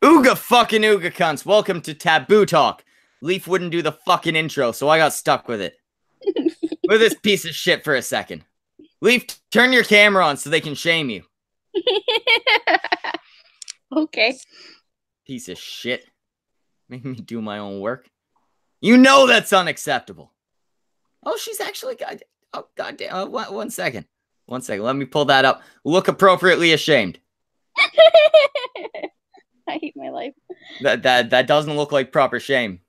Ooga fucking Ooga cunts. Welcome to Taboo Talk. Leaf wouldn't do the fucking intro, so I got stuck with it. With this piece of shit for a second. Leaf, turn your camera on so they can shame you. Okay. Piece of shit. Make me do my own work. You know that's unacceptable. Oh, she's actually got... Oh, goddamn. One second. One second. Let me pull that up. Look appropriately ashamed. I hate my life. That doesn't look like proper shame.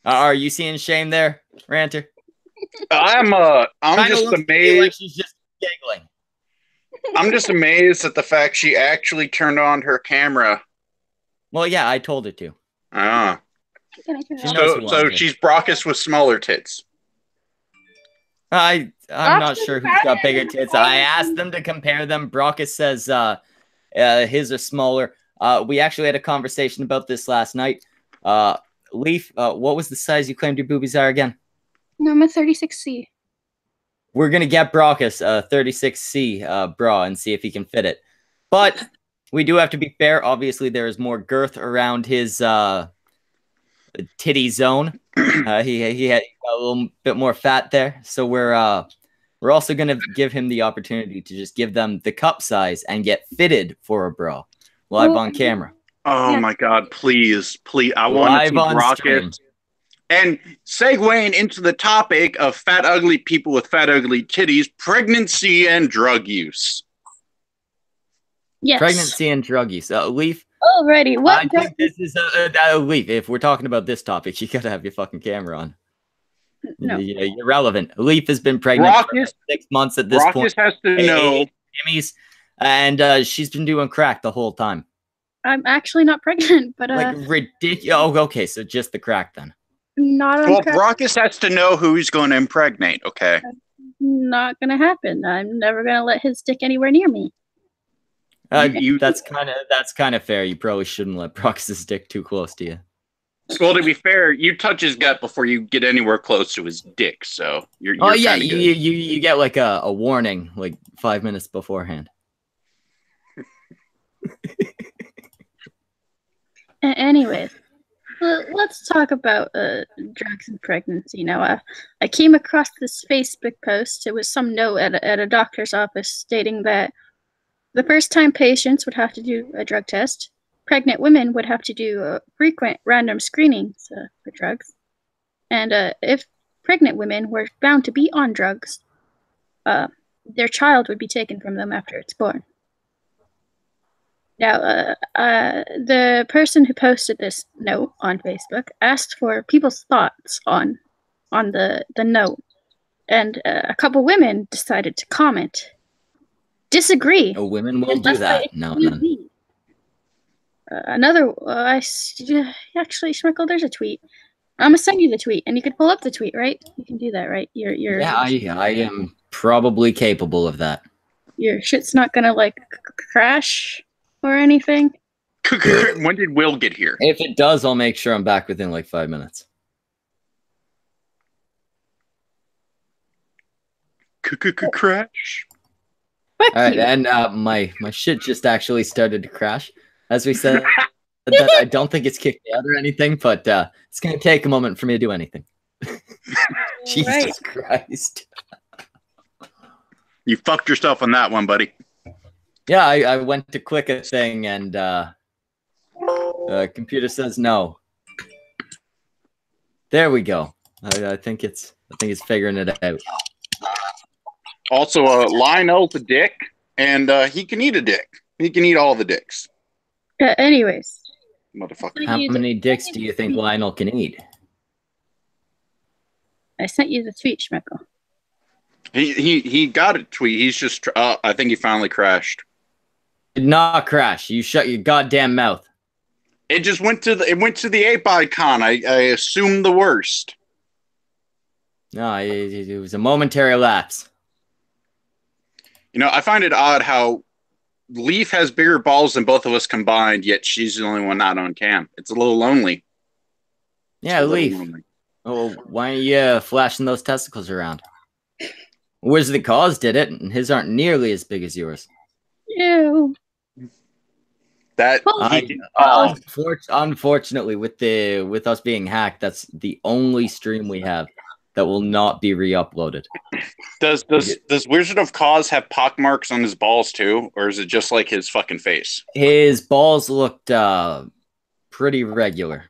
Are you seeing shame there, Ranter? I'm just amazed. Like she's just giggling. I'm just amazed at the fact she actually turned on her camera. Well, yeah, I told her to. Ah. So she's Brockus with smaller tits. I'm not sure who's got bigger tits. I asked them to compare them. Brockus says his are smaller. We actually had a conversation about this last night. Leaf, what was the size you claimed your boobies are again? No, I'm a 36C. We're going to get Brockus a 36C bra and see if he can fit it. But we do have to be fair. Obviously, there is more girth around his titty zone. He had a little bit more fat there. So we're also going to give him the opportunity to just give them the cup size and get fitted for a bra live on camera. Oh my God, please. I want to see Brockus. And segueing into the topic of fat, ugly people with fat, ugly titties, pregnancy and drug use. Yes. Pregnancy and drug use. Leaf. Alrighty. What? I think this is Leaf. If we're talking about this topic, you gotta have your fucking camera on. No. You're relevant. Leaf has been pregnant for 6 months at this point. Brockus has to know. And she's been doing crack the whole time. I'm actually not pregnant, but like ridiculous. Oh, okay, so just the crack then. Not on crack. Brockus has to know who he's going to impregnate. Okay. Not gonna happen. I'm never gonna let his dick anywhere near me. That's kind of fair. You probably shouldn't let Brockus' dick too close to you. Well, to be fair, you touch his gut before you get anywhere close to his dick, so you're yeah, you get like a warning like 5 minutes beforehand. Anyways, let's talk about drugs and pregnancy. Now, I came across this Facebook post. It was some note at a doctor's office stating that the first-time patients would have to do a drug test. Pregnant women would have to do frequent random screenings for drugs. And if pregnant women were found to be on drugs, their child would be taken from them after it's born. Now, the person who posted this note on Facebook asked for people's thoughts on the note. And a couple women decided to comment. Disagree. Oh, women won't do that. No. Another, actually, Schmeckle, there's a tweet. I'm gonna send you the tweet, and you can pull up the tweet, right? You can do that, right? Yeah, I am probably capable of that. Your shit's not gonna like crash or anything. When did Will get here? If it does, I'll make sure I'm back within like 5 minutes. Crash. All right, and my shit just actually started to crash. As we said, that I don't think it's kicked out or anything, but it's going to take a moment for me to do anything. Jesus Christ. You fucked yourself on that one, buddy. Yeah, I went to click a thing, and the computer says no. There we go. I think it's figuring it out. Also, Lionel's a dick, and he can eat a dick. He can eat all the dicks. Anyways. Motherfucker. How many dicks do you think Lionel can eat? I sent you the tweet, Schmeckle. He got a tweet. He's just. I think he finally crashed. Did not crash. You shut your goddamn mouth. It just went to the ape icon. I assumed the worst. No, it was a momentary lapse. You know, I find it odd how Leaf has bigger balls than both of us combined, yet she's the only one not on cam. It's a little lonely. Yeah, Leaf. Oh, why aren't you flashing those testicles around? Wizard of the Cause did it, and his aren't nearly as big as yours. Ew. That unfortunately, with us being hacked, that's the only stream we have that will not be re-uploaded. Does Wizard of Cause have pockmarks on his balls too, or is it just like his fucking face? His balls looked pretty regular.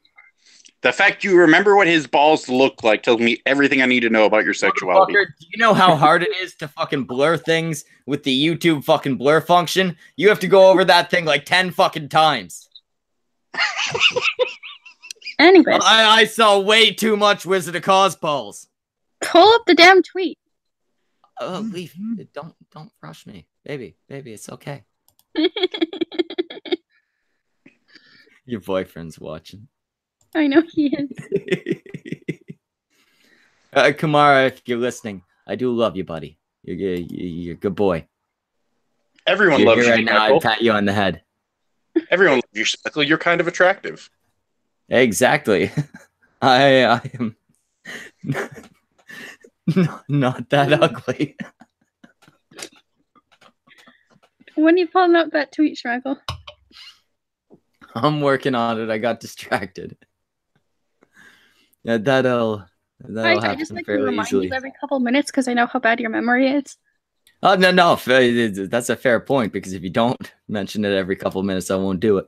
The fact you remember what his balls look like tells me everything I need to know about your sexuality. Do you know how hard it is to fucking blur things with the YouTube fucking blur function? You have to go over that thing like 10 fucking times. Anyways. I saw way too much Wizard of Cause balls. Pull up the damn tweet. Oh, Leaf, don't rush me. Baby, it's okay. Your boyfriend's watching. I know he is. Kamara, if you're listening, I do love you, buddy. You're a good boy. Everyone loves you right now. I'd pat you on the head. Everyone loves you, Schmeckle. You're kind of attractive. Exactly. I am not that ugly. When are you pulling up that tweet, Schmeckle? I'm working on it. I got distracted. Yeah, that'll happen I just like to fairly remind easily. you every couple minutes because I know how bad your memory is. Oh, no. That's a fair point, because if you don't mention it every couple of minutes, I won't do it.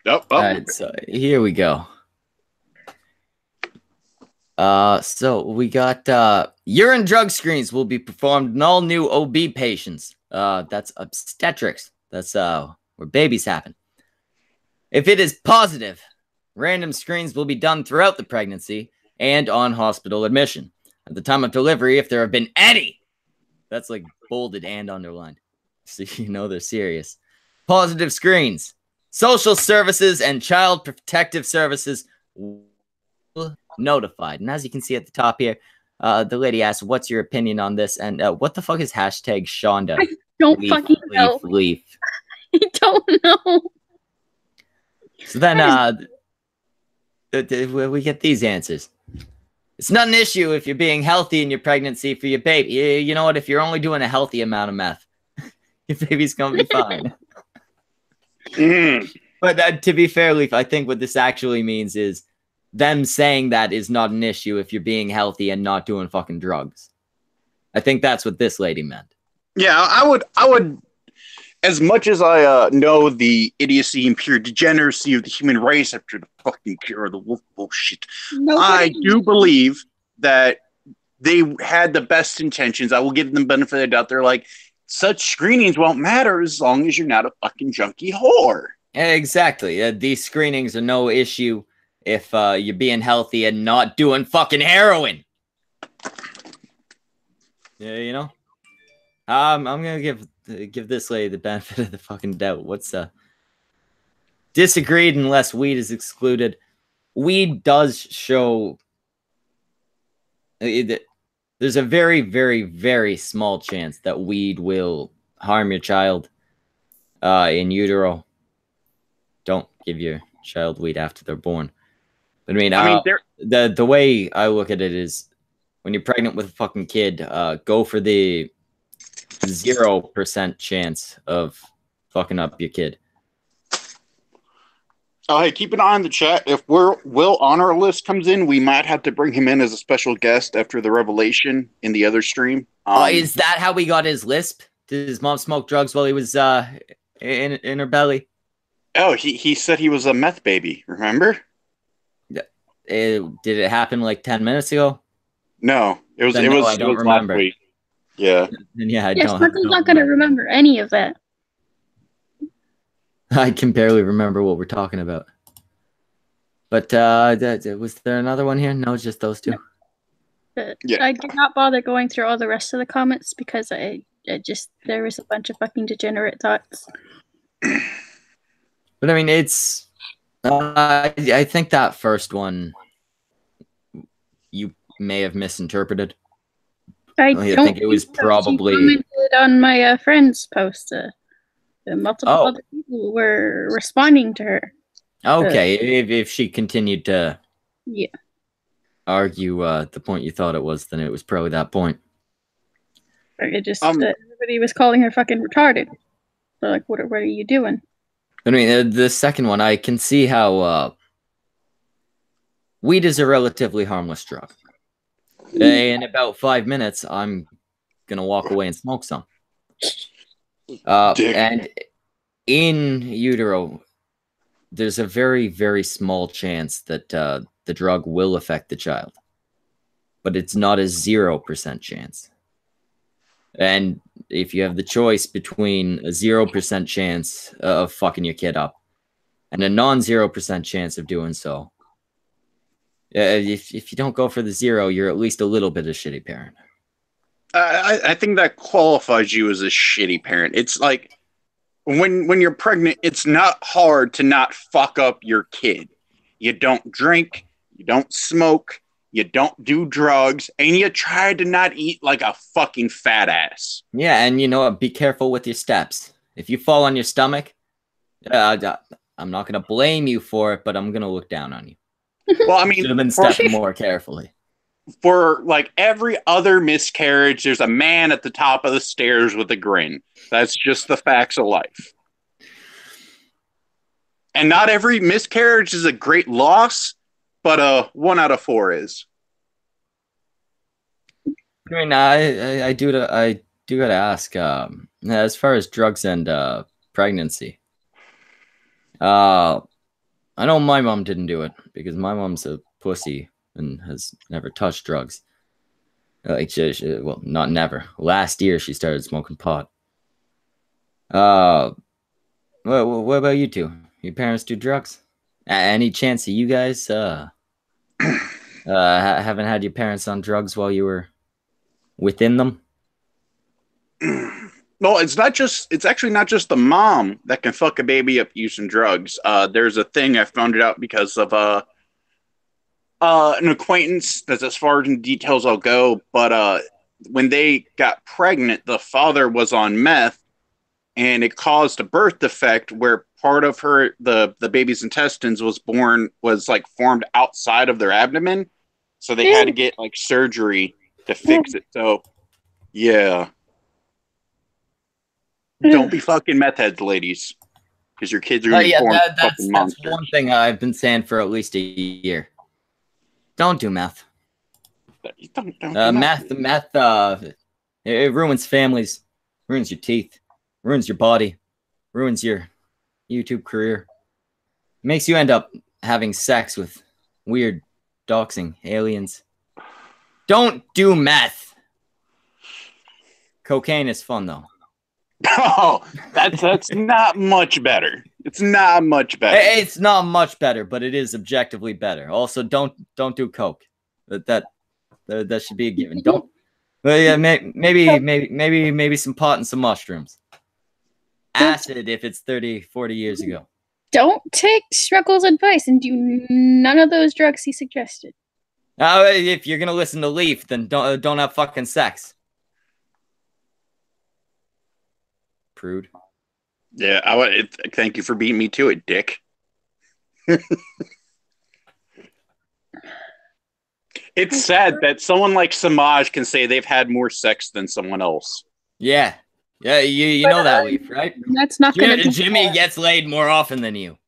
All right, so here we go. So we got urine drug screens will be performed in all new OB patients. That's obstetrics. That's where babies happen. If it is positive, random screens will be done throughout the pregnancy and on hospital admission. At the time of delivery, if there have been any, that's like bolded and underlined, so you know they're serious. Positive screens. Social services and child protective services notified. And as you can see at the top here, the lady asked, "What's your opinion on this?" And what the fuck is hashtag Shonda? I don't fucking know. Leaf. I don't know. So then we get these answers. It's not an issue if you're being healthy in your pregnancy for your baby. You know what? If you're only doing a healthy amount of meth, your baby's going to be fine. But to be fair, Leaf, I think what this actually means is them saying that is not an issue if you're being healthy and not doing fucking drugs. I think that's what this lady meant. Yeah, I would. As much as I know the idiocy and pure degeneracy of the human race after the fucking cure of the wolf bullshit, I do believe that they had the best intentions. I will give them the benefit of the doubt. They're like, such screenings won't matter as long as you're not a fucking junkie whore. Exactly. These screenings are no issue if you're being healthy and not doing fucking heroin. Yeah, you know? I'm gonna give this lady the benefit of the fucking doubt. What's disagreed unless weed is excluded. Weed does show there's a very, very, very small chance that weed will harm your child in utero. Don't give your child weed after they're born. But I mean, the way I look at it is, when you're pregnant with a fucking kid, go for the 0% chance of fucking up your kid. Oh, hey, keep an eye on the chat. If Will Honor List comes in, we might have to bring him in as a special guest after the revelation in the other stream. Is that how we got his lisp? Did his mom smoke drugs while he was in her belly? Oh, he said he was a meth baby, remember? Did it happen like 10 minutes ago? No, it was I don't remember. Last week. Yeah. Yeah, I don't. Schmeckle's not going to remember any of that. I can barely remember what we're talking about. But was there another one here? No, just those two. Yeah. I did not bother going through all the rest of the comments because I just, there was a bunch of fucking degenerate thoughts. But I mean, it's I think that first one you may have misinterpreted. I think it was probably commented on my friend's post. Multiple other people were responding to her. Okay, if she continued to argue the point you thought it was, then it was probably that point. It just everybody was calling her fucking retarded. So like, what are you doing? I mean, the second one, I can see how weed is a relatively harmless drug. In about 5 minutes, I'm gonna walk away and smoke some. And in utero, there's a very, very small chance that the drug will affect the child, but it's not a 0% chance. And if you have the choice between a 0% chance of fucking your kid up and a non-0% chance of doing so, if you don't go for the 0, you're at least a little bit a shitty parent. I think that qualifies you as a shitty parent. It's like when you're pregnant, it's not hard to not fuck up your kid. You don't drink, you don't smoke, you don't do drugs, and you try to not eat like a fucking fat ass. Yeah, and you know what? Be careful with your steps. If you fall on your stomach, I'm not going to blame you for it, but I'm going to look down on you. Well, I mean, should have been stepping more carefully. For like every other miscarriage, there's a man at the top of the stairs with a grin. That's just the facts of life. And not every miscarriage is a great loss, but 1 out of 4 is. I mean, I do gotta ask. As far as drugs and pregnancy, I know my mom didn't do it because my mom's a pussy and has never touched drugs. Like, well, not never. Last year she started smoking pot. What about you two? Your parents do drugs? Any chance of you guys haven't had your parents on drugs while you were within them? Well, it's actually not just the mom that can fuck a baby up using drugs. There's a thing I found it out because of an acquaintance. That's as far in details I'll go. But when they got pregnant, the father was on meth, and it caused a birth defect where part of the baby's intestines was like formed outside of their abdomen. So they had to get like surgery to fix it. So yeah. Don't be fucking meth heads, ladies, because your kids are going to be born fucking monsters. That's one thing I've been saying for at least a year. Don't do meth. Don't do meth. It ruins families, ruins your teeth, ruins your body, ruins your YouTube career. Makes you end up having sex with weird, doxing aliens. Don't do meth. Cocaine is fun though. Oh, that's not much better. It's not much better. It's not much better, but it is objectively better. Also, don't do coke. That should be a given. Don't. Well, yeah, maybe some pot and some mushrooms. Acid if it's 30, 40 years ago. Don't take Schmeckle's advice and do none of those drugs he suggested. If you're gonna listen to Leaf, then don't have fucking sex. Prude. Yeah, thank you for beating me to it, dick. It's sad that someone like Semaj can say they've had more sex than someone else. Yeah, you know that, Leaf, right? That's not gonna. Jimmy gets laid more often than you.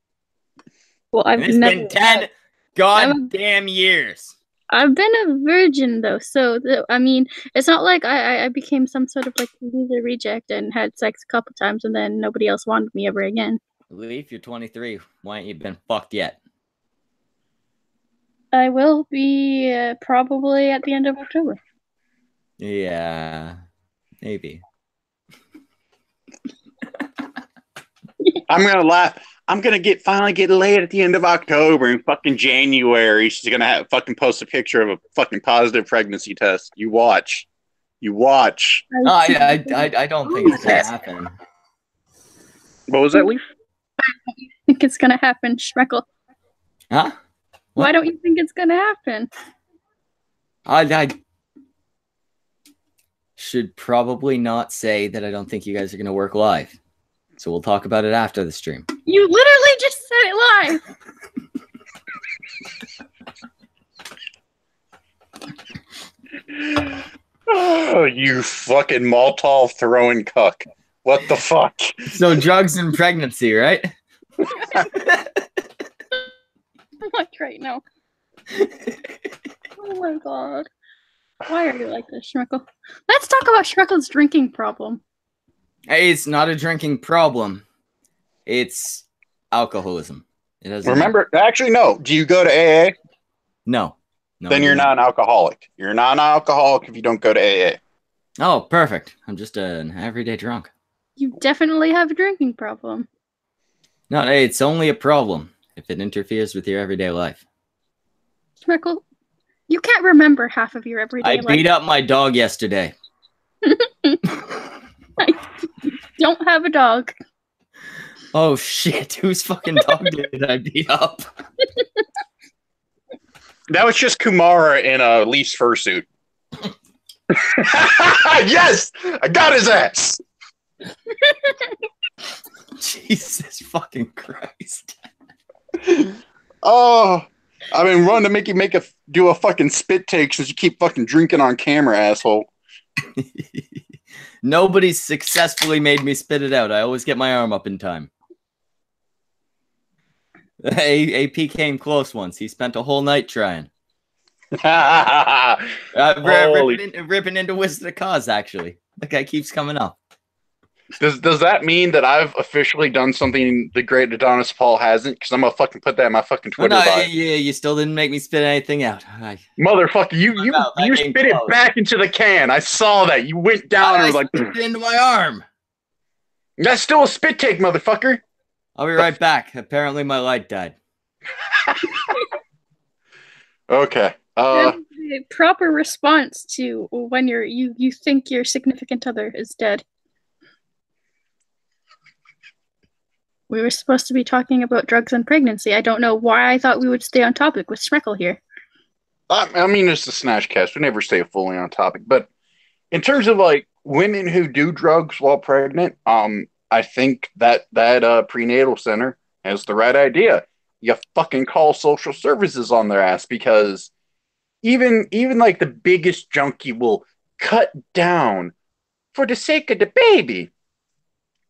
Well, it's been 10 goddamn years. I've been a virgin though, so I mean, it's not like I became some sort of like loser reject and had sex a couple times and then nobody else wanted me ever again. Leaf, you're 23. Why ain't you been fucked yet? I will be probably at the end of October. Yeah, maybe. I'm gonna laugh. I'm gonna finally get laid at the end of October. In fucking January, she's gonna fucking post a picture of a fucking positive pregnancy test. You watch. I don't think it's gonna happen. What was that, Leaf? I think it's gonna happen, Schmeckle. Huh? What? Why don't you think it's gonna happen? I should probably not say that I don't think you guys are gonna work live. So we'll talk about it after the stream. You literally just said it live. Oh, you fucking Molotov throwing cuck. What the fuck? So drugs and pregnancy, right? Like right now. Oh my god. Why are you like this, Schmeckle? Let's talk about Schmeckle's drinking problem. Hey, it's not a drinking problem. It's alcoholism. It doesn't Remember, actually, no. Do you go to AA? No. No. Then you're not an alcoholic. You're not an alcoholic if you don't go to AA. Oh, perfect. I'm just an everyday drunk. You definitely have a drinking problem. No, hey, it's only a problem if it interferes with your everyday life. Schmeckle, you can't remember half of your everyday life. I beat up my dog yesterday. I don't have a dog. Oh shit, whose fucking dog did I beat up? That was just Kumara in a Leafs fursuit. Yes! I got his ass! Jesus fucking Christ. Oh, I've been running to make you do a fucking spit take since you keep fucking drinking on camera, asshole. Nobody's successfully made me spit it out. I always get my arm up in time. AP came close once. He spent a whole night trying. Ripping into Wizard of Cause, actually. That guy keeps coming up. Does that mean that I've officially done something the great Adonis Paul hasn't? Because I'm gonna fucking put that in my fucking Twitter bio. Yeah, you still didn't make me spit anything out. Motherfucker, you spit it back into the can. I saw that. You went down and was like spit into my arm. That's still a spit take, motherfucker. I'll be right back. Apparently my light died. Okay. A proper response to when you think your significant other is dead. We were supposed to be talking about drugs and pregnancy. I don't know why I thought we would stay on topic with Schmeckle here. I mean, it's a snatch cast. We never stay fully on topic. But in terms of like women who do drugs while pregnant, I think that prenatal center has the right idea. You fucking call social services on their ass, because even like the biggest junkie will cut down for the sake of the baby.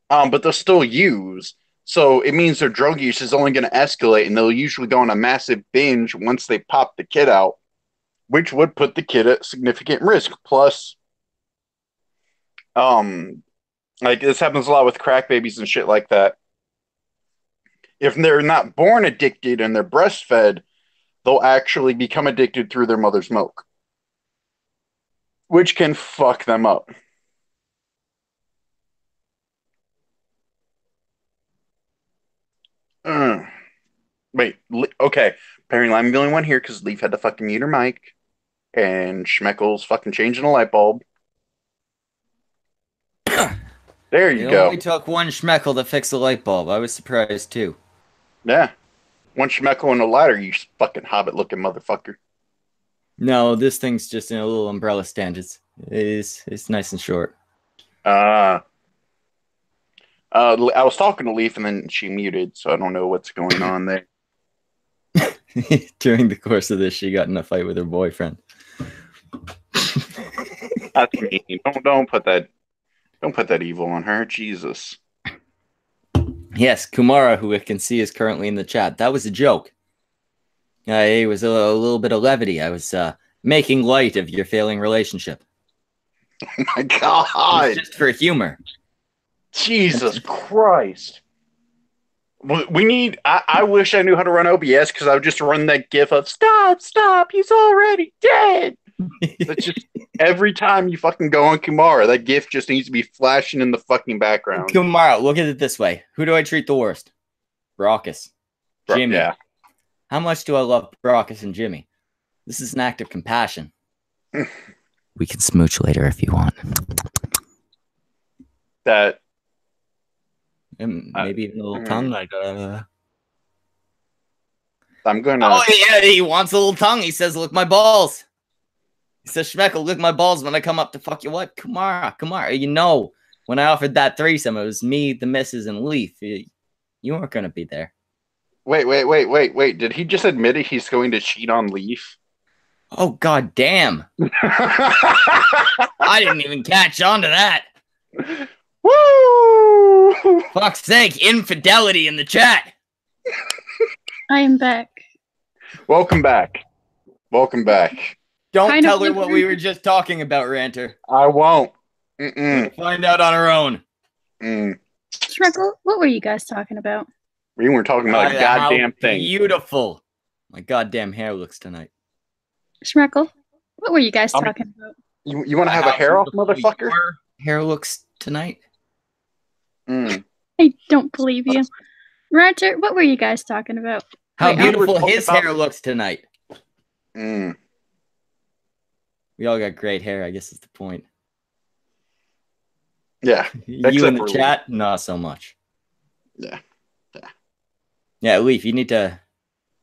But they'll still use. So it means their drug use is only going to escalate, and they'll usually go on a massive binge once they pop the kid out, which would put the kid at significant risk. Plus, like this happens a lot with crack babies and shit like that. If they're not born addicted and they're breastfed, they'll actually become addicted through their mother's milk, which can fuck them up. Wait, okay. Apparently I'm the only one here because Leaf had to fucking mute her mic, and Schmeckle's fucking changing a light bulb. There you go. It only took one Schmeckle to fix the light bulb. I was surprised too. Yeah. One Schmeckle and a lighter, you fucking hobbit-looking motherfucker. No, this thing's just in a little umbrella stand. It's nice and short. I was talking to Leaf and then she muted, so I don't know what's going on there. During the course of this, she got in a fight with her boyfriend. That's mean. Don't put that evil on her. Jesus. Yes, Kumara, who I can see is currently in the chat. That was a joke. It was a little bit of levity. I was making light of your failing relationship. Oh my God. Just for humor. Jesus Christ. We need... I wish I knew how to run OBS, because I would just run that gif of, stop, he's already dead. That's just... Every time you fucking go on Kumara, that gif just needs to be flashing in the fucking background. Kumara, look at it this way. Who do I treat the worst? Brockus. Jimmy. Yeah. How much do I love Brockus and Jimmy? This is an act of compassion. We can smooch later if you want. That... And maybe even a little tongue, like I'm gonna... Oh yeah, he wants a little tongue. He says, "Look my balls." He says, "Schmeckle, lick my balls when I come up to fuck your wife." Kumara. You know, when I offered that threesome, it was me, the missus, and Leaf. You weren't gonna be there. Wait. Did he just admit it? He's going to cheat on Leaf? Oh, god damn. I didn't even catch on to that. Woo! Fuck's sake, infidelity in the chat. I am back. Welcome back. Welcome back. Don't Kind tell of her what we were just talking about, Ranter. I won't. We'll find out on her own. Schmeckle, what were you guys talking about? We weren't talking about a goddamn thing. Beautiful. My goddamn hair looks tonight. Schmeckle, what were you guys talking about? You want to have a hair off, motherfucker? Your hair looks tonight. I don't believe you. Roger, what were you guys talking about? How beautiful his hair looks tonight. Mm. We all got great hair, I guess is the point. Yeah. You in the chat, not so much. Yeah. Yeah, Leaf, you need to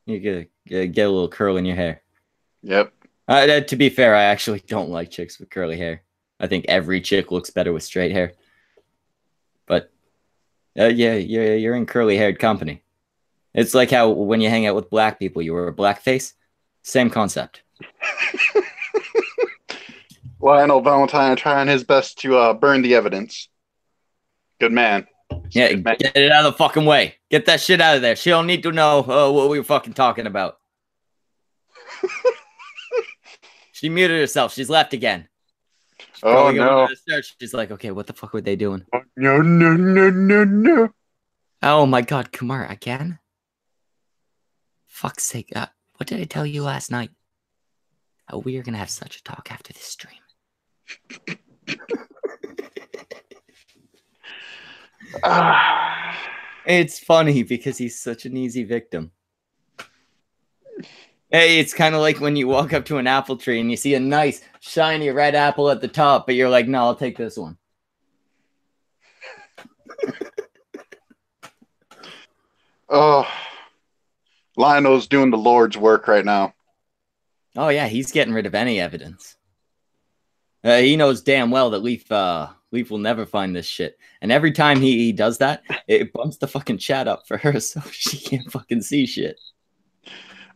get a little curl in your hair. Yep. To be fair, I actually don't like chicks with curly hair. I think every chick looks better with straight hair. But yeah, you're in curly-haired company. It's like how when you hang out with black people, you wear a blackface. Same concept. Lionel Valentine trying his best to burn the evidence. Good man. Yeah, get it out of the fucking way. Get that shit out of there. She don't need to know what we were fucking talking about. She muted herself. She's left again. She's oh, no. Search. She's like, okay, what the fuck were they doing? No. Oh, my God. Kumar, again? Fuck's sake. What did I tell you last night? We are going to have such a talk after this stream. It's funny because he's such an easy victim. Hey, it's kind of like when you walk up to an apple tree and you see a nice, shiny red apple at the top, but you're like, no, I'll take this one. Oh, Lionel's doing the Lord's work right now. Oh, yeah, he's getting rid of any evidence. He knows damn well that Leaf will never find this shit. And every time he does that, it bumps the fucking chat up for her so she can't fucking see shit.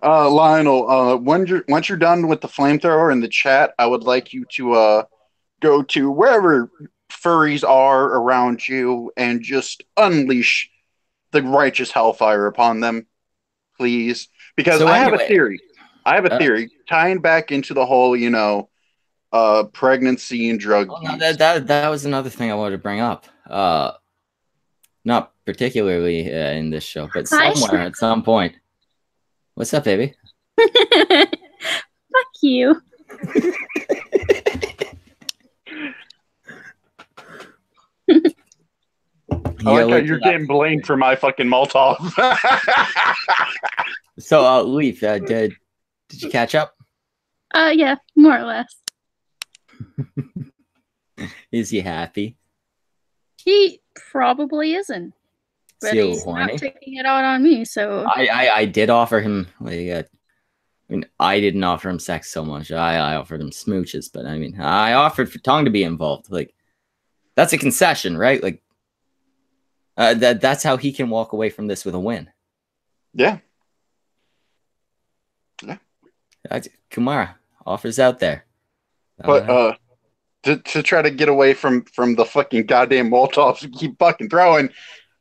Lionel, once you're done with the flamethrower in the chat, I would like you to go to wherever furries are around you and just unleash the righteous hellfire upon them, please. Because I have a theory. I have a theory tying back into the whole, pregnancy and drug use. No, that was another thing I wanted to bring up. Not particularly in this show, but somewhere at some point. What's up, baby? Fuck you. I like how you're getting blamed for my fucking Molotov. So, Leaf, did you catch up? Yeah, more or less. Is he happy? He probably isn't. But he's not taking it out on me, so... I did offer him, I didn't offer him sex so much. I offered him smooches, but I offered for Tong to be involved. That's a concession, right? That's how he can walk away from this with a win. Yeah. Kumara, offers out there. But to try to get away from the fucking goddamn Molotovs we keep fucking throwing,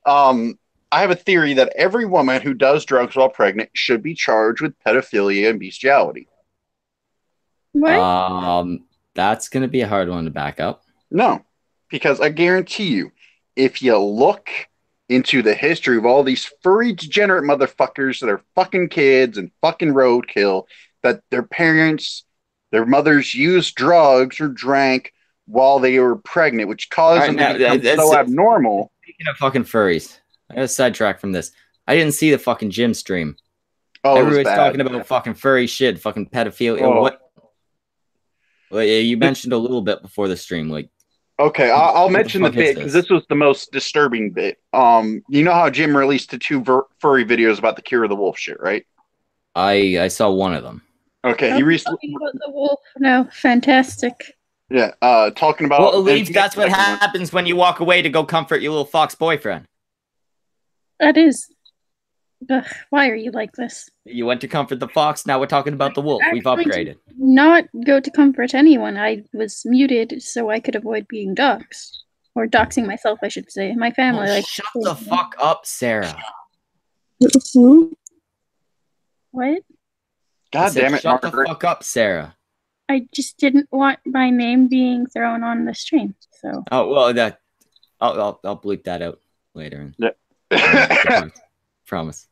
I have a theory that every woman who does drugs while pregnant should be charged with pedophilia and bestiality. What? That's going to be a hard one to back up. No, because I guarantee you, if you look into the history of all these furry degenerate motherfuckers that are fucking kids and fucking roadkill, that their parents, their mothers used drugs or drank while they were pregnant, which caused them to become so abnormal. Speaking of fucking furries, I got sidetracked from this. I didn't see the fucking gym stream. Oh, everybody's talking about fucking furry shit, fucking pedophilia. Oh. What? Well, you mentioned a little bit before the stream, Okay, I'll mention the bit because this was the most disturbing bit. You know how Jim released the two furry videos about the Cure of the Wolf shit, right? I saw one of them. Okay, he recently. About the wolf. No, fantastic. Yeah, talking about. Well, Leaf, that's what happens when you walk away to go comfort your little fox boyfriend. That is Ugh, why are you like this? You went to comfort the fox. Now we're talking about the wolf. We've upgraded. Not go to comfort anyone. I was muted so I could avoid being doxxed. Or doxing myself, I should say. My family Shut the fuck up, Sarah. What? God damn it, shut Margaret. the fuck up, Sarah. I just didn't want my name being thrown on the stream. So. Oh well, I'll bleep that out later. Yeah. Promise.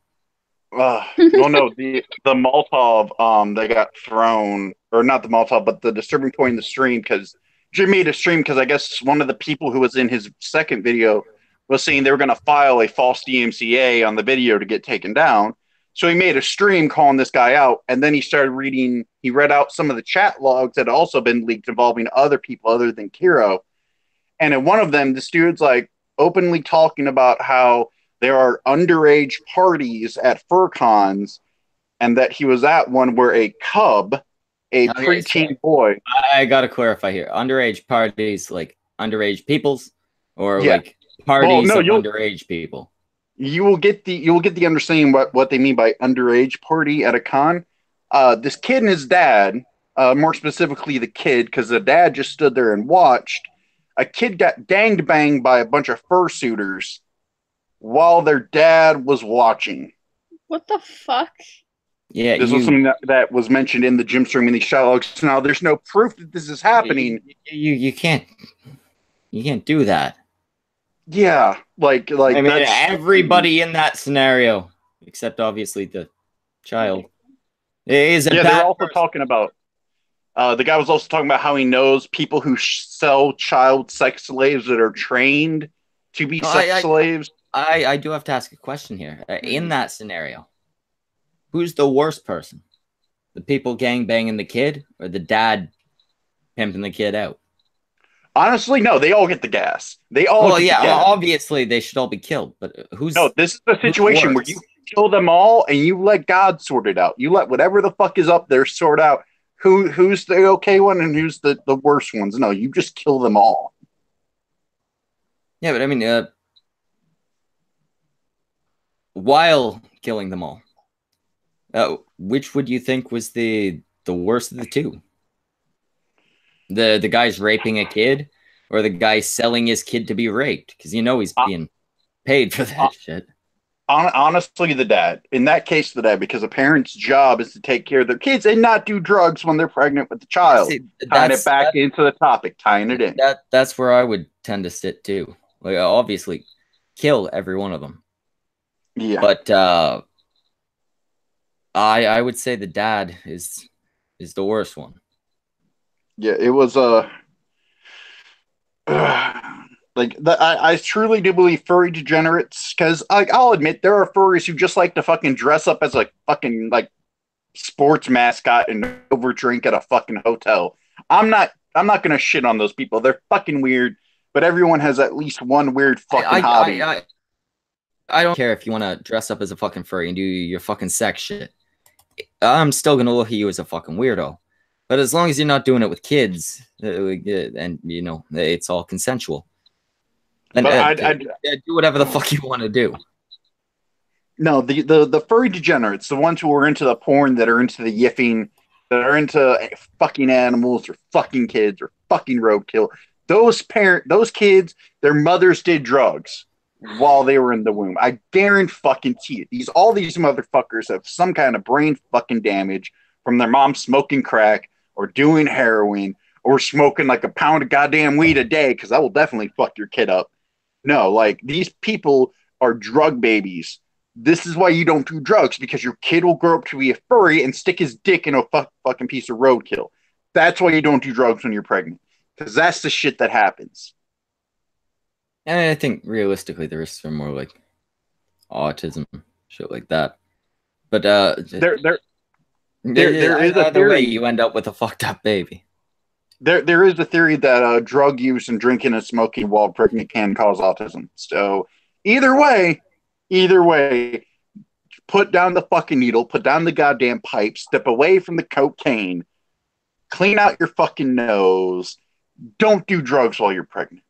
Well, no, the Molotov that got thrown, or not the Molotov, but the disturbing point in the stream, because Jim made a stream because I guess one of the people who was in his second video was saying they were going to file a false DMCA on the video to get taken down. So he made a stream calling this guy out, and then he read out some of the chat logs that had also been leaked involving other people other than Kiro. And in one of them, this dude's like openly talking about how there are underage parties at FurCons, and that he was at one where a cub, a preteen boy. I gotta clarify here: underage parties, like underage peoples, or like parties of underage people. You will get the understanding what they mean by underage party at a con. This kid and his dad, more specifically the kid, because the dad just stood there and watched. A kid got gangbanged by a bunch of fursuiters while their dad was watching. What the fuck? Yeah, this was something that was mentioned in the gym stream in these shot logs. Now, there's no proof that this is happening. You can't do that. Yeah, like I mean, everybody in that scenario, except obviously the child, is a they're also talking about. The guy was also talking about how he knows people who sell child sex slaves that are trained to be sex slaves. I do have to ask a question here. In that scenario, who's the worst person? The people gangbanging the kid, or the dad pimping the kid out? Honestly, no. They all get the gas. They all. Well, yeah. Obviously, they should all be killed. But who's? No, this is the situation where you kill them all and you let God sort it out. You let whatever the fuck is up there sort out who's the okay one and who's the worst ones. No, you just kill them all. Yeah, but I mean, while killing them all, which would you think was the worst of the two? The guy's raping a kid, or the guy selling his kid to be raped? Because he's being paid for that shit. Honestly, the dad. In that case, the dad, because a parent's job is to take care of their kids and not do drugs when they're pregnant with the child. See, tying it back into the topic, tying it in. That's where I would tend to sit too. Like, obviously, kill every one of them. Yeah. But I would say the dad is the worst one. Yeah, it was I truly do believe furry degenerates, because I'll admit there are furries who just like to fucking dress up as a fucking like sports mascot and overdrink at a fucking hotel. I'm not gonna shit on those people. They're fucking weird, but everyone has at least one weird fucking hobby. I don't care if you want to dress up as a fucking furry and do your fucking sex shit. I'm still gonna look at you as a fucking weirdo. But as long as you're not doing it with kids, and it's all consensual, then do whatever the fuck you want to do. No, the furry degenerates, the ones who are into the porn, that are into the yiffing, that are into fucking animals or fucking kids or fucking roadkill. Those kids, their mothers did drugs while they were in the womb. I guarantee it. All these motherfuckers have some kind of brain fucking damage from their mom smoking crack, or doing heroin, or smoking like a pound of goddamn weed a day, because that will definitely fuck your kid up. No, like, these people are drug babies. This is why you don't do drugs, because your kid will grow up to be a furry and stick his dick in a fucking piece of roadkill. That's why you don't do drugs when you're pregnant, because that's the shit that happens. And I think realistically the risks are more like autism, shit like that. But there is a theory. Way you end up with a fucked up baby. There is a theory that drug use and drinking and smoking while pregnant can cause autism. So either way, put down the fucking needle, put down the goddamn pipe, step away from the cocaine, clean out your fucking nose, don't do drugs while you're pregnant.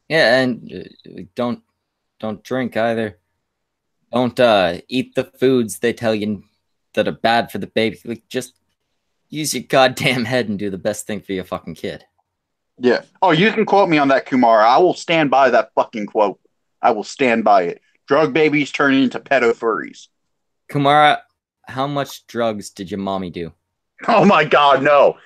Yeah, and don't drink either. Don't eat the foods they tell you that are bad for the baby. Like, just use your goddamn head and do the best thing for your fucking kid. Yeah. Oh, you can quote me on that, Kumar. I will stand by that fucking quote. I will stand by it. Drug babies turning into pedo furries. Kumara, how much drugs did your mommy do? Oh my God, no.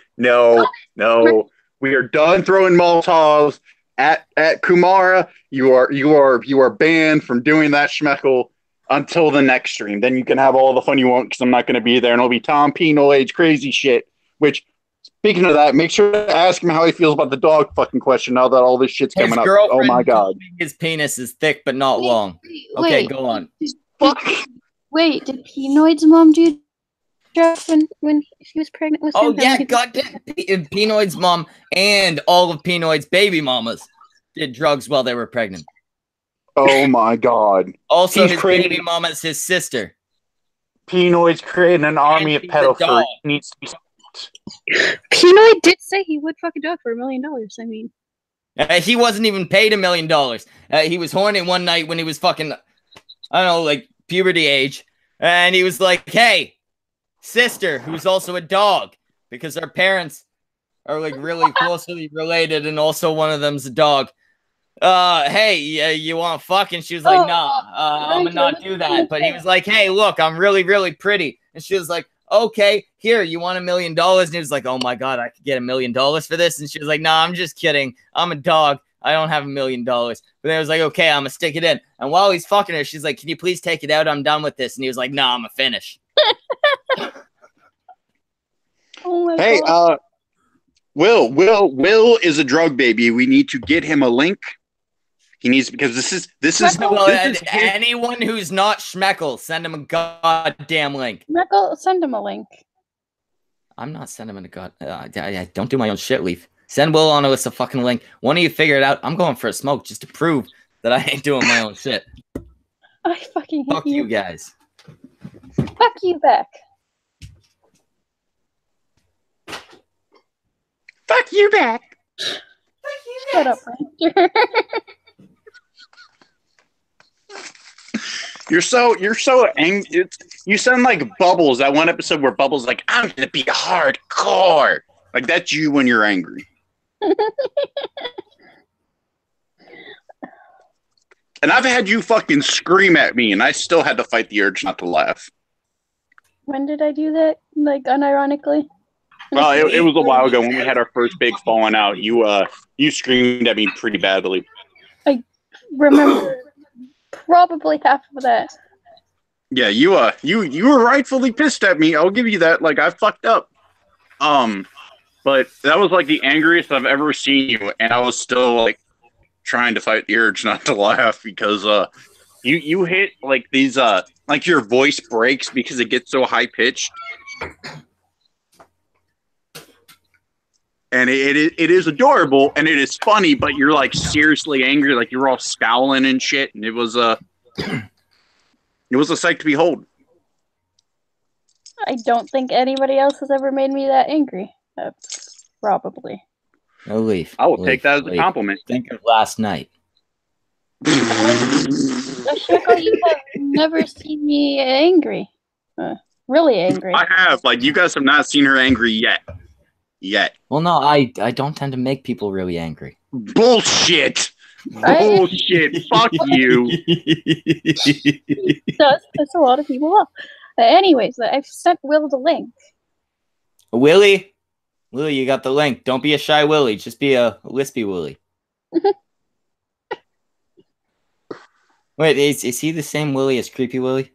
We are done throwing Molotovs at Kumara. You are banned from doing that, Schmeckle, until the next stream. Then you can have all the fun you want because I'm not going to be there, and it'll be Tom Penal age crazy shit. Which, speaking of that, make sure to ask him how he feels about the dog fucking question now that all this shit's coming up. Oh my God. His penis is thick but not long. Okay, go on. Wait, did Penoid's mom do drugs when she was pregnant with him? Oh yeah, goddamn. Penoid's mom and all of Penoid's baby mamas did drugs while they were pregnant. Oh my God. Also, his baby mama's his sister. Penoid's creating an army of pedophiles. Needs to be. Penoid did say he would fuck a dog for $1 million. I mean, he wasn't even paid $1 million. He was horny one night when he was fucking, I don't know, like puberty age, and he was like, "Hey, sister, who's also a dog, because our parents are like really closely related, and also one of them's a dog. Hey, you want to fuck?" And she was like, "Nah, I'm gonna not do that." But he was like, "Hey, look, I'm really, really pretty," and she was like, "Okay, here, you want $1 million?" And he was like, "Oh my God, I could get $1 million for this." And she was like, "Nah, I'm just kidding. I'm a dog. I don't have $1 million." But then I was like, "Okay, I'm gonna stick it in." And while he's fucking her, she's like, "Can you please take it out? I'm done with this." And he was like, "Nah, I'm gonna finish." Oh my Hey, God. Will is a drug baby. We need to get him a link. He needs, because this is anyone who's not Schmeckle, send him a goddamn link. Schmeckle, send him a link. I'm not sending him a I don't do my own shit, Leaf. Send Will on us a fucking link. One of you figure it out. I'm going for a smoke just to prove that I ain't doing my own shit. I fucking hate Fuck you guys. Fuck you back. Fuck you back. Shut up, Ranger. You're so angry. You sound like Bubbles. That one episode where Bubbles like, "I'm gonna be hardcore." Like, that's you when you're angry. And I've had you fucking scream at me, and I still had to fight the urge not to laugh. When did I do that? Like, unironically? Well, it was a while ago when we had our first big falling out. You screamed at me pretty badly. I remember probably half of that. Yeah, you were rightfully pissed at me. I'll give you that. Like, I fucked up. But that was like the angriest I've ever seen you, and I was still like trying to fight the urge not to laugh because you hit like these like your voice breaks because it gets so high pitched. And it is adorable and it is funny, but you're like seriously angry, like you're all scowling and shit, and it was a sight to behold. I don't think anybody else has ever made me that angry. Probably. No, Leaf. I will take that as a compliment. Think of last night. Schmeckle, you have never seen me angry. Really angry. I have. Like, you guys have not seen her angry yet. Well, no, I don't tend to make people really angry. Bullshit. Bullshit. Fuck you. Does piss a lot of people off. Anyways, I've sent Will the link. Willie, you got the link. Don't be a shy Willie. Just be a lispy Willie. Wait, is he the same Willie as Creepy Willie?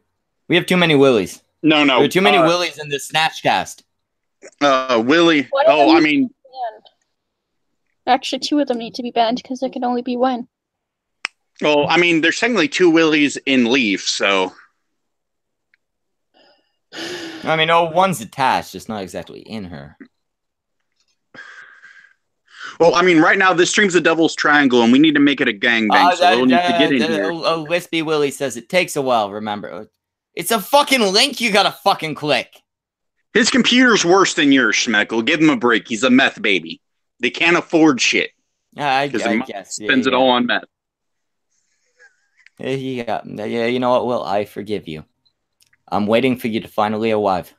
We have too many Willies. No. There are too many Willies in this Snatchcast. Willie. Oh, I mean. Actually, 2 of them need to be banned because there can only be 1. Well, I mean, there's technically 2 Willies in Leaf, so. I mean, one's attached, just not exactly in her. Well, I mean, right now, this stream's the Devil's Triangle, and we need to make it a gangbang, so we'll need to get in here. Wispy Willie says it takes a while, remember. It's a fucking link you gotta fucking click. His computer's worse than yours, Schmeckle. Give him a break. He's a meth baby. They can't afford shit. I guess. Spends it all on meth. Yeah, you know what, Will? I forgive you. I'm waiting for you to finally arrive.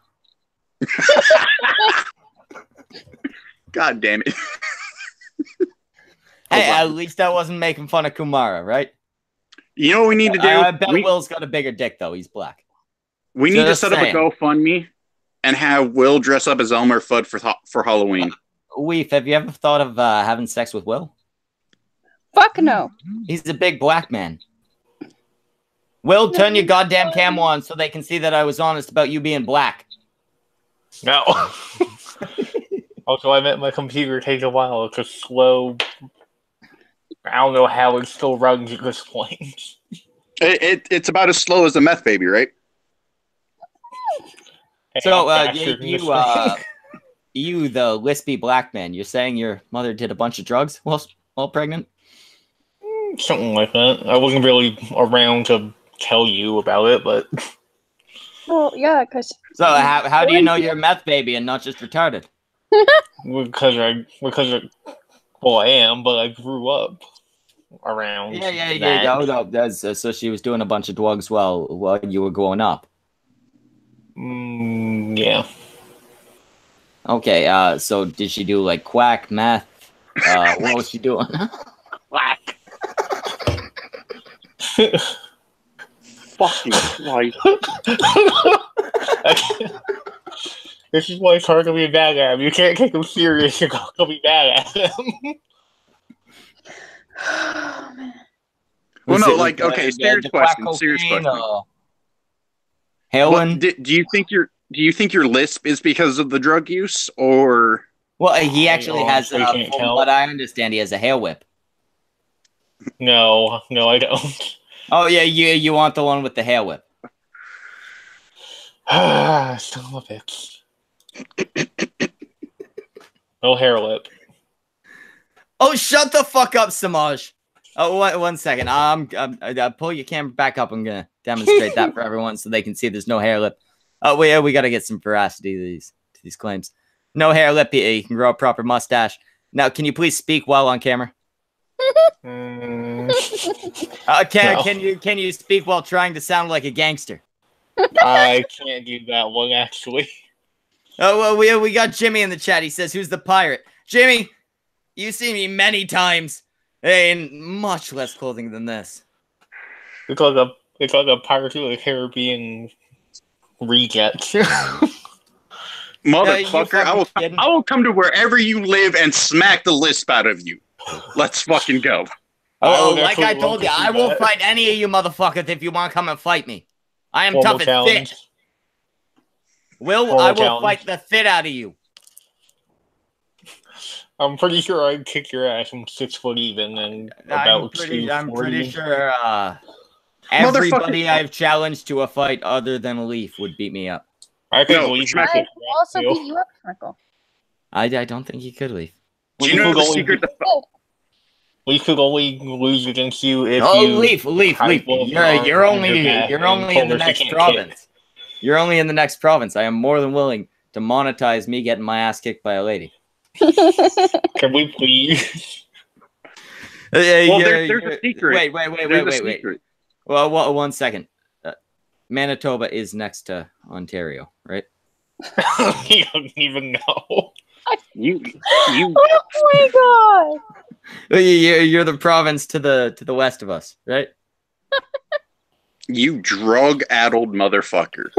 God damn it. Hey, at least I wasn't making fun of Kumara, right? You know what we need to do? I bet Will's got a bigger dick, though. He's black. We need to set up a GoFundMe and have Will dress up as Elmer Fudd for Halloween. Weef, have you ever thought of having sex with Will? Fuck no. He's a big black man. Will, turn your goddamn camera on so they can see that I was honest about you being black. No. Also, I meant my computer takes a while to slow. I don't know how it still runs at this point. It's about as slow as a meth baby, right? So, you, the lispy black man, you're saying your mother did a bunch of drugs while pregnant? Something like that. I wasn't really around to tell you about it, but... Well, yeah, because... So, how do you know you're a meth baby and not just retarded? Because I am, but I grew up around. Yeah. So she was doing a bunch of drugs while you were growing up. Yeah. Okay. So did she do like quack meth? What was she doing? Quack. Fucking Christ. This is why it's hard to be mad at him. You can't take him serious. You're going to be mad at him. Oh, man. Well, no, like, okay, serious question. Heroin? Do you think your lisp is because of the drug use, or? Well, he actually has. From what I understand, he has a hair whip. No, I don't. Oh yeah, you want the one with the hair whip? Son of a bitch. No hair lip. Oh, shut the fuck up, Semaj. Oh, one second. Pull your camera back up. I'm gonna demonstrate that for everyone so they can see there's no hair lip. Oh, we gotta get some veracity to these claims. No hair lip. You can grow a proper mustache. Now, can you please speak while on camera? No. Can you speak while trying to sound like a gangster? I can't do that one, actually. Oh, well, we got Jimmy in the chat. He says, "Who's the pirate?" Jimmy, you've seen me many times in much less clothing than this. It's like a Pirates of the Caribbean reject. Motherfucker, I will come to wherever you live and smack the lisp out of you. Let's fucking go. Oh, like I told you, I will fight any of you motherfuckers if you want to come and fight me. I am tough and fit. I will fight the fit out of you. I'm pretty sure I'd kick your ass from 6 foot even and about 240. I'm pretty sure everybody I've challenged to a fight other than Leaf would beat me up. I think Leaf would also beat you up, Schmeckle. I don't think he could, Leaf. Do you know the secret? Leaf could only lose against you if Leaf. You're only in the next province. You're only in the next province. I am more than willing to monetize me getting my ass kicked by a lady. Can we please? Well, there's a secret. Wait. Well, 1 second. Manitoba is next to Ontario, right? You don't even know. You. Oh my god! You're the province to the west of us, right? You drug-addled motherfucker.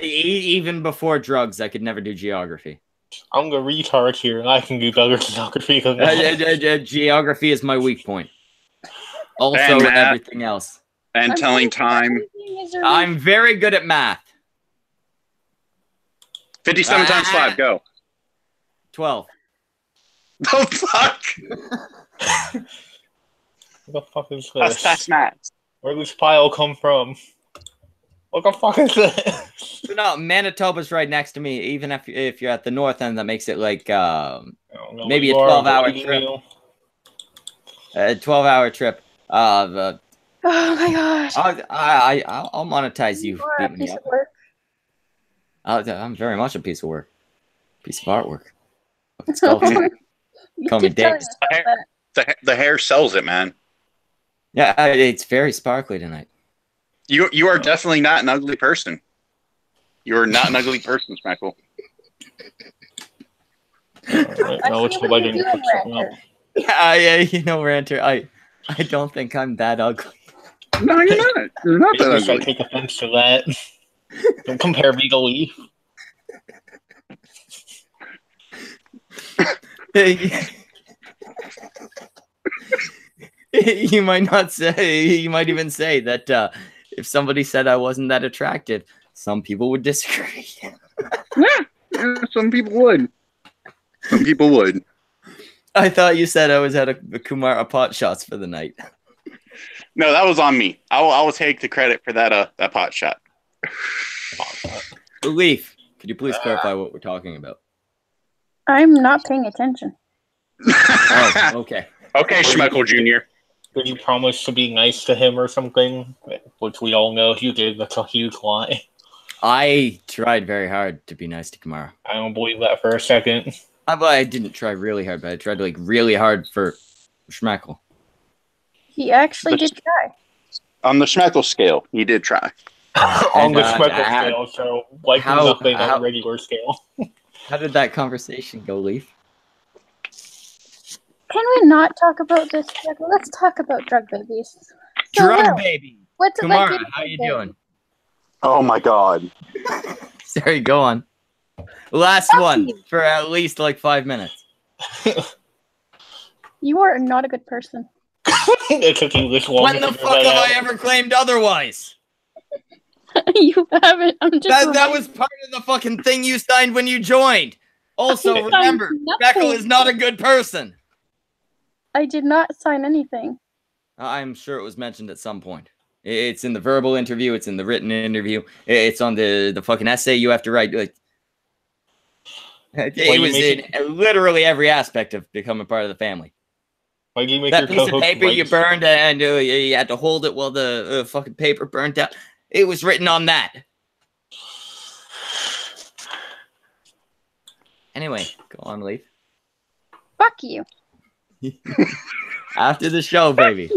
Even before drugs, I could never do geography. I'm a retard here, and I can do better geography than that. Geography is my weak point. Also, everything else. And telling time. I'm very good at math. 57 times 5, go. 12. The fuck? What the fuck is this? That's math. Where did this pile come from? What the fuck is this? No, Manitoba's right next to me. Even if you're at the north end, that makes it like maybe a 12-hour trip. A 12-hour trip. Oh my gosh! I'll monetize you. You are a piece of work. I'm very much a piece of work. Piece of artwork. Call me Dave. The hair sells it, man. Yeah, it's very sparkly tonight. You are definitely not an ugly person. You are not an ugly person, Schmeckle. Yeah, you know, Ranter, I don't think I'm that ugly. No, you're not. You're not that ugly. I take offense to that. Don't compare me to Leaf. You might not say. You might even say that if somebody said I wasn't that attractive, some people would disagree. Yeah, some people would. Some people would. I thought you said I was at a Kumara pot shots for the night. No, that was on me. I will take the credit for that pot shot. Leaf, could you please clarify what we're talking about? I'm not paying attention. Oh, okay. Okay, Schmeckle Jr. Did you promise to be nice to him or something? Which we all know you did. That's a huge lie. I tried very hard to be nice to Kumara. I don't believe that for a second. I didn't try really hard, but I tried like really hard for Schmeckle. He actually did try. On the Schmeckle scale, he did try. On the Schmeckle scale, so like nothing on the regular scale. How did that conversation go, Leaf? Can we not talk about this? Let's talk about drug babies. Drug baby. What's Kumara, how you doing? Oh my god. Sorry, go on. Last one for at least like 5 minutes. You are not a good person. When the fuck have I ever claimed otherwise? You haven't. I'm just. That was part of the fucking thing you signed when you joined. Also, remember, Schmeckle is not a good person. I did not sign anything. I'm sure it was mentioned at some point. It's in the verbal interview. It's in the written interview. It's on the fucking essay you have to write. Like, it was in literally every aspect of becoming part of the family. That piece of paper you burned and you had to hold it while the fucking paper burnt out. It was written on that. Anyway, go on, Leaf. Fuck you. After the show, baby.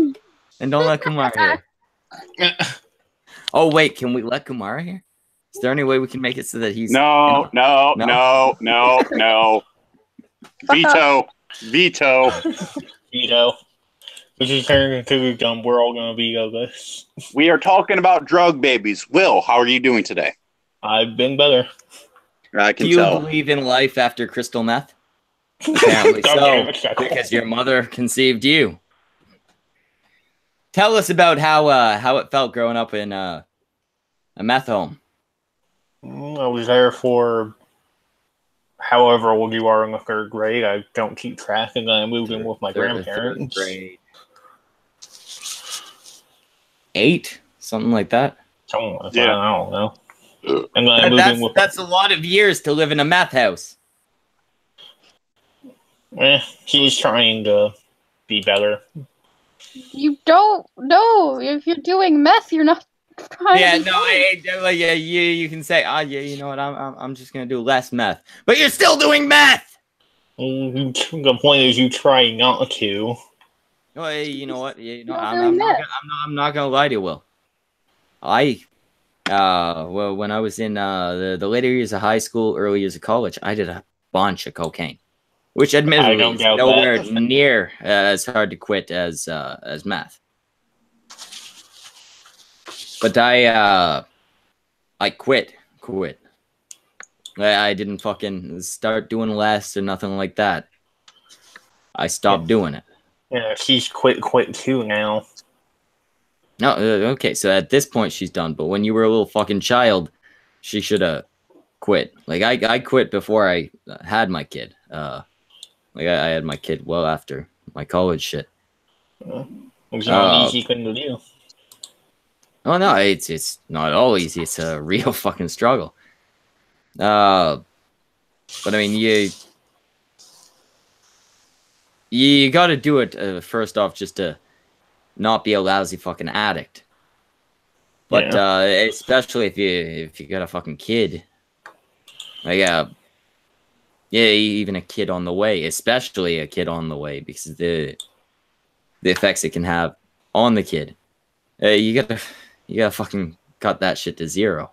And don't let Kumara here. Oh, wait. Can we let Kumara here? Is there any way we can make it so that he's... No. Veto. This is turning into dumb. We're all going to veto this. We are talking about drug babies. Will, how are you doing today? I've been better. I can tell. Do you believe in life after crystal meth? Apparently so, because your mother conceived you. Tell us about how it felt growing up in a meth home. I was there for however old you are in the 3rd grade. I don't keep track, and then I moved in with my grandparents. 3rd grade. 8? Something like that? Something like that. I don't know. And then I moved in with... That's a lot of years to live in a meth house. He was trying to be better. You don't know. If you're doing meth, you're not trying you can say, you know what, I'm just going to do less meth. But you're still doing meth! The point is you try not to. Oh, hey, you know what? I'm not going to lie to you, Will. Well, when I was in the later years of high school, early years of college, I did a bunch of cocaine. Which admittedly is nowhere near as hard to quit as meth. But I quit. I didn't fucking start doing less or nothing like that. I stopped doing it. Yeah, she's quit too now. No, okay, so at this point she's done. But when you were a little fucking child, she should have quit. Like, I quit before I had my kid. Like, I had my kid well after my college shit. It's not easy thing to do. Oh, no, it's not all easy. It's a real fucking struggle. But, I mean, you got to do it, first off, just to not be a lousy fucking addict. But, especially if you got a fucking kid. Like, yeah, even a kid on the way, especially a kid on the way, because the effects it can have on the kid. You gotta fucking cut that shit to 0.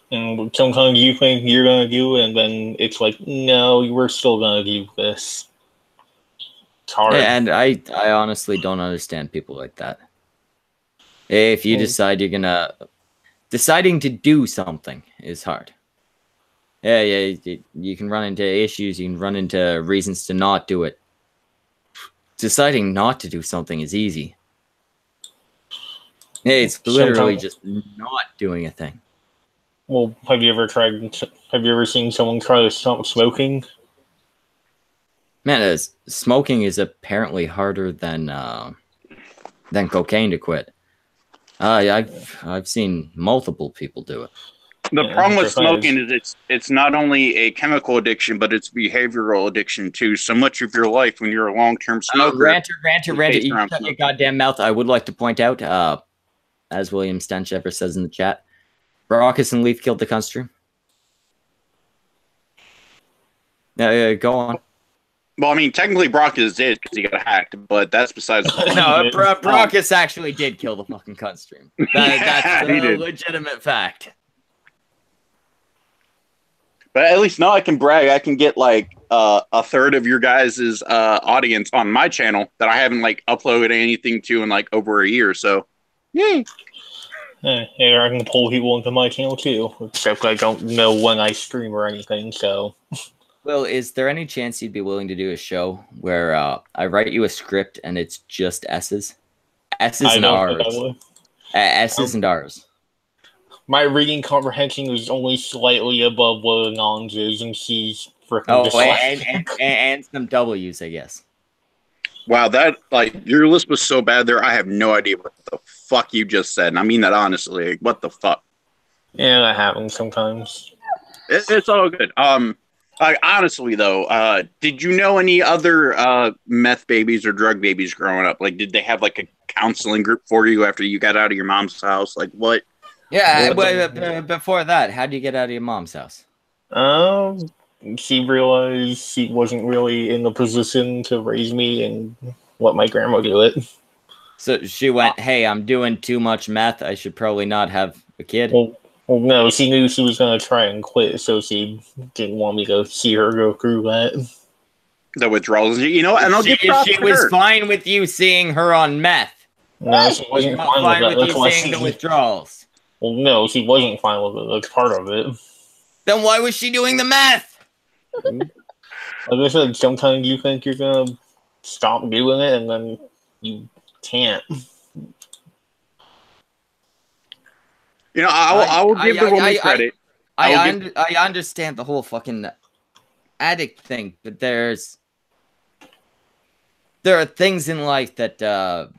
And sometimes you think you're gonna do it, and then it's like, no, we're still gonna do this. It's hard. And I honestly don't understand people like that. If you decide you're gonna... Deciding to do something is hard. Yeah, you can run into issues, you can run into reasons to not do it. Deciding not to do something is easy. It's literally just not doing a thing. Well, have you ever seen someone try to stop smoking? Man, smoking is apparently harder than cocaine to quit. I've seen multiple people do it. The problem with smoking is it's not only a chemical addiction, but it's behavioral addiction too. So much of your life when you're a long-term smoker. Ranter, you shut your goddamn mouth. I would like to point out, as William Stencheffer says in the chat, Brockus and Leaf killed the cunt stream. Go on. Well, I mean, technically Brockus did because he got hacked, but that's besides the point. No, Brockus actually did kill the fucking cunt stream. That's a legitimate fact. But at least now I can brag. I can get like a third of your guys' audience on my channel that I haven't like uploaded anything to in like over a year. So, yay. Yeah, I can pull people into my channel too. Except I don't know when I stream or anything. So, Will, is there any chance you'd be willing to do a show where I write you a script and it's just S's? S's and R's. S's and R's. My reading comprehension is only slightly above what a non's is, and she's freaking and some W's, I guess. Wow, that your list was so bad there. I have no idea what the fuck you just said, and I mean that honestly. Like, what the fuck? Yeah, that happens sometimes. It's all good. Honestly though, did you know any other meth babies or drug babies growing up? Like, did they have like a counseling group for you after you got out of your mom's house? Like, what? Yeah, before that, how'd you get out of your mom's house? She realized she wasn't really in the position to raise me and let my grandma do it. So she went, hey, I'm doing too much meth. I should probably not have a kid. Well, no, she knew she was going to try and quit, so she didn't want me to see her go through that. The withdrawals, you know, and I'll give props to her. She was fine with you seeing her on meth. No, she wasn't fine with you seeing the withdrawals. Well, no, she wasn't fine with it. That's part of it. Then why was she doing the meth? Like I said, sometimes you think you're going to stop doing it, and then you can't. You know, I will give the woman credit. I understand the whole fucking addict thing, but there are things in life that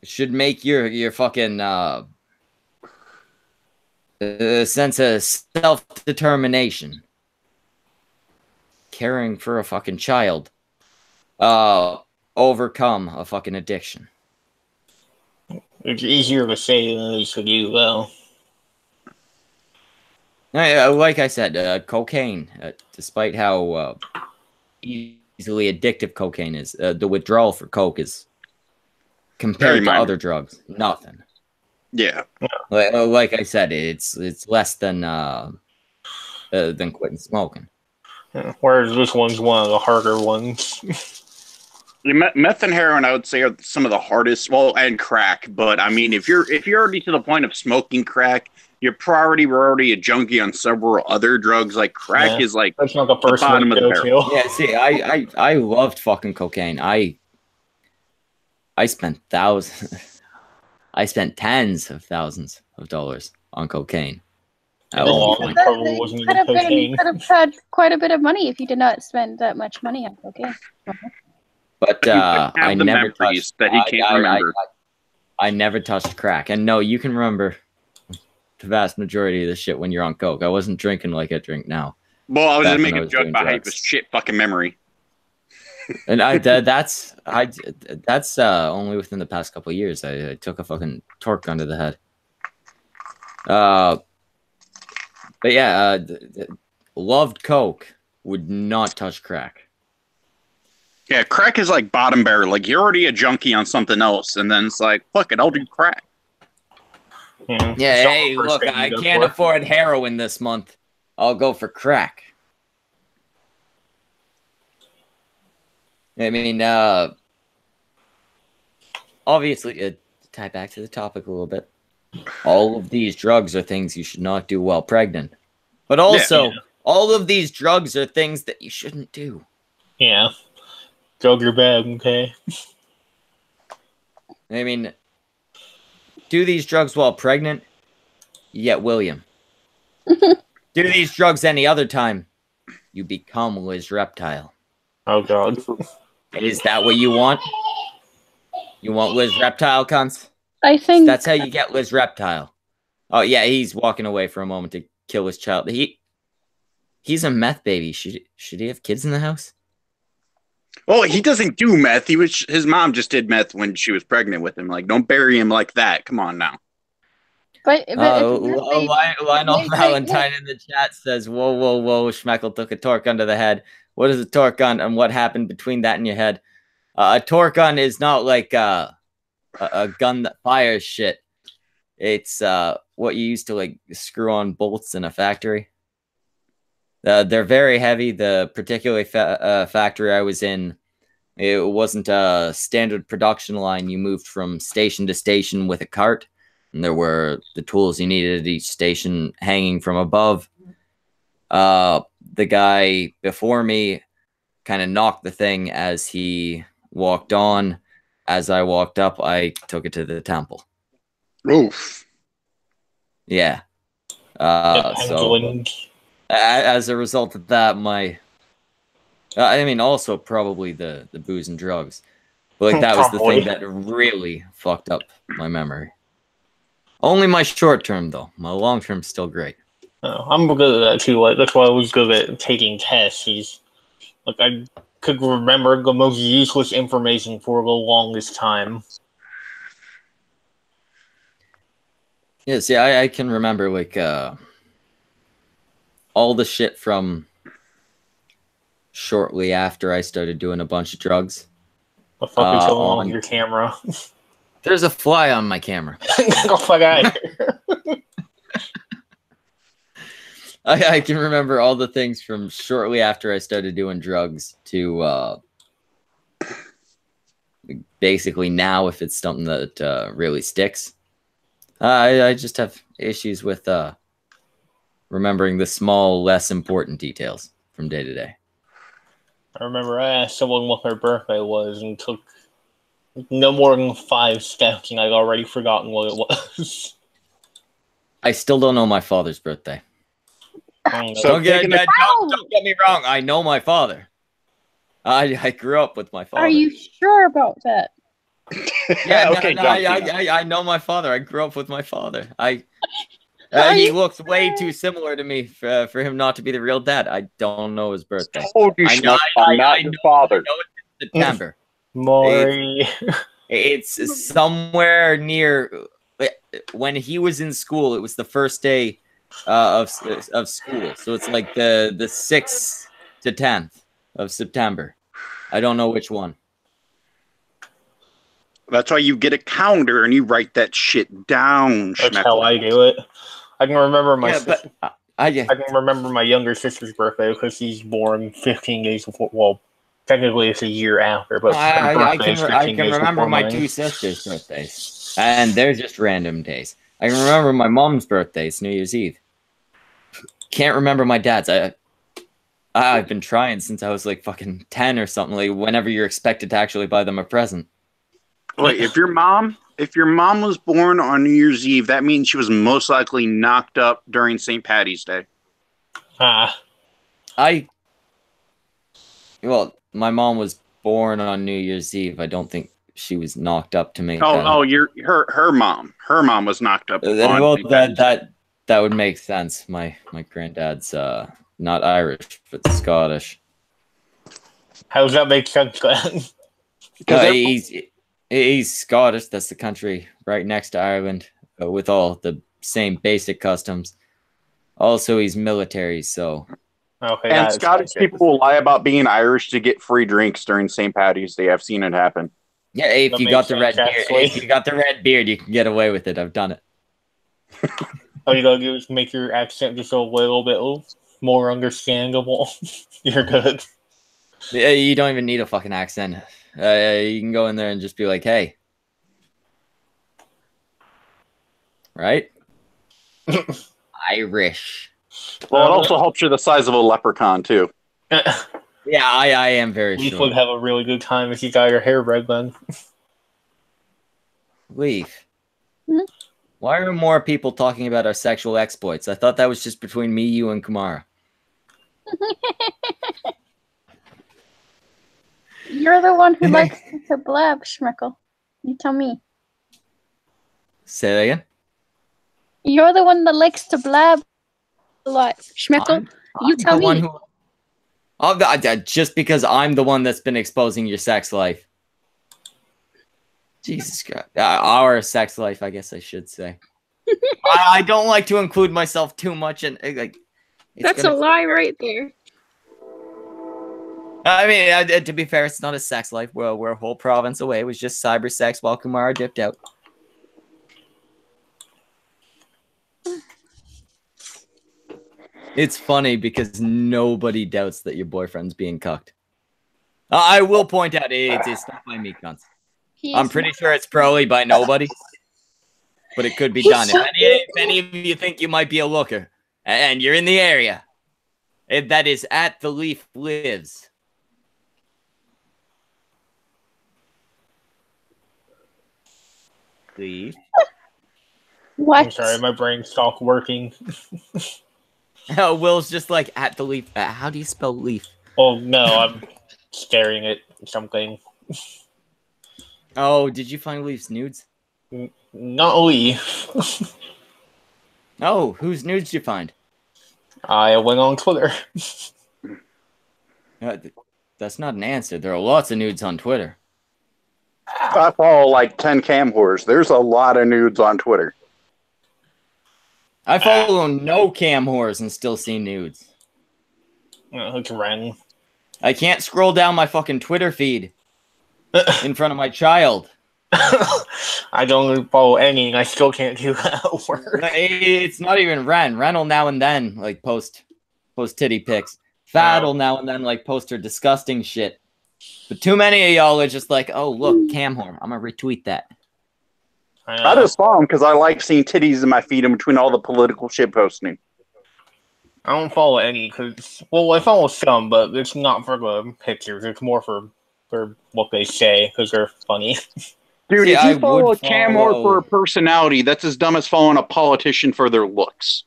should make your fucking sense of self-determination, caring for a fucking child, overcome a fucking addiction. It's easier to say than it is to do, though. Like I said, cocaine, despite how easily addictive cocaine is, the withdrawal for coke is, compared to other drugs, nothing. Yeah. Like I said, it's less than quitting smoking. Yeah, whereas this one's one of the harder ones. Meth and heroin, I would say, are some of the hardest. Well, and crack, but I mean, if you're already to the point of smoking crack, you're already a junkie on several other drugs. Like crack is like that's not the first bottom of the barrel. Yeah, see, I loved fucking cocaine. I spent I spent tens of thousands of dollars on cocaine. You could have had quite a bit of money if you did not spend that much money on cocaine. But I never touched. That he can't remember. I never touched crack, and no, you can remember the vast majority of the shit when you're on coke. I wasn't drinking like I drink now. Well, I was just making a joke about how it was shit fucking memory. And that's only within the past couple of years. I took a fucking torque gun to the head. But yeah, loved coke, would not touch crack. Yeah, crack is like bottom barrel. Like, you're already a junkie on something else, and then it's like, fuck it, I'll do crack. Yeah, hey, look, I can't afford heroin this month. I'll go for crack. I mean, obviously, to tie back to the topic a little bit, all of these drugs are things you should not do while pregnant. But also, all of these drugs are things that you shouldn't do. Yeah. Drug your bag, okay? I mean, do these drugs while pregnant, you get William. Do these drugs any other time, you become Liz Reptile. Oh, God. Is that what you want? You want Liz Reptile, cunts? I think that's how you get Liz Reptile. Oh, yeah, he's walking away for a moment to kill his child. He's a meth baby. Should he have kids in the house? Well, he doesn't do meth. His mom just did meth when she was pregnant with him. Like, don't bury him like that. Come on now. But Lionel Valentine in the chat says, "Whoa, whoa, whoa! Schmeckle took a torque gun to the head. What is a torque gun, and what happened between that and your head? A torque gun is not like a gun that fires shit. It's what you use to like screw on bolts in a factory. They're very heavy. The particular factory I was in, it wasn't a standard production line. You moved from station to station with a cart, and there were the tools you needed at each station hanging from above. The guy before me kind of knocked the thing as he walked on. As I walked up, I took it to the temple. Oof. Yeah. So as a result of that, I mean, also probably the booze and drugs. But like that was the thing that really fucked up my memory. Only my short term, though. My long term's still great. Oh, I'm good at that too. Like that's why I was good at taking tests. Like I could remember the most useless information for the longest time. Yeah, see, I can remember like all the shit from shortly after I started doing a bunch of drugs. The fuck is going on with your camera? There's a fly on my camera. Go fuck out of here. I can remember all the things from shortly after I started doing drugs to basically now, if it's something that really sticks. I just have issues with remembering the small, less important details from day to day. I remember I asked someone what their birthday was and took no more than 5 steps, and I'd already forgotten what it was. I still don't know my father's birthday. So don't get me wrong. I know my father. I grew up with my father. Are you sure about that? Yeah, okay. I know my father. I grew up with my father. He looks way too similar to me for him not to be the real dad. I don't know his birthday. Told you, I'm not your father. I know it's in September. Maury. It's somewhere near when he was in school. It was the first day of school, so it's like the 6th to 10th of September. I don't know which one. That's why you get a calendar and you write that shit down. That's how I do it. I can remember I can remember my younger sister's birthday because she's born 15 days before. Well, technically it's a year after, but I can remember my 2 sisters' birthdays, and they're just random days. I can remember my mom's birthday. It's New Year's Eve. Can't remember my dad's. I've been trying since I was like fucking 10 or something. Like whenever you're expected to actually buy them a present. Wait, if your mom was born on New Year's Eve, that means she was most likely knocked up during St. Paddy's Day. Well, my mom was born on New Year's Eve. I don't think she was knocked up to make her mom. Her mom was knocked up. Well, that would make sense. My granddad's not Irish, but Scottish. How does that make sense, Glenn? He's Scottish. That's the country right next to Ireland, with all the same basic customs. Also, he's military, so Okay, and Scottish people will lie about being Irish to get free drinks during St. Patty's Day. I've seen it happen. Yeah, if you got the red beard, you can get away with it. I've done it. All you gotta do is make your accent just a little bit more understandable. You're good. Yeah, you don't even need a fucking accent. You can go in there and just be like, "Hey," right? Irish. Well, it also helps you the size of a leprechaun too. Yeah, I am very Leaf sure. would have a really good time if you got your hair red then. Leaf. Why are more people talking about our sexual exploits? I thought that was just between me, you, and Kamara. You're the one who likes to blab, Schmeckle. You tell me. Say that again? You're the one that likes to blab a lot. Schmeckle, you tell me. Just because I'm the one that's been exposing your sex life. Jesus Christ. Our sex life, I guess I should say. I don't like to include myself too much. That's a lie right there. I mean, to be fair, it's not a sex life. We're a whole province away. It was just cyber sex while Kumara dipped out. It's funny because nobody doubts that your boyfriend's being cucked. I will point out it's not by me, cunts. I'm pretty sure it's probably by nobody. But it could be done. If any of you think you might be a looker and you're in the area, that is at The Leaf Lives. Leaf. What? I'm sorry, my brain stopped working. Will's just like at The Leaf. How do you spell leaf? Oh, no, I'm staring at something. Oh, did you find Leaf's nudes? Not Leaf. Oh, whose nudes did you find? I went on Twitter. That's not an answer. There are lots of nudes on Twitter. I follow like 10 cam whores. There's a lot of nudes on Twitter. I follow no cam whores and still see nudes. It's Ren. I can't scroll down my fucking Twitter feed in front of my child. I don't follow any, and I still can't do that work. It's not even Ren. Ren will now and then like post titty pics. Fad will now and then like post her disgusting shit. But too many of y'all are just like, oh look, cam whore. I'm gonna retweet that. I just follow them because I like seeing titties in my feed in between all the political shit posting. I don't follow any because, well, I follow some, but it's not for the pictures. It's more for what they say because they're funny. Dude, if you follow a cam whore for a personality, that's as dumb as following a politician for their looks.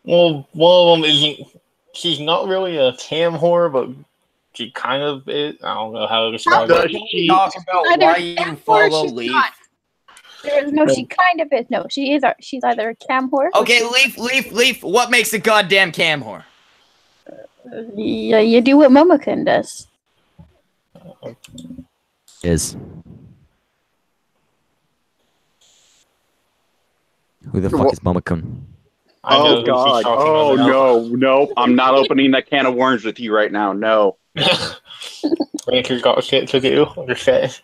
Well, one of them isn't. She's not really a cam whore, but she kind of is. I don't know how to describe it. Talk about why you follow Leaf. No, she kind of is. No, she is. She's either a cam whore. Okay, Leaf. What makes a goddamn cam whore? Yeah, you do what Momokin does. Who the fuck is Momokin? Oh God! Oh no! I'm not opening that can of worms with you right now. No. Ranker's got shit to do. Understand?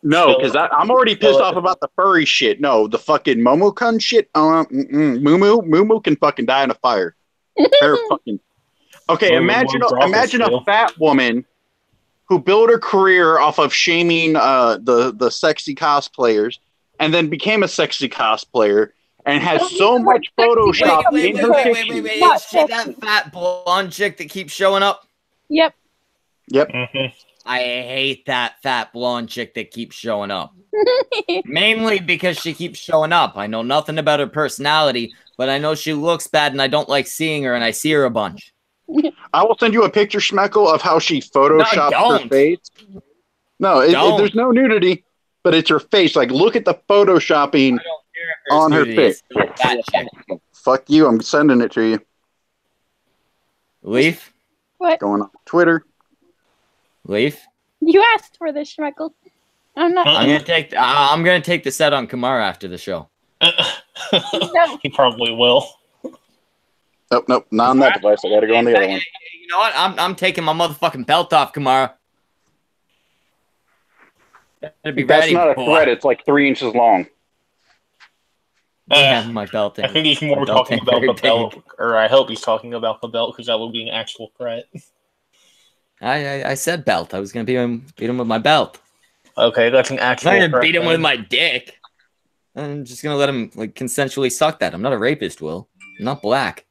No, because I'm already pissed off about the furry shit. No, the fucking Momokun shit. Mumu can fucking die in a fire. Okay, imagine a fat woman who built her career off of shaming the sexy cosplayers, and then became a sexy cosplayer, and has so much Photoshop in her picture. Is she that fat blonde chick that keeps showing up? Yep. Mm-hmm. I hate that fat blonde chick that keeps showing up. Mainly because she keeps showing up. I know nothing about her personality, but I know she looks bad and I don't like seeing her, and I see her a bunch. I will send you a picture, Schmeckle, of how she photoshopped her face. No, there's no nudity, but it's her face. Like, look at the photoshopping on her face. Fuck you, I'm sending it to you. Leaf? What? Going on Twitter. Leaf? You asked for this, Schmeckle. I'm gonna take the set on Kamara after the show. No. He probably will. Nope, not on that device. I gotta go on the other one. You know what? I'm taking my motherfucking belt off, Kamara. That's not a threat. It's like 3 inches long. Yeah, my belt. I think he's more talking about the belt, or I hope he's talking about the belt because that would be an actual threat. I said belt. I was gonna beat him with my belt. Okay, that's an actual. I'm not gonna beat him with my dick. I'm just gonna let him like consensually suck that. I'm not a rapist, Will. I'm not black.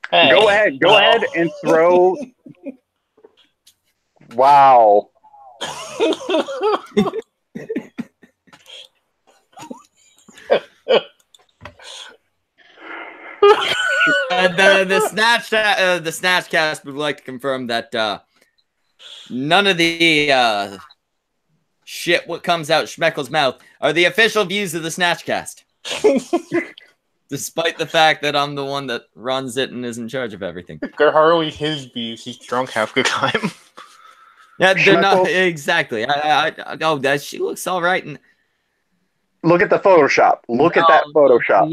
Hey, go ahead and throw. Wow. The Snatchcast would like to confirm that none of the shit what comes out Schmeckle's mouth are the official views of the Snatchcast. Despite the fact that I'm the one that runs it and is in charge of everything. They're hardly his views. He's drunk half the time. Yeah, they're not exactly. She looks all right. And look at the Photoshop. Look at that Photoshop.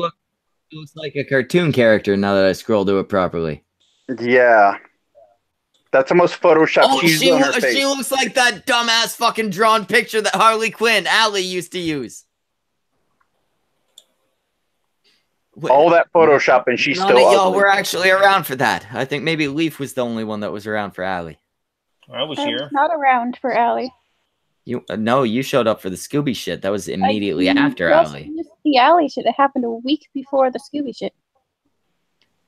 Looks like a cartoon character now that I scroll to it properly. Yeah. That's the most Photoshop she's on her face. She looks like that dumbass fucking drawn picture that Harley Quinn, Allie, used to use. All that Photoshop and she's still ugly. None of y'all were actually around for that. I think maybe Leaf was the only one that was around for Allie. I was here. was not around for Allie. No, you showed up for the Scooby shit. That was immediately after Allie. The Allie shit. It happened a week before the Scooby shit.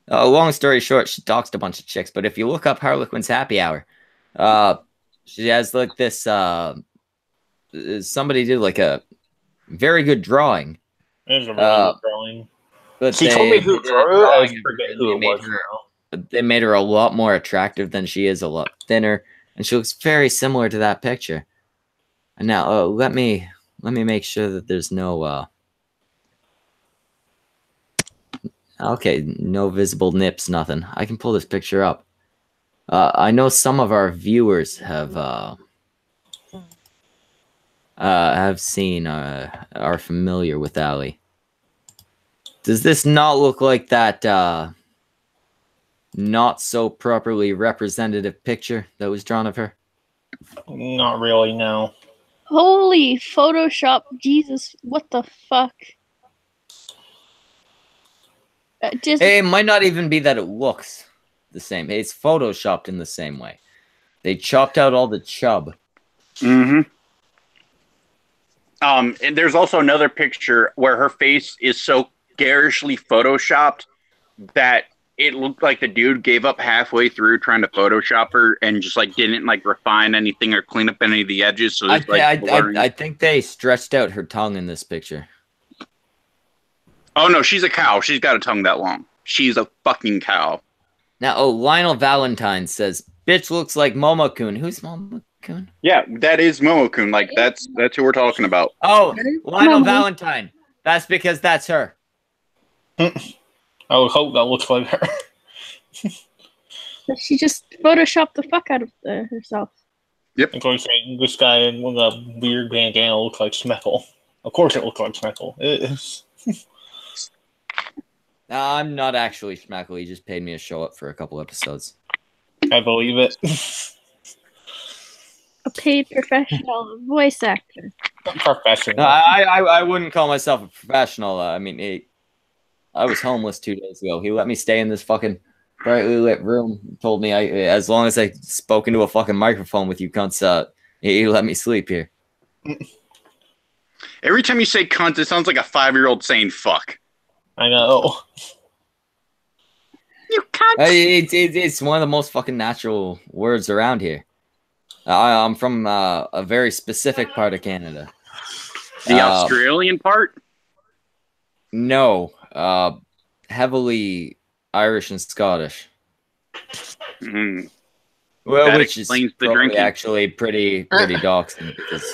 Long story short, she doxed a bunch of chicks. But if you look up Harlequin's Happy Hour, she has like this. Somebody did like a very good drawing. It was a really good drawing. But she told me who drew it. I forget who it was. They made her a lot more attractive than she is, a lot thinner, and she looks very similar to that picture. And now, let me make sure that there's no. Okay, no visible nips, nothing. I can pull this picture up. I know some of our viewers have seen, are familiar with Allie. Does this not look like that not so properly representative picture that was drawn of her? Not really, no. Holy Photoshop, Jesus, what the fuck? It might not even be that it looks the same. It's photoshopped in the same way. They chopped out all the chub. Mm-hmm. And there's also another picture where her face is so garishly photoshopped that it looked like the dude gave up halfway through trying to Photoshop her and just like didn't like refine anything or clean up any of the edges. So it's I think they stretched out her tongue in this picture. Oh no, she's a cow. She's got a tongue that long. She's a fucking cow. Now, Lionel Valentine says, "Bitch looks like Momo-kun." Who's Momo-kun? Yeah, that is Momo-kun. Like that's who we're talking about. Oh, Lionel Valentine. That's because that's her. I would hope that looks like her. She just photoshopped the fuck out of herself. Yep. Of course, this guy with a weird bandana looks like Schmeckle. Of course it looks like Schmeckle. It is. I'm not actually Schmeckle. He just paid me to show up for a couple episodes. I believe it. A paid professional voice actor. Professional. I wouldn't call myself a professional. I mean, I was homeless 2 days ago. He let me stay in this fucking brightly lit room. Told me as long as I spoke into a fucking microphone with you cunts, he let me sleep here. Every time you say cunt, it sounds like a 5-year-old saying fuck. I know. You cunt. It's one of the most fucking natural words around here. I'm from a very specific part of Canada. The Australian part? No. Heavily Irish and Scottish. Mm-hmm. Well, that which is probably actually pretty doxing because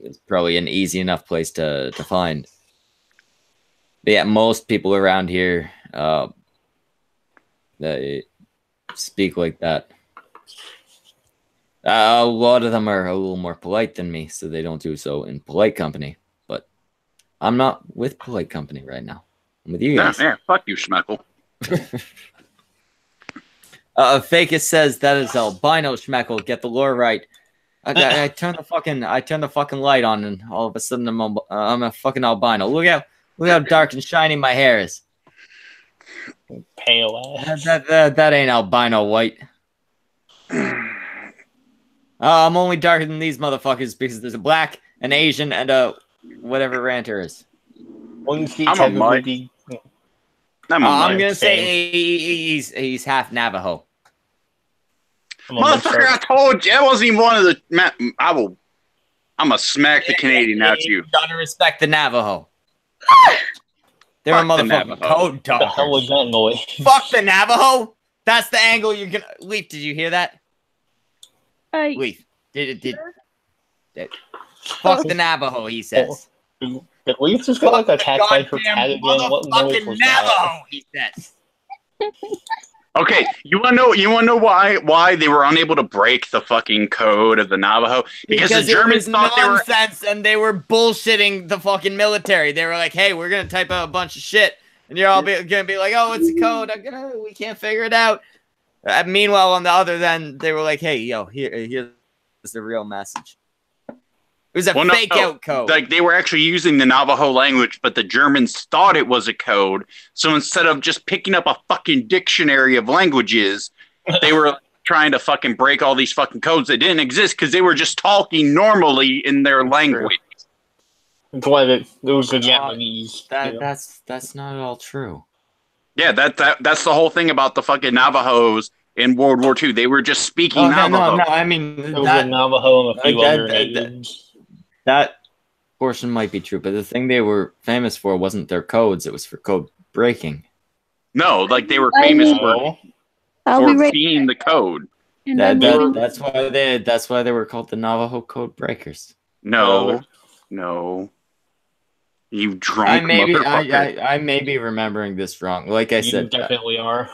it's probably an easy enough place to find. But yeah, most people around here they speak like that. A lot of them are a little more polite than me, so they don't do so in polite company. But I'm not with polite company right now. I'm with you guys. Yeah, fuck you, Schmeckle. Fakis says that is albino Schmeckle. Get the lore right. I turn the fucking light on, and all of a sudden I'm a fucking albino. Look how dark and shiny my hair is. Pale ass. That ain't albino white. I'm only darker than these motherfuckers because there's a black, an Asian, and a whatever ranter is. I'm a Mike. I'm gonna say he's half Navajo. Motherfucker, I told you that wasn't even one of the. I'm gonna smack the Canadian out you. You gotta respect the Navajo. They're a motherfucking code talker. What the hell was that noise? Fuck the Navajo. That's the angle you're gonna. Leaf, did you hear that? Leaf, fuck the Navajo. He says. Did Leaf just got like attacked by her cat again? What noise was Navajo, he says. Okay, you wanna know why they were unable to break the fucking code of the Navajo? Because the Germans thought nonsense and they were bullshitting the fucking military. They were like, "Hey, we're gonna type out a bunch of shit," and you're all gonna be like, "Oh, it's a code. We can't figure it out." Meanwhile, on the other end, they were like, "Hey, yo, here's the real message." It was a fake out code. Like they were actually using the Navajo language, but the Germans thought it was a code. So instead of just picking up a fucking dictionary of languages, they were trying to fucking break all these fucking codes that didn't exist because they were just talking normally in their language. That's why it was the Japanese. That's not at all true. Yeah, that's the whole thing about the fucking Navajos in World War II. They were just speaking Navajo. No, I mean it was a Navajo and a few other names. That portion might be true, but the thing they were famous for wasn't their codes; it was for code breaking. No, like they were famous for being the code. That's why they were called the Navajo Code Breakers. No. You drunk motherfucker. I may be remembering this wrong. Like I said, you definitely are.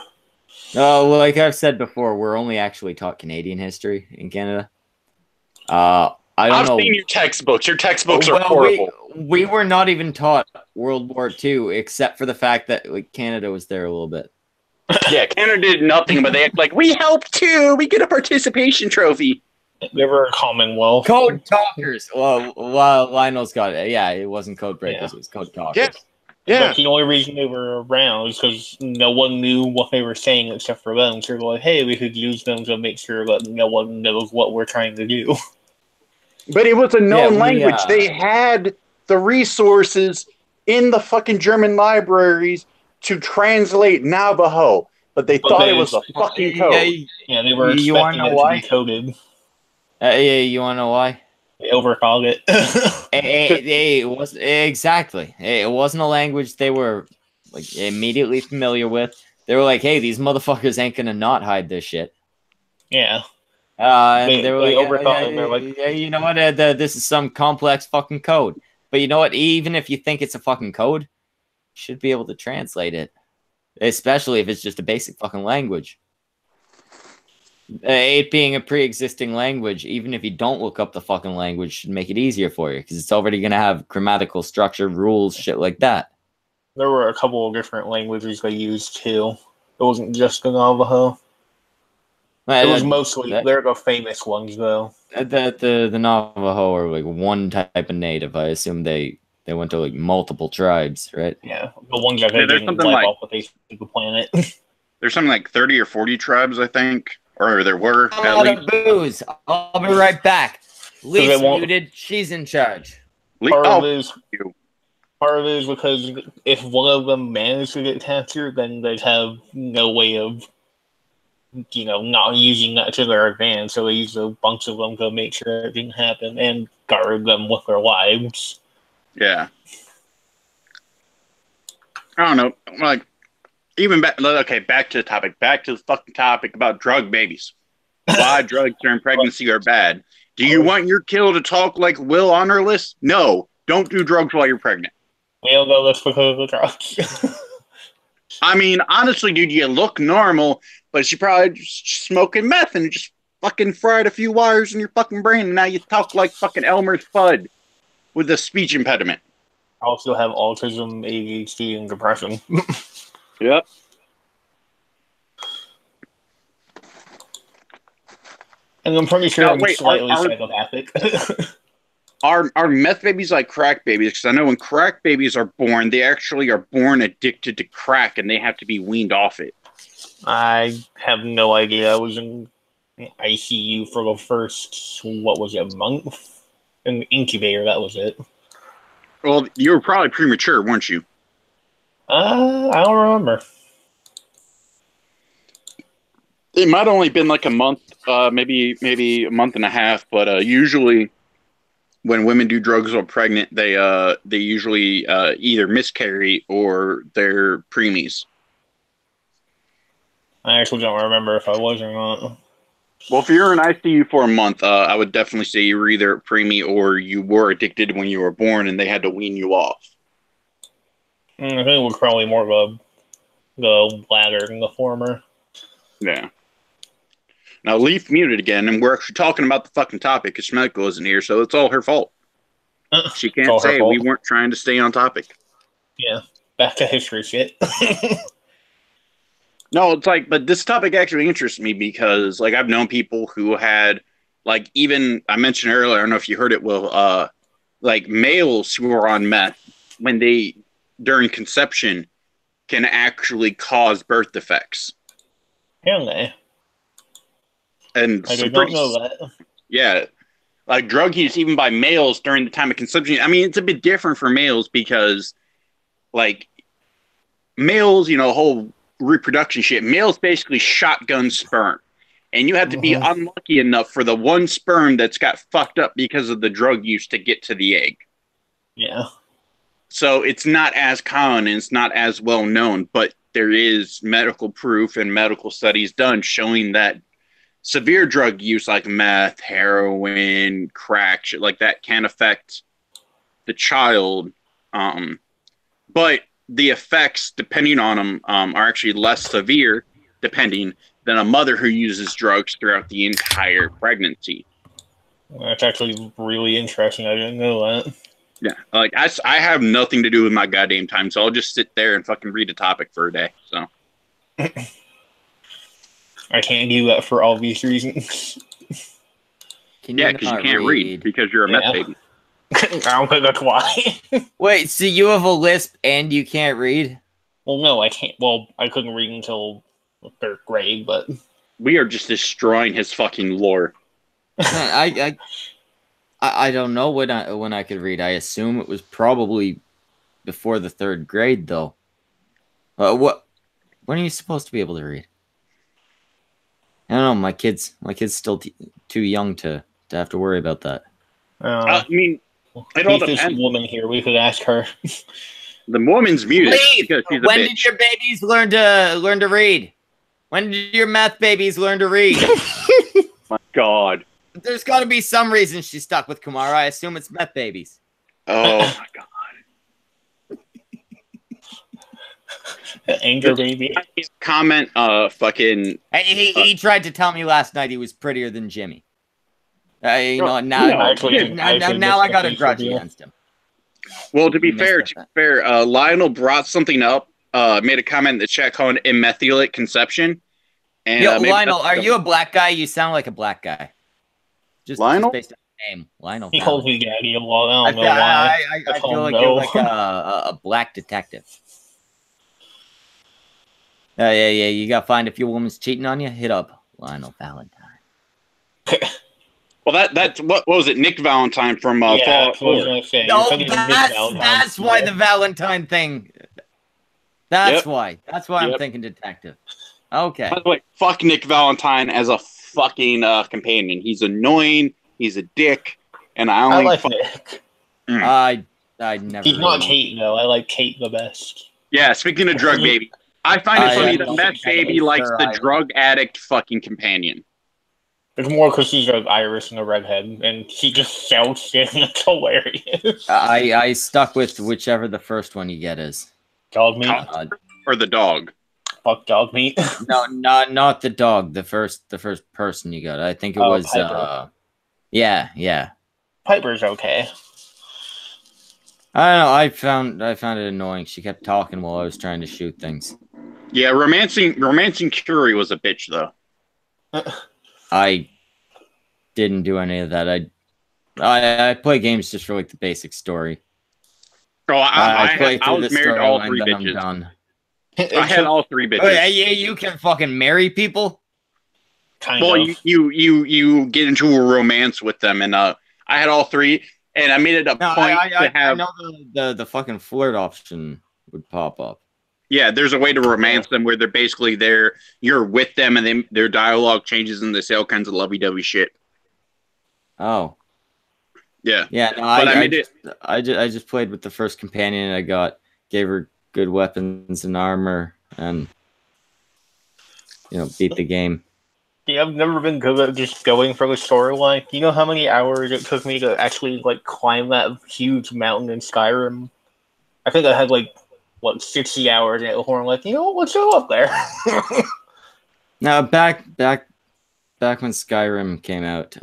Like I've said before, we're only actually taught Canadian history in Canada. I've seen your textbooks. Your textbooks are horrible. We were not even taught World War II, except for the fact that like Canada was there a little bit. Yeah, Canada did nothing, but they act like we helped too. We get a participation trophy. They were a Commonwealth. Code talkers. Well, Lionel's got it. Yeah, it wasn't code breakers. Yeah. It was code talkers. Yeah. But the only reason they were around is because no one knew what they were saying except for them. So they're like, hey, we could use them to make sure that no one knows what we're trying to do. But it was a known language. They had the resources in the fucking German libraries to translate Navajo, but they thought it was a fucking code. Yeah, they were expecting it to be coded. You want to know why? They overcalled it. It was exactly. It wasn't a language they were like immediately familiar with. They were like, "Hey, these motherfuckers ain't gonna not hide this shit." Yeah. And they were like, yeah, you know what? This is some complex fucking code. But you know what? Even if you think it's a fucking code, you should be able to translate it. Especially if it's just a basic fucking language. It being a pre-existing language, even if you don't look up the fucking language, should make it easier for you. Because it's already going to have grammatical structure, rules, shit like that. There were a couple of different languages they used, too. It wasn't just the Navajo. It was mostly, they're the famous ones, though. The Navajo are like one type of native. I assume they went to like multiple tribes, right? Yeah, the ones that they didn't wipe off the face of the planet. There's something like 30 or 40 tribes, I think. Or there were. Booze. I'll be right back. Leaf's muted. She's in charge. Part of it is because if one of them managed to get captured, then they'd have no way of not using that to their advantage, so they used a bunch of them to make sure it didn't happen and guard them with their lives. Yeah. I don't know. Like, even back to the topic. Back to the fucking topic about drug babies. Why drugs during pregnancy are bad. Do you want your kid to talk like Will Honorless? No. Don't do drugs while you're pregnant. We don't know that's because of the drugs. I mean, honestly, dude, you look normal, but she probably just smoking meth and just fucking fried a few wires in your fucking brain, and now you talk like fucking Elmer Fudd with a speech impediment. I also have autism, ADHD, and depression. Yep. And I'm pretty sure I'm slightly psychopathic. Are meth babies like crack babies? Because I know when crack babies are born, they actually are born addicted to crack, and they have to be weaned off it. I have no idea. I was in ICU for the first, what was it, month? In the incubator, that was it. Well, you were probably premature, weren't you? I don't remember. It might have only been like a month, maybe a month and a half. But usually, when women do drugs while pregnant, they usually either miscarry or they're preemies. I actually don't remember if I was or not. Well, if you're in ICU for a month, I would definitely say you were either preemie or you were addicted when you were born, and they had to wean you off. I think it was probably more of the latter than the former. Yeah. Now, Leaf muted again, and we're actually talking about the fucking topic because Schmeckle isn't here, so it's all her fault. She can't say we weren't trying to stay on topic. Yeah. Back to history shit. No, it's like, but this topic actually interests me because, like, I've known people who had, like, even, I mentioned earlier, I don't know if you heard it, Will, like, males who are on meth, when they, during conception, can actually cause birth defects. Really? And I did not know that. Yeah. Like, drug use, even by males during the time of conception, I mean, it's a bit different for males because, like, males, you know, whole reproduction shit, males basically shotgun sperm, and you have to be unlucky enough for the one sperm that's got fucked up because of the drug use to get to the egg. Yeah. So it's not as common and it's not as well known, but there is medical proof and medical studies done showing that severe drug use like meth, heroin, crack, shit like that can affect the child. But the effects, depending on them, are actually less severe, depending, than a mother who uses drugs throughout the entire pregnancy. That's actually really interesting. I didn't know that. Yeah, like I have nothing to do with my goddamn time, so I'll just sit there and fucking read a topic for a day. So I can't do that for obvious reasons. Yeah, because you can't read because you're a meth baby. I don't think that's why. Wait, so you have a lisp and you can't read? Well, no, I can't. Well, I couldn't read until third grade, but we are just destroying his fucking lore. Man, I don't know when I could read. I assume it was probably before the third grade, though. When are you supposed to be able to read? I don't know. My kid's still too young to have to worry about that. I mean, it all depends. This woman here, we could ask her. The woman's muted because she's a when bitch. did your babies learn to read? When did your meth babies learn to read? My God. There's got to be some reason she's stuck with Kamara. I assume it's meth babies. Oh my God. Anger baby. Comment, fucking. He tried to tell me last night he was prettier than Jimmy. Now I got a grudge against him. Well, to be fair, Lionel brought something up, made a comment in the chat called immaculate conception. And, yo, Lionel, are you a black guy? You sound like a black guy. Just based on your name, Lionel. He calls me daddy a lot. I don't know why. I feel like you're like a black detective. Yeah. You got to find if your woman's cheating on you. Hit up Lionel Valentine. Well, that's what was it? Nick Valentine from Fallout 4. No, that's why the Valentine thing. That's why. That's why I'm thinking detective. Okay. By the way, fuck Nick Valentine as a fucking companion. He's annoying. He's a dick, and I like Nick. I never. He's not Kate though. I like Kate the best. Yeah. Speaking of drug baby, I find it funny that meth baby likes the drug addict fucking companion. It's more because she's an Irish and a redhead, and she just shouts shit, and it's hilarious. I stuck with whichever the first one you get is. Dog meat? Or the dog. Fuck dog meat. No, not the dog. The first person you got. I think it was. Piper. Yeah. Piper's okay. I don't know. I found it annoying. She kept talking while I was trying to shoot things. Yeah, romancing Curie was a bitch though. didn't do any of that. I play games just for like the basic story. Oh, I play I through was the married to all storyline, three then I'm bitches. done. I had all three bitches. Oh, yeah, you can fucking marry people. Kind Well, of. you get into a romance with them, and I had all three, and I made it a point to have. I know the fucking flirt option would pop up. Yeah, there's a way to romance them where they're basically you're with them, and their dialogue changes, and they say all kinds of lovey-dovey shit. Oh. Yeah. Yeah, no, I just played with the first companion I gave her good weapons and armor, and beat the game. Yeah, I've never been good at just going for the storyline. Do you know how many hours it took me to actually climb that huge mountain in Skyrim? I think I had 60 hours in it before I'm let's go up there. Now back when Skyrim came out,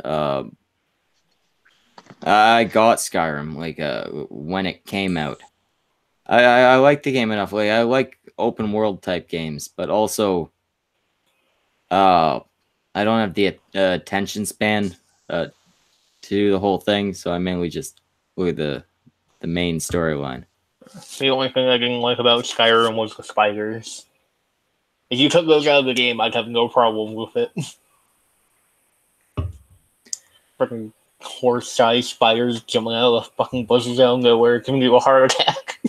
I got Skyrim when it came out. I like the game enough. I like open world type games, but also I don't have the attention span to do the whole thing, so I mainly just look at the main storyline. The only thing I didn't like about Skyrim was the spiders. If you took those out of the game, I'd have no problem with it. Freaking horse-sized spiders jumping out of the fucking bushes out of nowhere, giving you a heart attack.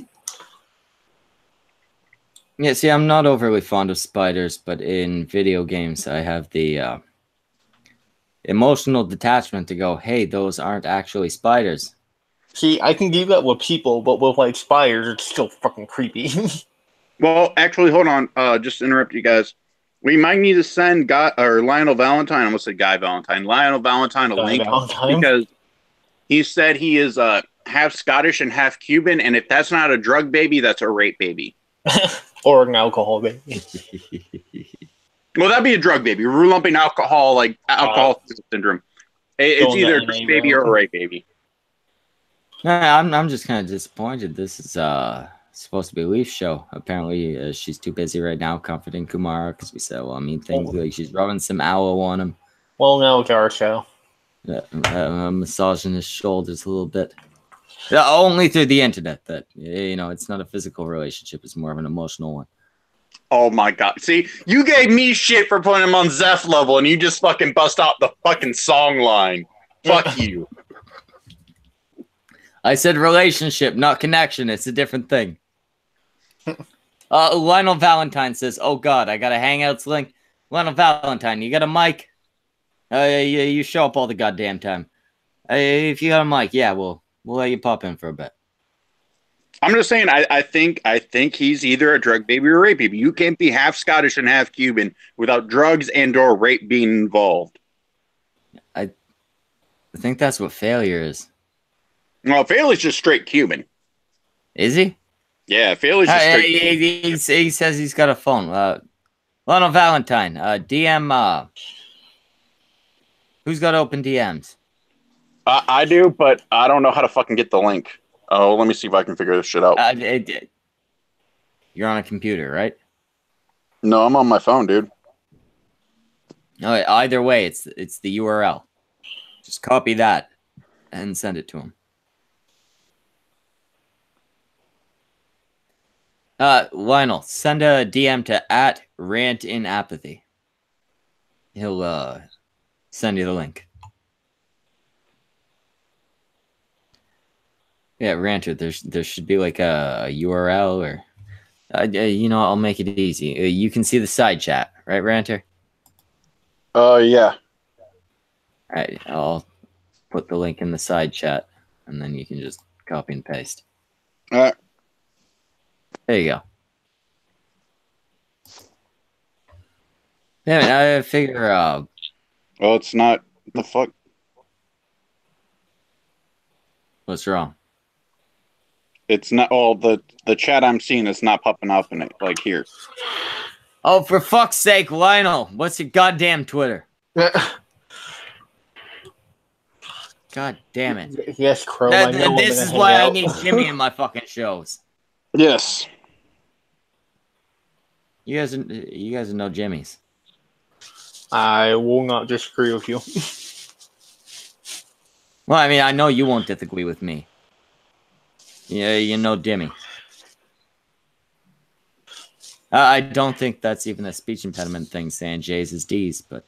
Yeah, see, I'm not overly fond of spiders, but in video games, I have the emotional detachment to go, hey, those aren't actually spiders. See, I can do that with people, but with spiders, it's still fucking creepy. Well, actually, hold on. Just to interrupt you guys. We might need to send Lionel Valentine. I almost said Guy Valentine. Lionel Valentine a link because he said he is half Scottish and half Cuban, and if that's not a drug baby, that's a rape baby. Or an alcohol baby. Well, that'd be a drug baby. We're lumping alcohol syndrome. It's either a drug baby or a rape baby. I'm just kind of disappointed. This is supposed to be Leaf's show. Apparently, she's too busy right now comforting Kumara because we said, things like she's rubbing some aloe on him. Well, no, it's our show. Massaging his shoulders a little bit. Only through the internet. That it's not a physical relationship; it's more of an emotional one. Oh my god! See, you gave me shit for putting him on Zeph level, and you just fucking bust out the fucking song line. Fuck you. I said relationship, not connection. It's a different thing. Lionel Valentine says, "Oh God, I got a Hangouts link." Lionel Valentine, you got a mic? You show up all the goddamn time. If you got a mic, yeah, we'll let you pop in for a bit. I'm just saying, I think he's either a drug baby or a rape baby. You can't be half Scottish and half Cuban without drugs and/or rape being involved. I think that's what failure is. Well, Failey's just straight Cuban. Is he? Yeah, Failey's just straight. He says he's got a phone. Lionel Valentine, DM. Who's got open DMs? I do, but I don't know how to fucking get the link. Oh, let me see if I can figure this shit out. You're on a computer, right? No, I'm on my phone, dude. Either way, it's the URL. Just copy that and send it to him. Lionel, send a DM to @rantinapathy. He'll send you the link. Yeah, Ranter, there should be like a URL or I'll make it easy. You can see the side chat, right, Ranter? Yeah. All right, I'll put the link in the side chat, and then you can just copy and paste. All right. There you go. Yeah, I figure. Well, it's not. The fuck? What's wrong? It's not. Oh, the chat I'm seeing is not popping up in it like here. Oh, for fuck's sake, Lionel! What's your goddamn Twitter? God damn it! Yes, Chrome. This is why I need Jimmy in my fucking shows. Yes. You guys are no Jimmys. I will not disagree with you. Well, I mean, I know you won't disagree with me. Yeah, you know Dimmy. I don't think that's even a speech impediment thing, saying J's is D's, but...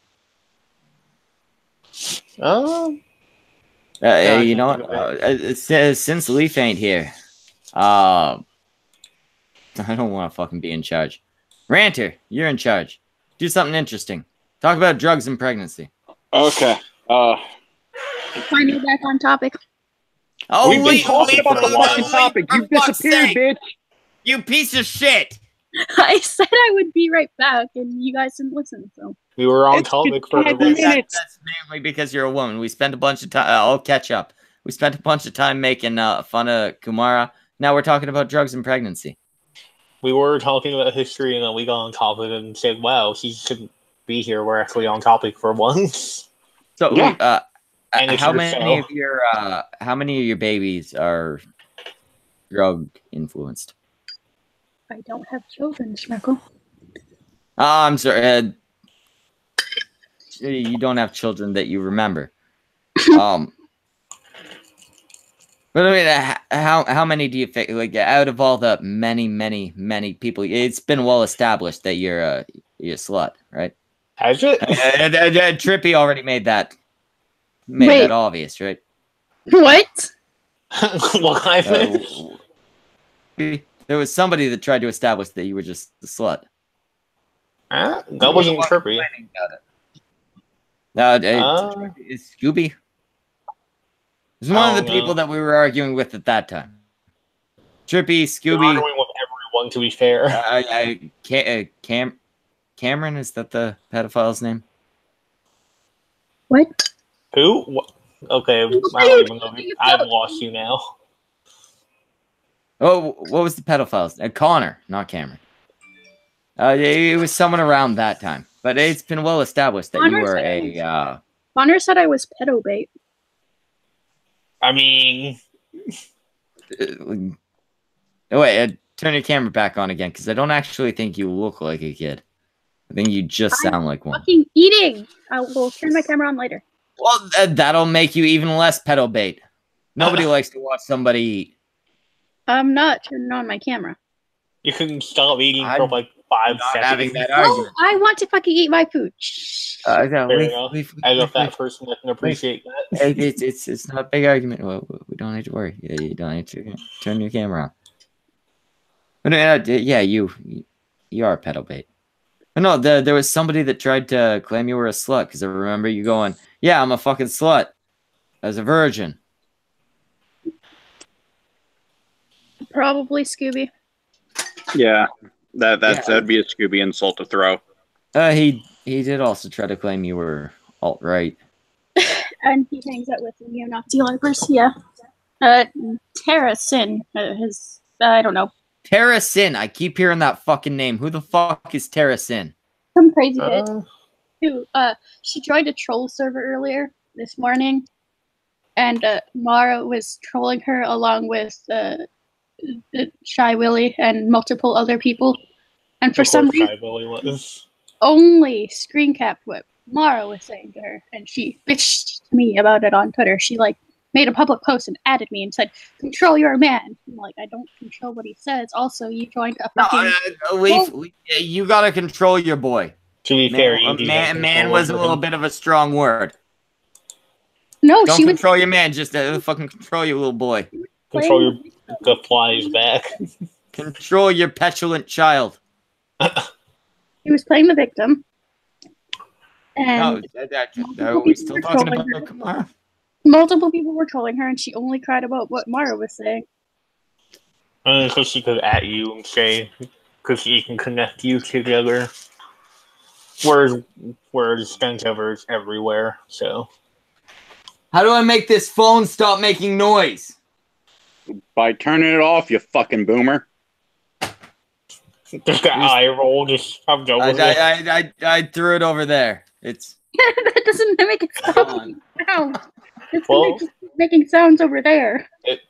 you know what? Since Leaf ain't here, I don't want to fucking be in charge. Ranter, you're in charge. Do something interesting. Talk about drugs and pregnancy. Okay. Finally back on topic. Oh, we've been talking about the fucking topic. You disappeared, bitch. You piece of shit. I said I would be right back, and you guys didn't listen, so. We were on topic for 5 minutes. That's mainly because you're a woman. We spent a bunch of time... I'll catch up. We spent a bunch of time making fun of Kumara. Now we're talking about drugs and pregnancy. We were talking about history, and then we got on topic and said, wow, she shouldn't be here. We're actually on topic for once. So, Yeah. how many of your babies are drug influenced? I don't have children, Schmeckle. I'm sorry. You don't have children that you remember. But I mean, how many do you think? Like, out of all the many people, it's been well established that you're a slut, right? Has it? Trippy already made that obvious, right? What? Why? There was somebody that tried to establish that you were just a slut. That wasn't Trippy. Is Scooby? It's one of the people that we were arguing with at that time. Trippy, Scooby. We're arguing with everyone, to be fair. Cameron, is that the pedophile's name? What? Who? What? Okay, I don't even know. I've lost you now. Oh, what was the pedophile's name? Connor, not Cameron. It was someone around that time. But it's been well established that you were a... Connor said I was pedo bait. I mean... wait, turn your camera back on again, because I don't actually think you look like a kid. I think you just sound like one. Fucking eating! I will turn my camera on later. Well, that'll make you even less pedo bait. Nobody likes to watch somebody eat. I'm not turning on my camera. You can stop eating for like 5 seconds. Having that argument. Oh, I want to fucking eat my food. Fair enough. I love that person that can appreciate that. It's not a big argument. Well, we don't need to worry. You don't need to turn your camera on. But yeah, you are a pedo bait. But no, there was somebody that tried to claim you were a slut, because I remember you going, yeah, I'm a fucking slut as a virgin. Probably Scooby. Yeah, that'd be a Scooby insult to throw. He did also try to claim you were alt-right. And he hangs out with the neo-Nazi lurkers, yeah. Tara Sin, I don't know. Tara Sin, I keep hearing that fucking name. Who the fuck is Tara Sin? Some crazy bitch who, she joined a troll server earlier this morning, and Mara was trolling her along with Shy Willy and multiple other people. And for some reason, only screen capped what Mara was saying to her, and she bitched to me about it on Twitter. She made a public post and added me and said, "Control your man." I'm like, I don't control what he says. Also, you joined a fucking... you gotta control your boy. To be fair, man was a little bit of a strong word. No, don't control your man. Just fucking control your little boy. Control the flies back. Control your petulant child. He was playing the victim. And are we still talking about Kamara? Multiple people were trolling her, and she only cried about what Mara was saying. Because she could at you and say, because she can connect you together. Whereas gun covers everywhere, so. How do I make this phone stop making noise? By turning it off, you fucking boomer. Just that eye roll, just I'm going with it. I threw it over there. It's that doesn't make it sound. It's making sounds over there. It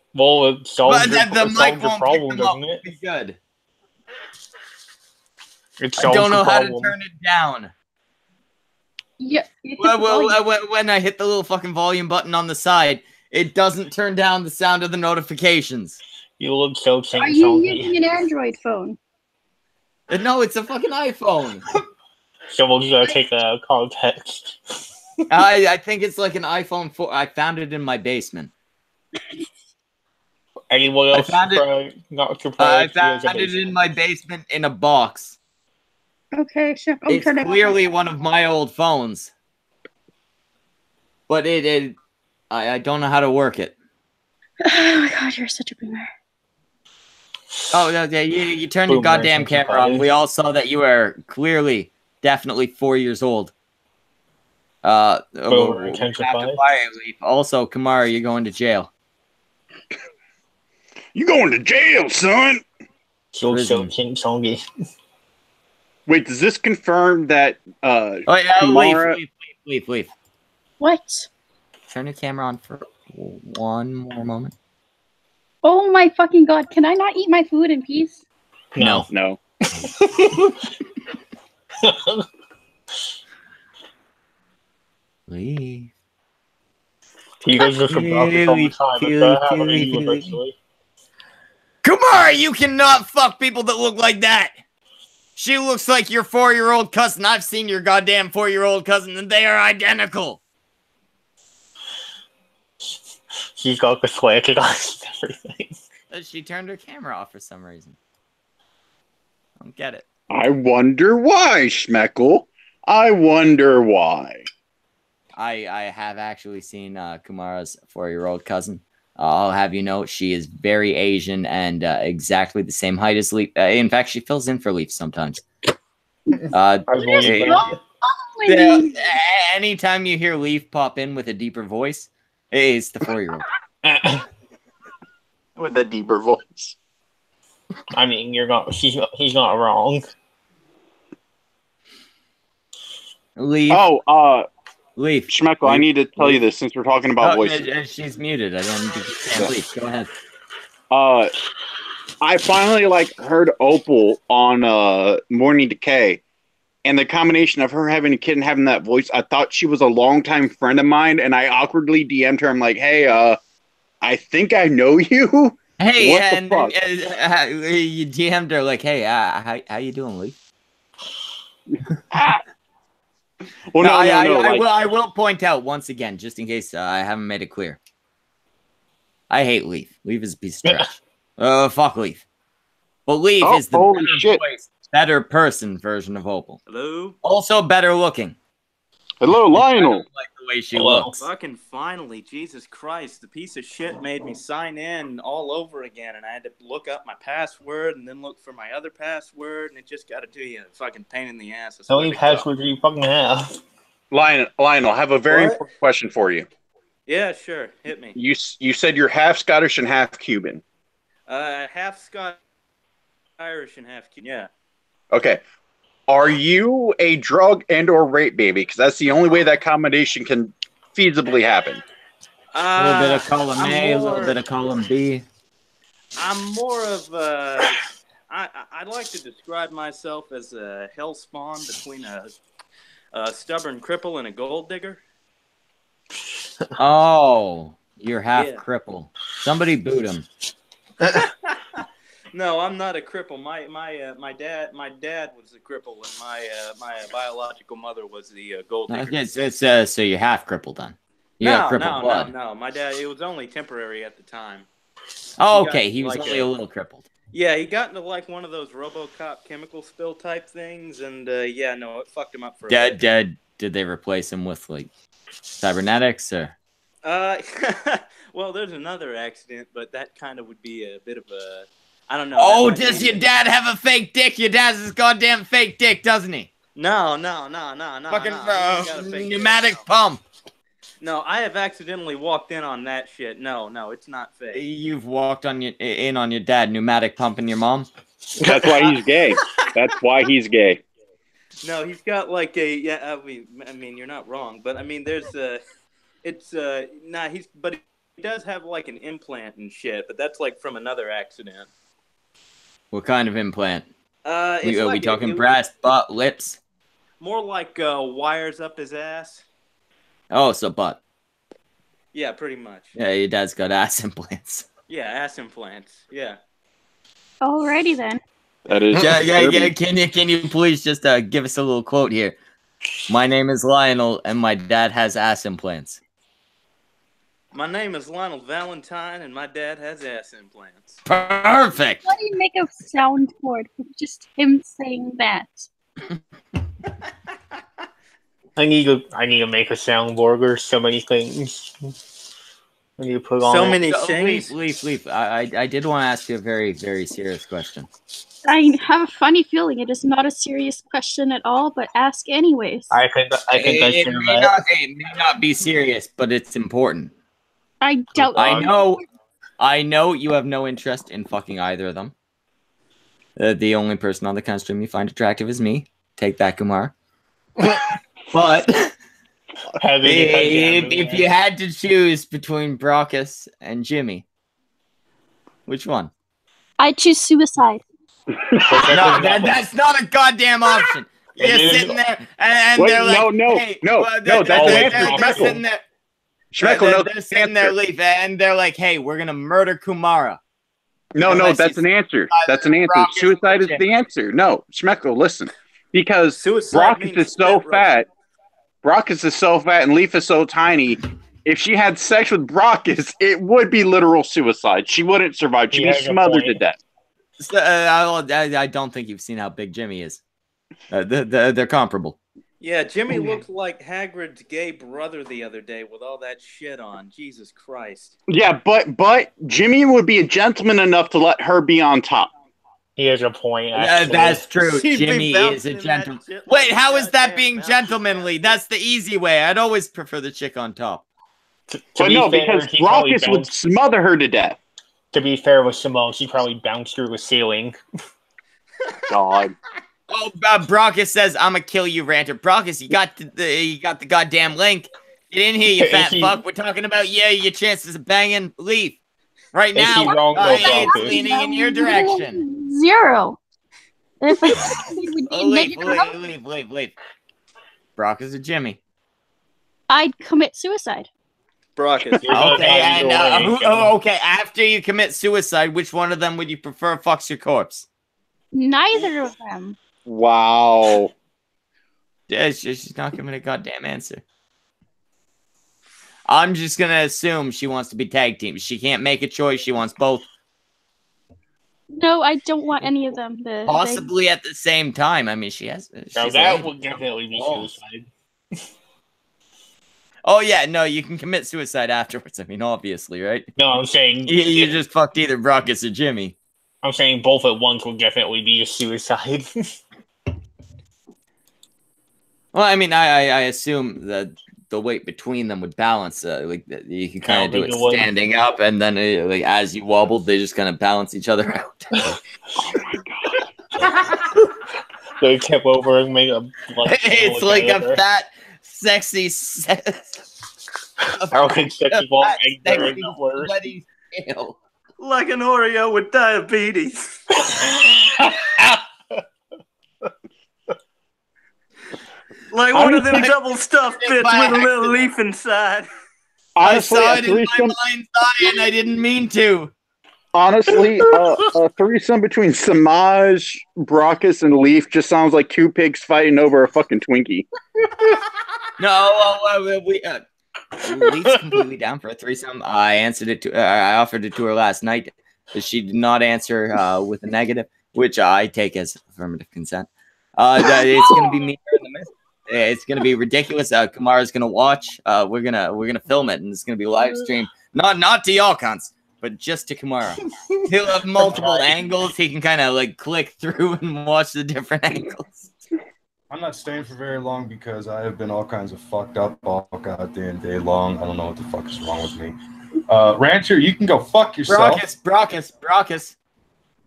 solves the problem, doesn't it? Be good. I don't know how to turn it down. Yeah. When I hit the little fucking volume button on the side, It doesn't turn down the sound of the notifications. You look so Are you using an Android phone? No, it's a fucking iPhone. Someone's gonna take a context. I think it's like an iPhone 4. I found it in my basement. Anyone else not surprised? I found it in my basement in a box. Okay, sure. It's clearly one of my old phones. But I don't know how to work it. Oh my god, you're such a boomer. Oh, yeah, you turned your goddamn camera on. We all saw that you were clearly, definitely 4 years old. Also, Kamara, you're going to jail. You going to jail, son? Wait, does this confirm that Kamara... Leaf. What? Turn your camera on for one more moment. Oh my fucking god, can I not eat my food in peace? No. Leaf. He does this about this all the time. It's gonna happen to you eventually. Kamara, you cannot fuck people that look like that. She looks like your 4-year-old cousin. I've seen your goddamn 4-year-old cousin, and they are identical. She's got the slanted eyes and everything. She turned her camera off for some reason. I don't get it. I wonder why, Schmeckle. I wonder why. I have actually seen Kumara's 4-year-old cousin. I'll have you know, she is very Asian and exactly the same height as Leaf. In fact, she fills in for Leaf sometimes. Anytime you hear Leaf pop in with a deeper voice, it's the 4-year-old. With a deeper voice. I mean, he's not wrong. Leaf. Leaf. Schmeckle, Leaf. I need to tell you this since we're talking about voices. She's muted. I don't Leaf. Go ahead. I finally heard Opal on Morning Decay, and the combination of her having a kid and having that voice, I thought she was a longtime friend of mine, and I awkwardly DM'd her. I'm like, hey, I think I know you. Hey, what and the fuck? You DM'd her like, hey, how you doing, Leaf? Well, no, I will point out once again, just in case I haven't made it clear. I hate Leaf. Leaf is a piece of trash. Fuck Leaf. But Leaf is the better person version of Opal. Hello? Also better looking. Hello, Lionel. Like the way she looks. Fucking finally, Jesus Christ. The piece of shit made me sign in all over again, and I had to look up my password and then look for my other password, and it just got to do you a fucking pain in the ass. How many passwords do you fucking have? Lionel, I have a very important question for you. Yeah, sure. Hit me. You said you're half Scottish and half Cuban. Half Scottish, Irish, and half Cuban. Yeah. Okay. Are you a drug and or rape baby? Because that's the only way that combination can feasibly happen. A little bit of column A, a little bit of column B. I'm more of I'd like to describe myself as a hell spawn between a stubborn cripple and a gold digger. Oh, you're half cripple. Somebody boot him. No, I'm not a cripple. My dad was a cripple, and my biological mother was the gold digger. So you're half crippled then. No. My dad, it was only temporary at the time. Oh, okay. He was only a little crippled. Yeah, he got into one of those RoboCop chemical spill type things, and it fucked him up for a bit. Did they replace him with cybernetics or? Well, there's another accident, but that kind of would be a bit of a. I don't know. Oh, does your dad have a fake dick? Your dad's his goddamn fake dick, doesn't he? No. Fucking pneumatic pump. No, I have accidentally walked in on that shit. No, it's not fake. You've walked in on your dad pneumatic pumping your mom? That's why he's gay. That's why he's gay. No, he's got I mean, you're not wrong, but I mean, there's but he does have an implant and shit, but that's from another accident. What kind of implant? Are we talking brass, butt, lips? More wires up his ass. Oh, so butt. Yeah, pretty much. Yeah, your dad's got ass implants. Yeah, ass implants. Yeah. Alrighty then. That is. Yeah. Can you please just give us a little quote here? My name is Lionel, and my dad has ass implants. My name is Lionel Valentine, and my dad has ass implants. Perfect. Why do you make a sound for it with just him saying that? I need to make a soundboard or so many things. I need to put on So it. many things. Leaf. I did want to ask you a very, very serious question. I have a funny feeling it is not a serious question at all, but ask anyways. I think It may not be serious, but it's important. I doubt. I know you have no interest in fucking either of them. The only person on the cunt stream you find attractive is me. Take that, Kumar. But if you had to choose between Brockus and Jimmy, which one? I choose suicide. No, that's not a goddamn option. You're sitting there, and Wait, they're like, no, that's an answer. They're sitting there. They're sitting there, Leaf, and they're like, "Hey, we're gonna murder Kumara." No, that's an answer. That's an answer. Suicide is the answer. No, Schmeckle, listen, because Brockus is so fat. Brockus is so fat, and Leaf is so tiny. If she had sex with Brockus, it would be literal suicide. She wouldn't survive. She'd be smothered to death. I don't think you've seen how big Jimmy is. They're comparable. Yeah, Jimmy looked like Hagrid's gay brother the other day with all that shit on. Jesus Christ. Yeah, but Jimmy would be a gentleman enough to let her be on top. He has a point. That's true. Jimmy is a gentleman. Wait, how is that being gentlemanly? That's the easy way. I'd always prefer the chick on top. But no, because Brockus would smother her to death. To be fair with Simone, she probably bounced through the ceiling. God. Oh, Brockus says, "I'm gonna kill you, ranter." Brockus, you got the goddamn link. Get in here, you fat fuck. We're talking about your chances of banging Leaf right now. It's leaning in your direction. 0. Leaf. Brockus or Jimmy? I'd commit suicide. Brockus. Okay, and okay. After you commit suicide, which one of them would you prefer fucks your corpse? Neither of them. Wow. Yeah, she's not giving a goddamn answer. I'm just gonna assume she wants to be tag team. She can't make a choice. She wants both. No, I don't want any of them. Possibly at the same time. I mean, she has. Now that would definitely be suicide. Oh yeah, no, you can commit suicide afterwards. I mean, obviously, right? No, I'm saying you just fucked either Brockus or Jimmy. I'm saying both at once would definitely be a suicide. Well, I mean, I assume that the weight between them would balance. Like you can kind of do it standing up, and then like as you wobbled, they just kind of balance each other out. Oh my god! They tip over and make a. It's like a fat, sexy. Like an Oreo with diabetes. Like one of them double stuffed bits with a little leaf inside. Honestly, I saw it in my mind's eye and I didn't mean to. Honestly, a threesome between Semaj, Brockus, and Leaf just sounds like two pigs fighting over a fucking Twinkie. No, Leaf's completely down for a threesome. I offered it to her last night, but she did not answer with a negative, which I take as affirmative consent. It's gonna be me in the midst. It's gonna be ridiculous. Kamara's gonna watch. We're gonna film it, and it's gonna be live streamed. Not to y'all cunts, but just to Kamara. He'll have multiple angles. He can kind of like click through and watch the different angles. I'm not staying for very long because I have been all kinds of fucked up all goddamn day long. I don't know what the fuck is wrong with me. Rancher, you can go fuck yourself. Brockus.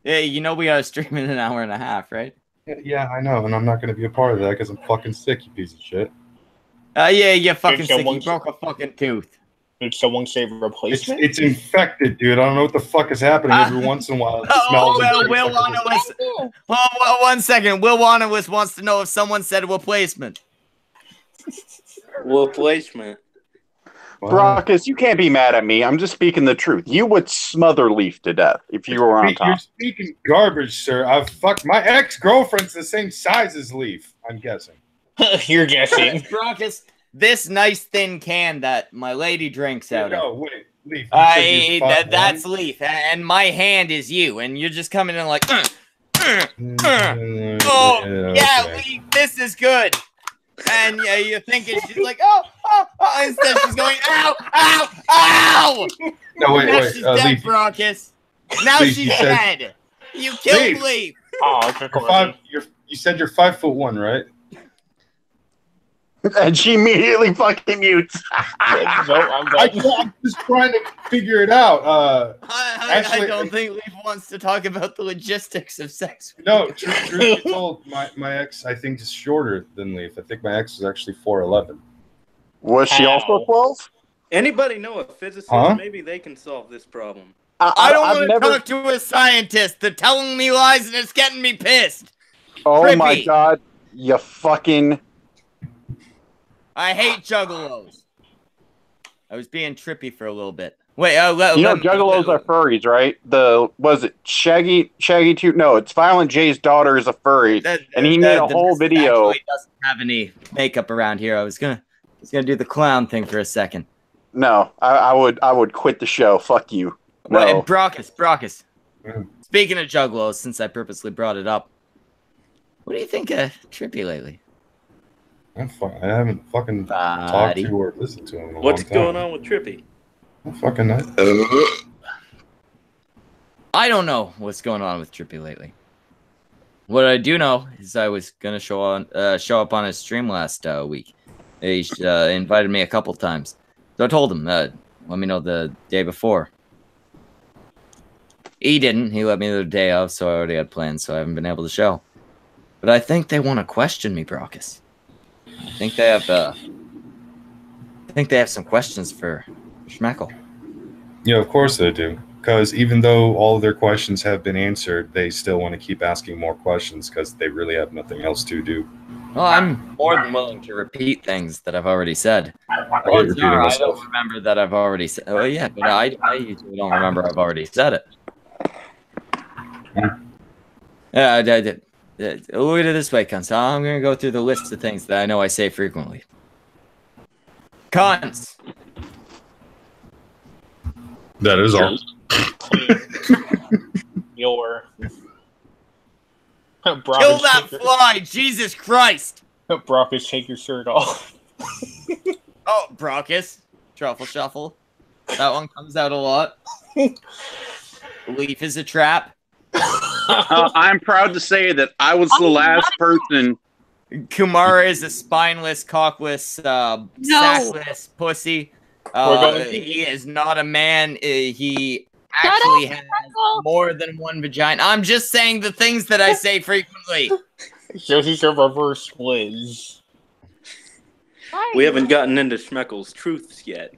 Yeah, you know we gotta stream in an hour and a half, right? Yeah, I know, and I'm not gonna be a part of that because I'm fucking sick, you piece of shit. Yeah, you're fucking sick. You broke a fucking tooth. Did someone say replacement? It's infected, dude. I don't know what the fuck is happening every once in a while. It smells Will Wanowis. One second. Will Wanowis wants to know if someone said replacement. Replacement. Brockus, you can't be mad at me. I'm just speaking the truth. You would smother Leaf to death if you were on top. You're speaking garbage, sir. My ex-girlfriend's the same size as Leaf, I'm guessing. You're guessing. Brockus, this nice thin can that my lady drinks out of. No, wait, Leaf. That's Leaf, and my hand is you, and you're just coming in like, Leaf, this is good. And you're thinking she's like, oh, instead she's going, ow, ow, ow. No, wait, now she's dead, Leaf. Brockus. Now Leaf, she's dead. You killed Leaf. Oh, you said you're 5'1", right? And she immediately fucking mutes. I'm just trying to figure it out. I don't think Leaf wants to talk about the logistics of sex. No, truth be told, my ex, I think, is shorter than Leaf. I think my ex is actually 4'11". Was she also 12? Anybody know a physicist? Huh? Maybe they can solve this problem. I don't want to talk to a scientist. They're telling me lies and it's getting me pissed. Oh Trippy. my god, you fucking... I hate juggalos. I was being trippy for a little bit. Wait, juggalos are furries, right? Was it Shaggy Tooth? No, it's Violent J's daughter is a furry, and he made a whole video. Actually doesn't have any makeup around here. I was gonna do the clown thing for a second. No, I would quit the show. Fuck you. No. Wait, Brockus. Speaking of juggalos, since I purposely brought it up, what do you think of Trippy lately? I haven't fucking talked to or listened to him in a What's long time. going on with Trippy? Fucking night. I don't know what's going on with Trippy lately. What I do know is I was gonna show up on his stream last week. He invited me a couple times, so I told him let me know the day before. He didn't. He let me know the day of, so I already had plans, so I haven't been able to show. But I think they want to question me, Brockus. I think they have some questions for Schmeckle. Yeah, of course they do. Because even though all of their questions have been answered, they still want to keep asking more questions because they really have nothing else to do. Well, I'm more than willing to repeat things that I've already said. I don't remember that I've already said. Oh yeah, but I usually don't remember I've already said it. Yeah, I did. Look at it this way, cunts. I'm gonna go through the list of things that I know I say frequently. Cunts. That is all. Kill that fly, Jesus Christ! Brockus, take your shirt off. Oh, Brockus. Truffle shuffle. That one comes out a lot. Leaf is a trap. I'm proud to say that I was the last person. Kumara is a spineless, cockless, sackless pussy. He is not a man. He actually has more than one vagina. I'm just saying the things that I say frequently. So he's a reverse Liz. We haven't gotten into Schmeckle's truths yet.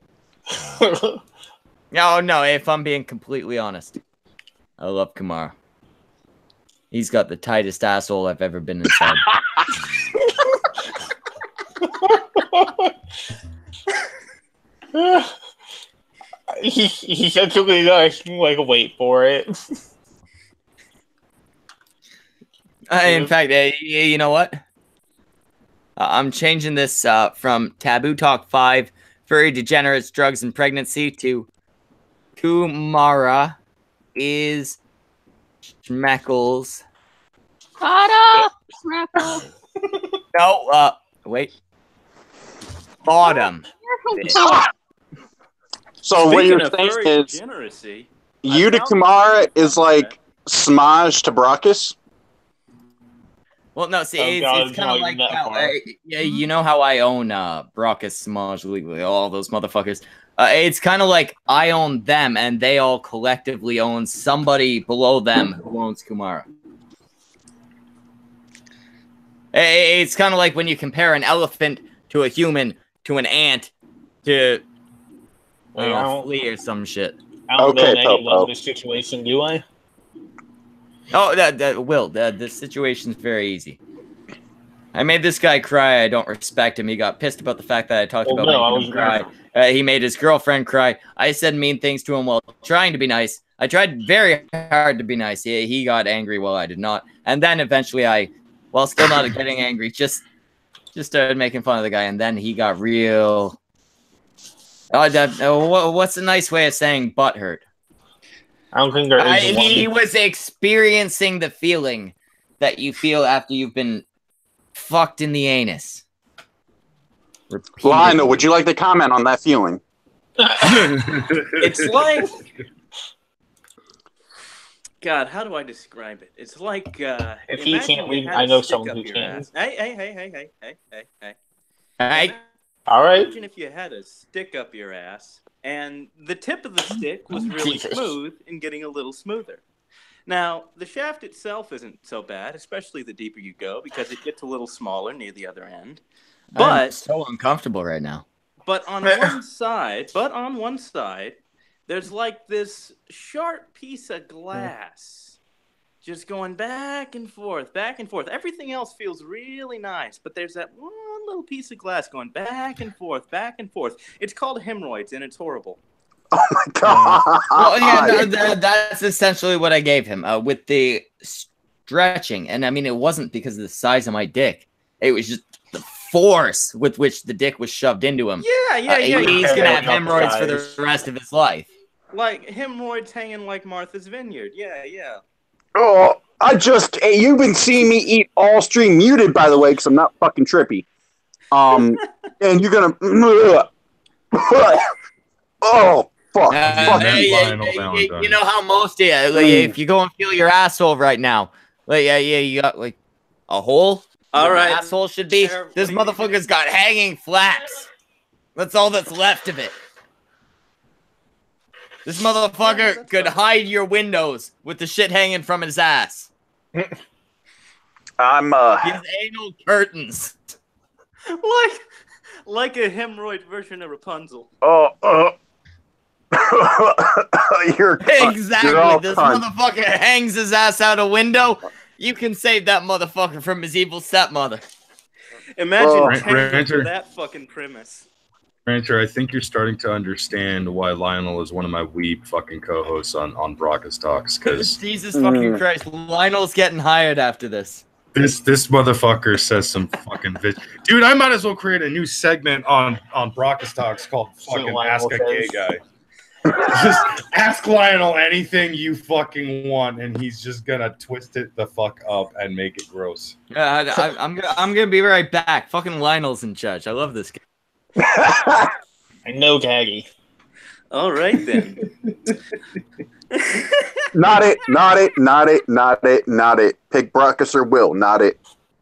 No, if I'm being completely honest, I love Kumara. He's got the tightest asshole I've ever been inside. He's actually nice. Like, wait for it. In fact, you know what? I'm changing this from Taboo Talk 5, Furry Degenerates, Drugs, and Pregnancy to Kumara is Schmeckle's. Schmeckle. No, wait. Bottom. So what you're saying is, you to Kumara is like Semaj to Brockus? Well, no, see, it's kind of like how, you know how I own Brockus, Semaj, legally, all those motherfuckers. It's kind of like I own them, and they all collectively own somebody below them who owns Kumara. It's kind of like when you compare an elephant to a human to an ant to a flea or some shit. I don't know anything about this situation, do I? Oh, the situation's very easy. I made this guy cry. I don't respect him. He got pissed about the fact that I talked about making him cry. He made his girlfriend cry. I said mean things to him while trying to be nice. I tried very hard to be nice. He got angry while I did not. And then eventually while still not getting angry, just started making fun of the guy. And then he got real... what's a nice way of saying butthurt? I don't think there is one. He was experiencing the feeling that you feel after you've been fucked in the anus. Lionel, would you like to comment on that feeling? It's like... God, how do I describe it? It's like... if he can't read, I know someone who can. Hey. All right. Imagine if you had a stick up your ass, and the tip of the stick was really smooth and getting a little smoother. Now, the shaft itself isn't so bad, especially the deeper you go, because it gets a little smaller near the other end. But I'm so uncomfortable right now. But on one side, there's like this sharp piece of glass just going back and forth, back and forth. Everything else feels really nice, but there's that one little piece of glass going back and forth, back and forth. It's called hemorrhoids, and it's horrible. Oh my god! Well, yeah, that's essentially what I gave him with the stretching, and I mean, it wasn't because of the size of my dick. It was just the force with which the dick was shoved into him. Yeah. He's gonna have hemorrhoids for the rest of his life. Like hemorrhoids hanging like Martha's Vineyard. Yeah. Oh, hey, you've been seeing me eat all stream muted, by the way, because I'm not fucking trippy. And you're gonna. Oh, fuck. You know how most if you go and feel your asshole right now, you got like a hole. All right, asshole should be. This motherfucker's got hanging flaps. That's all that's left of it. This motherfucker could hide your windows with the shit hanging from his ass. He has anal curtains. Like a hemorrhoid version of Rapunzel. Exactly. This motherfucker hangs his ass out a window. You can save that motherfucker from his evil stepmother. Imagine for that fucking premise. Rancher, I think you're starting to understand why Lionel is one of my weeb fucking co-hosts on Brock's Talks. Because Jesus fucking Christ, Lionel's getting hired after this. This motherfucker says some fucking bitch. Dude, I might as well create a new segment on Brock's Talks called fucking Ask a Gay Guy. Just ask Lionel anything you fucking want, and he's just gonna twist it the fuck up and make it gross. I'm gonna be right back. Fucking Lionel's in charge. I love this guy. I know, Gaggy. All right then. Not it. Pick Brockus or Will. Not it.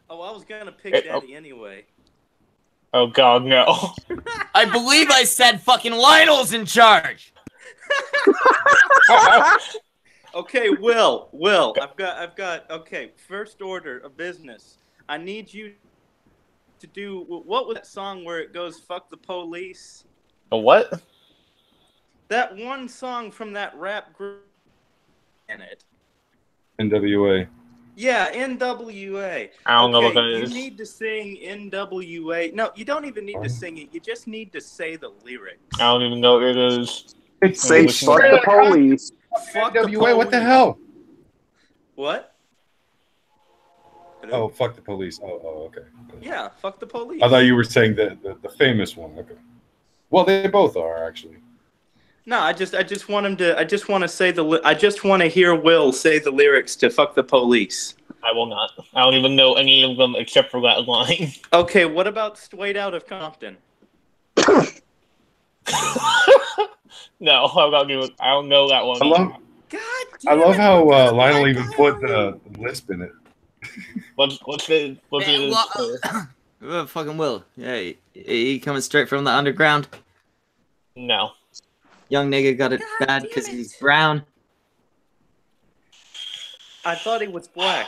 Oh, I was gonna pick Daddy anyway. Oh God, no. I believe I said fucking Lionel's in charge. Okay, Will. I've got. Okay, first order of business. I need you to do what was that song where it goes "fuck the police"? A what? That one song from that rap group in it. NWA. Yeah, NWA. I don't know what that is. You need to sing NWA. No, you don't even need to sing it. You just need to say the lyrics. I don't even know what it is. Say fuck the police. Fuck NWA, the police. what the hell? What? Oh, fuck the police. Oh, okay. Yeah, fuck the police. I thought you were saying the famous one. Okay. Well, they both are actually. No, I just want him to. I just want to hear Will say the lyrics to "Fuck the Police." I will not. I don't even know any of them except for that line. Okay, what about "Straight Out of Compton"? No, I don't know that one. I love how Lionel even put the lisp in it. What's the fucking Will? Yeah, he coming straight from the underground. No. Young nigga got it bad because he's brown. I thought he was black.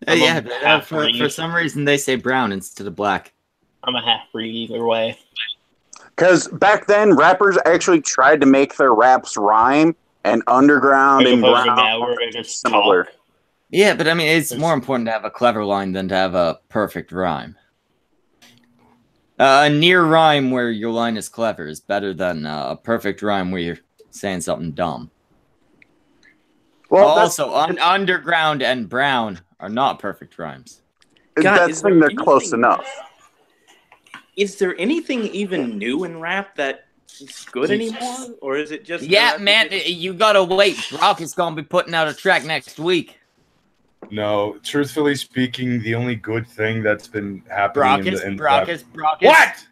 Yeah, but, for some reason they say brown instead of black. I'm a half-breed either way. Because back then, rappers actually tried to make their raps rhyme, and underground and brown are similar. Yeah, but I mean, it's more important to have a clever line than to have a perfect rhyme. A near rhyme where your line is clever is better than a perfect rhyme where you're saying something dumb. Well, also, underground and brown are not perfect rhymes. That's thing they're close enough. Is there anything even new in rap that is good anymore, or is it just? Yeah, man, you gotta wait. Brock is gonna be putting out a track next week. No, truthfully speaking, the only good thing that's been happening Brock is. What?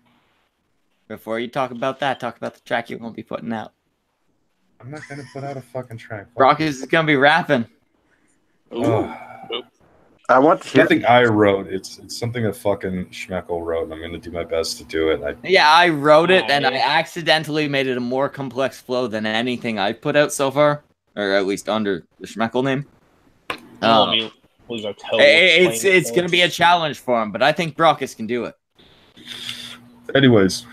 Before you talk about that, talk about the track you're gonna be putting out. I'm not gonna put out a fucking track. Brock is gonna be rapping. I want to hear something I wrote. It's something that fucking Schmeckle wrote, and I'm gonna do my best to do it. I wrote it, and I accidentally made it a more complex flow than anything I put out so far, or at least under the Schmeckle name. It's gonna be a challenge for him, but I think Brockus can do it. Anyways,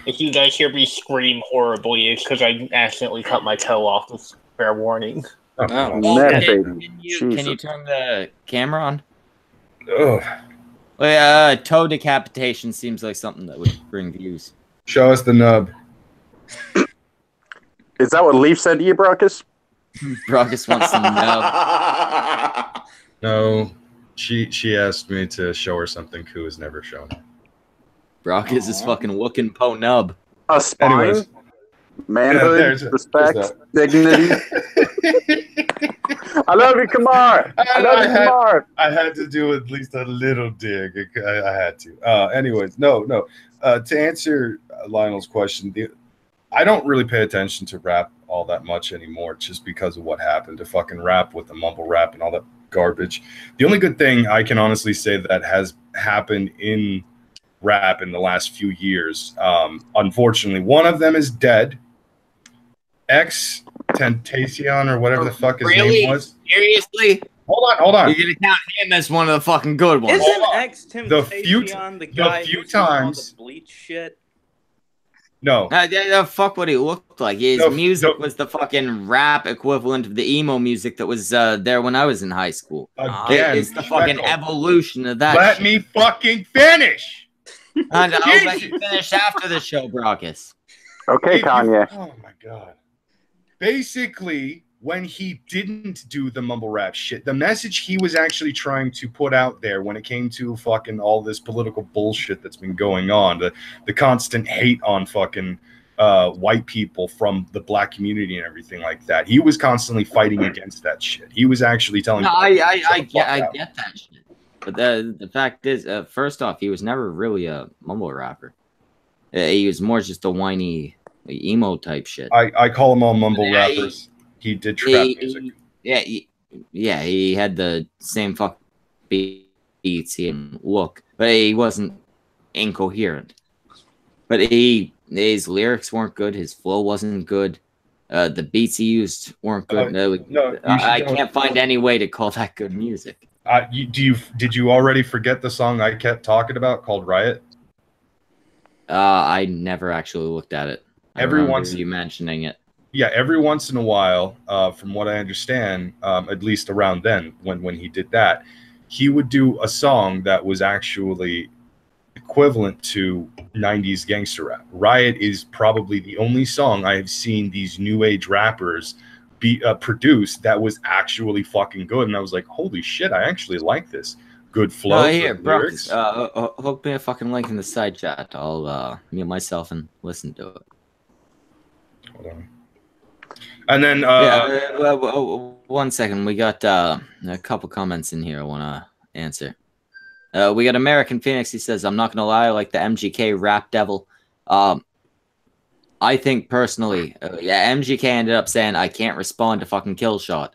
if you guys hear me scream horribly, it's because I accidentally cut my toe off. With fair warning. Can you turn the camera on? Toe decapitation seems like something that would bring views. Show us the nub. Is that what Leaf said to you, Brockus? Brockus wants the nub. No, she asked me to show her something Koo has never shown. Brockus is fucking looking po nub. A spine? Anyways. Manhood, respect, dignity. I love you, Kamar. I had to do at least a little dig. I had to. Anyways, no. To answer Lionel's question, I don't really pay attention to rap all that much anymore, just because of what happened to fucking rap with the mumble rap and all that garbage. The only good thing I can honestly say that has happened in rap in the last few years, unfortunately, one of them is dead. Tentacion or whatever the fuck his name was. Seriously? Hold on. You're gonna count him as one of the fucking good ones. Isn't Tentacion the guy few times the bleach shit? No. Fuck what he looked like. His music was the fucking rap equivalent of the emo music that was there when I was in high school. Again, it's the fucking evolution of that. Let me fucking finish. And I'll let you finish after the show, Brockus. Okay, Kanye. Oh my god. Basically, when he didn't do the mumble rap shit, the message he was actually trying to put out there when it came to fucking all this political bullshit that's been going on, the constant hate on fucking white people from the black community and everything like that, he was constantly fighting against that shit. He was actually telling I get that shit. But the fact is, first off, he was never really a mumble rapper. He was more just a whiny emo type shit. I call them all mumble rappers. He did trap music. He had the same fuck beats and look, but he wasn't incoherent. But his lyrics weren't good. His flow wasn't good. The beats he used weren't good. I can't find any way to call that good music. Did you already forget the song I kept talking about called Riot? I never actually looked at it. Every once you mentioning it. Yeah, every once in a while, from what I understand, at least around then, when he did that, he would do a song that was actually equivalent to 90s gangster rap. Riot is probably the only song I have seen these new age rappers be produced that was actually fucking good, and I was like, holy shit, I actually like this. Good flow. Here, Brooks, hook me a fucking link in the side chat. I'll mute myself and listen to it. Hold on. And then, one second. We got a couple comments in here I want to answer. We got American Phoenix. He says, I'm not going to lie, like the MGK rap devil. I think personally, MGK ended up saying, I can't respond to fucking Killshot.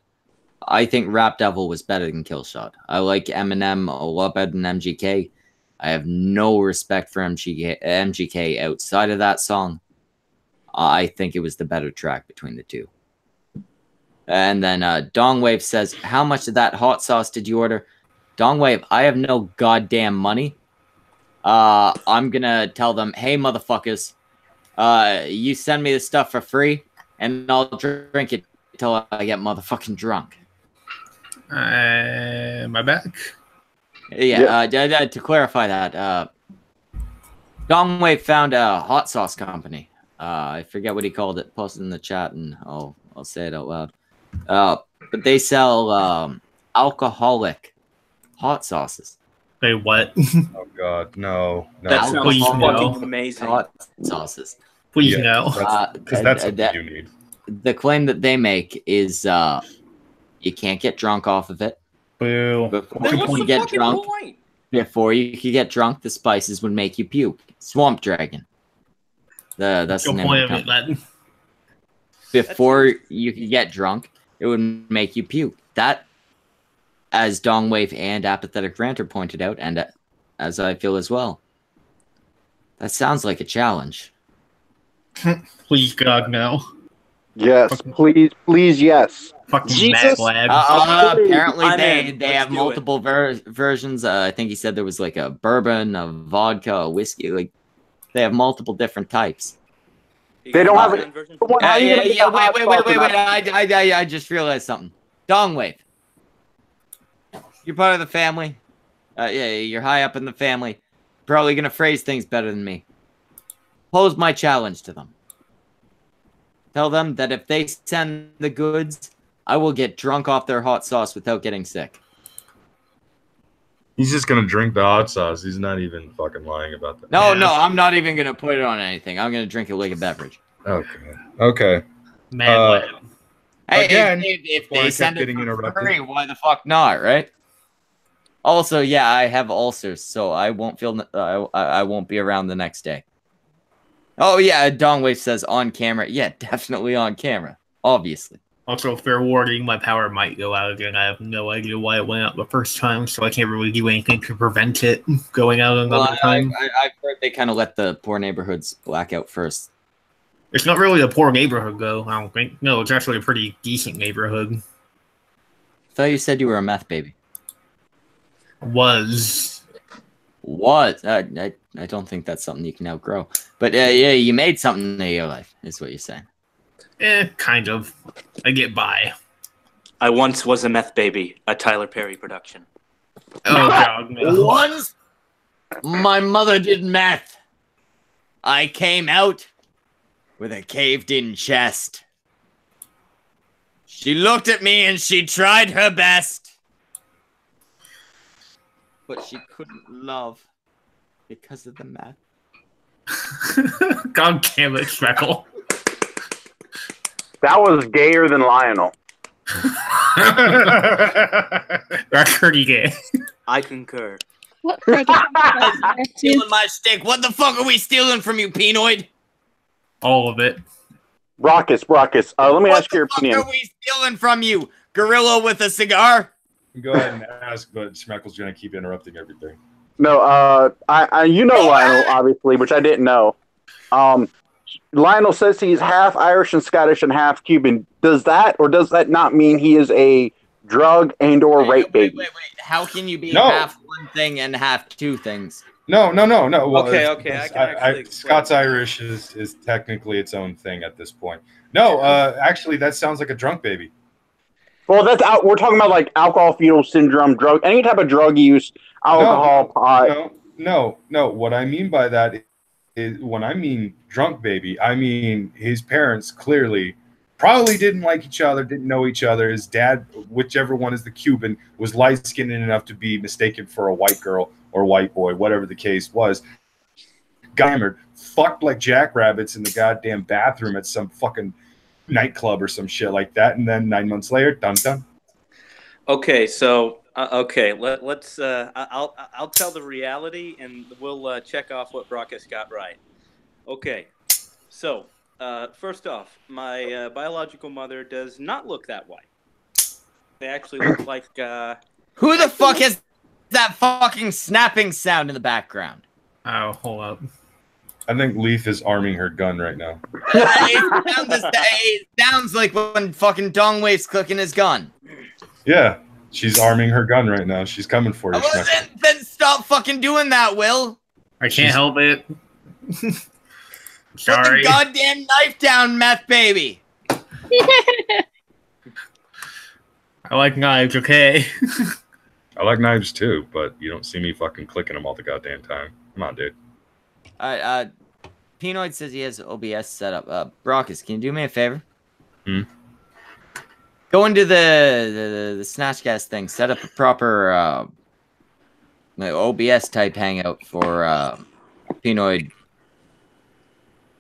I think Rap Devil was better than Killshot. I like Eminem a lot better than MGK. I have no respect for MGK outside of that song. I think it was the better track between the two. And then Dongwave says, how much of that hot sauce did you order? Dongwave, I have no goddamn money. I'm going to tell them, hey, motherfuckers, you send me this stuff for free, and I'll drink it until I get motherfucking drunk. My back. Yeah. To clarify that, Dongwei found a hot sauce company. I forget what he called it. Post it in the chat, and I'll say it out loud. But they sell alcoholic hot sauces. Wait, what? Oh God, no. That sounds Please, fucking no. amazing. Hot sauces. Please, Yeah, no. Because that's something you need. The claim that they make is you can't get drunk off of it. Boo. Before Then you what's can the get fucking drunk, point? before you could get drunk, the spices would make you puke. Swamp Dragon. That's the No name point of the of it, company. then. Before you could get drunk, it would make you puke. That, as Dongwave and Apathetic Ranter pointed out, and as I feel as well, that sounds like a challenge. Please, God, no. Yes, please, yes. Fucking Jesus. mad lag. Apparently, I'm they in. have Let's do multiple versions. I think he said there was like a bourbon, a vodka, a whiskey. Like they have multiple different types. They don't have a version. Wait. I just realized something. Dongwave, you're part of the family. Yeah, you're high up in the family. Probably gonna phrase things better than me. Pose my challenge to them. Tell them that if they send the goods, I will get drunk off their hot sauce without getting sick. He's just gonna drink the hot sauce. He's not even fucking lying about that. No, I'm not even gonna put it on anything. I'm gonna drink it like a beverage. Okay. Mad lag. Hey, Again, if before I they kept send it getting for interrupted. free, why the fuck not, right? Also, yeah, I have ulcers, so I won't feel. I won't be around the next day. Oh yeah, Dongwave says on camera. Yeah, definitely on camera. Obviously. Also, fair warning, my power might go out again. I have no idea why it went out the first time, so I can't really do anything to prevent it going out another time. I've heard they kind of let the poor neighborhoods black out first. It's not really a poor neighborhood, though, I don't think. No, it's actually a pretty decent neighborhood. I thought you said you were a meth baby. Was. I don't think that's something you can outgrow. But yeah, you made something in your life, is what you're saying. Kind of. I get by. I once was a meth baby, a Tyler Perry production. Oh, God, no. Once my mother did meth. I came out with a caved-in chest. She looked at me and she tried her best. But she couldn't love because of the meth. God damn it, Schmeckle. That was gayer than Lionel. That's pretty gay. I concur. What Stealing my stick. What the fuck are we stealing from you, Penoid? All of it. Brockus. Let me ask your opinion. What the fuck are we stealing from you? Gorilla with a cigar? Go ahead and ask, but Schmeckle's gonna keep interrupting everything. No, you know Lionel, obviously, which I didn't know. Lionel says he's half Irish and Scottish and half Cuban. Does that or does that not mean he is a drug and or rape baby? Wait. How can you be No. half one thing and half two things? No. Well, Okay, I can actually explain. Scots Irish is technically its own thing at this point. No, actually, that sounds like a drunk baby. Well, that's out. We're talking about like alcohol fetal syndrome, drug, any type of drug use, alcohol, pot. No. What I mean by that is when I mean drunk baby, I mean his parents clearly probably didn't like each other, didn't know each other. His dad, whichever one is the Cuban, was light-skinned enough to be mistaken for a white girl or white boy, whatever the case was. Got hammered, fucked like jackrabbits in the goddamn bathroom at some fucking nightclub or some shit like that, and then 9 months later, dun. Okay, so let's. I'll tell the reality, and we'll check off what Brockus got right. Okay, so first off, my biological mother does not look that white. They actually look like. Who the fuck is that fucking snapping sound in the background? Oh, hold up. I think Leaf is arming her gun right now. It sounds like when fucking Dongwave's cooking his gun. Yeah, she's arming her gun right now. She's coming for you. Then stop fucking doing that, Will. I can't help it. Put Sorry. the goddamn knife down, meth baby. I like knives, okay? I like knives too, but you don't see me fucking clicking them all the goddamn time. Come on, dude. Pinoid says he has OBS set up. Brockus, can you do me a favor? Go into the Snatchcast thing. Set up a proper OBS type hangout for Pinoid.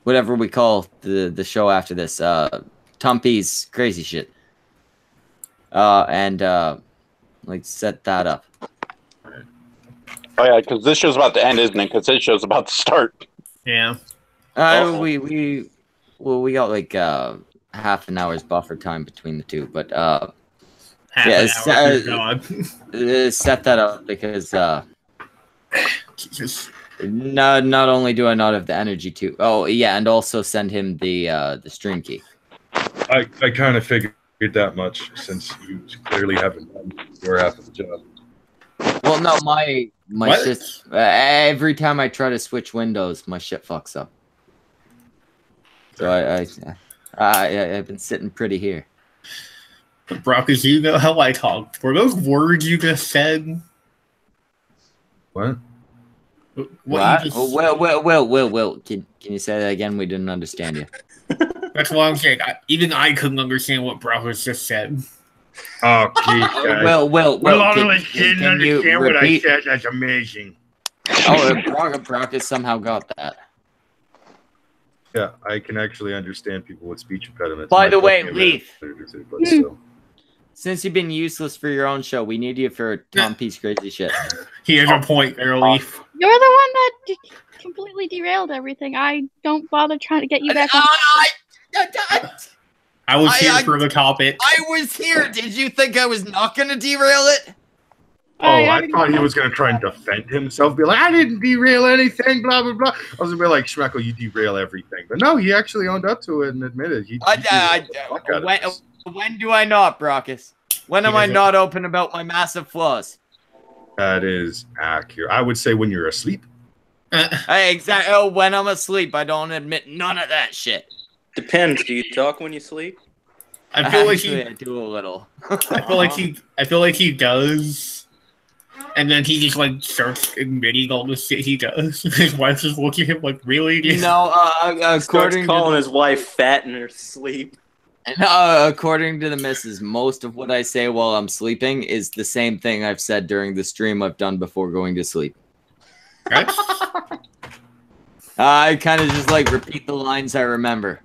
Whatever we call the show after this. Tumpy's crazy shit. And like set that up. Oh yeah, because this show's about to end, isn't it? Because this show's about to start. Yeah. We got like half an hour's buffer time between the two, but set that up because Jesus. not only do I not have the energy to and also send him the stream key. I kind of figured that much since you clearly haven't done your half of the job. Well, no, my shit. Every time I try to switch windows, my shit fucks up. So I've been sitting pretty here. Brock, as you know how I talk. Were those words you just said? What? What? Well. Can you say that again? We didn't understand you. That's what I'm saying. Even I couldn't understand what Brock was just said. Oh, geez, guys. Well. Didn't understand what I said. That's amazing. Brock has somehow got that. Yeah, I can actually understand people with speech impediments. By the way, Leaf, since you've been useless for your own show, we need you for Tom P's crazy shit. He has a point there, Leaf. You're the one that completely derailed everything. I don't bother trying to get you back on. I was here for the topic. I was here. Did you think I was not going to derail it? I thought he was going to try and defend himself, be like, I didn't derail anything, blah, blah, blah. I was going to be like, Schmeckle, you derail everything. But no, he actually owned up to it and admitted. When do I not, Brockus? When am I not open about my massive flaws? That is accurate. I would say when you're asleep. Exactly. Oh, when I'm asleep, I don't admit none of that shit. Depends. Do you talk when you sleep? I feel like I do a little. I feel like he does. And then he just like starts admitting all the shit he does. His wife just looking at him like, really? No, according to calling his wife fat in her sleep. According to the missus, most of what I say while I'm sleeping is the same thing I've said during the stream I've done before going to sleep. I kind of just like repeat the lines I remember.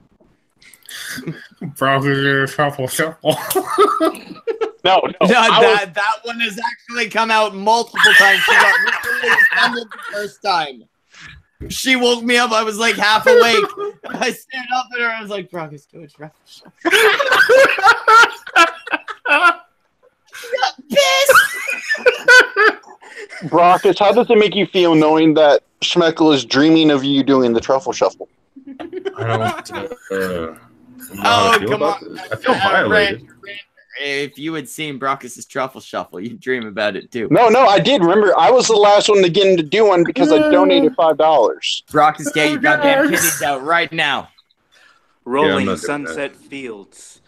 Probably shuffle. No, that one has actually come out multiple times. She got literally offended the first time. She woke me up. I was like half awake. I stared up at her. I was like, Brockus, do it. Brockus, how does it make you feel knowing that Schmeckle is dreaming of you doing the truffle shuffle? I don't come on. I feel violated. If you had seen Brockus' truffle shuffle, you'd dream about it too. No, I did. Remember, I was the last one to get him to do one because I donated $5. Brockus, get your goddamn kitties out right now. Rolling sunset fields.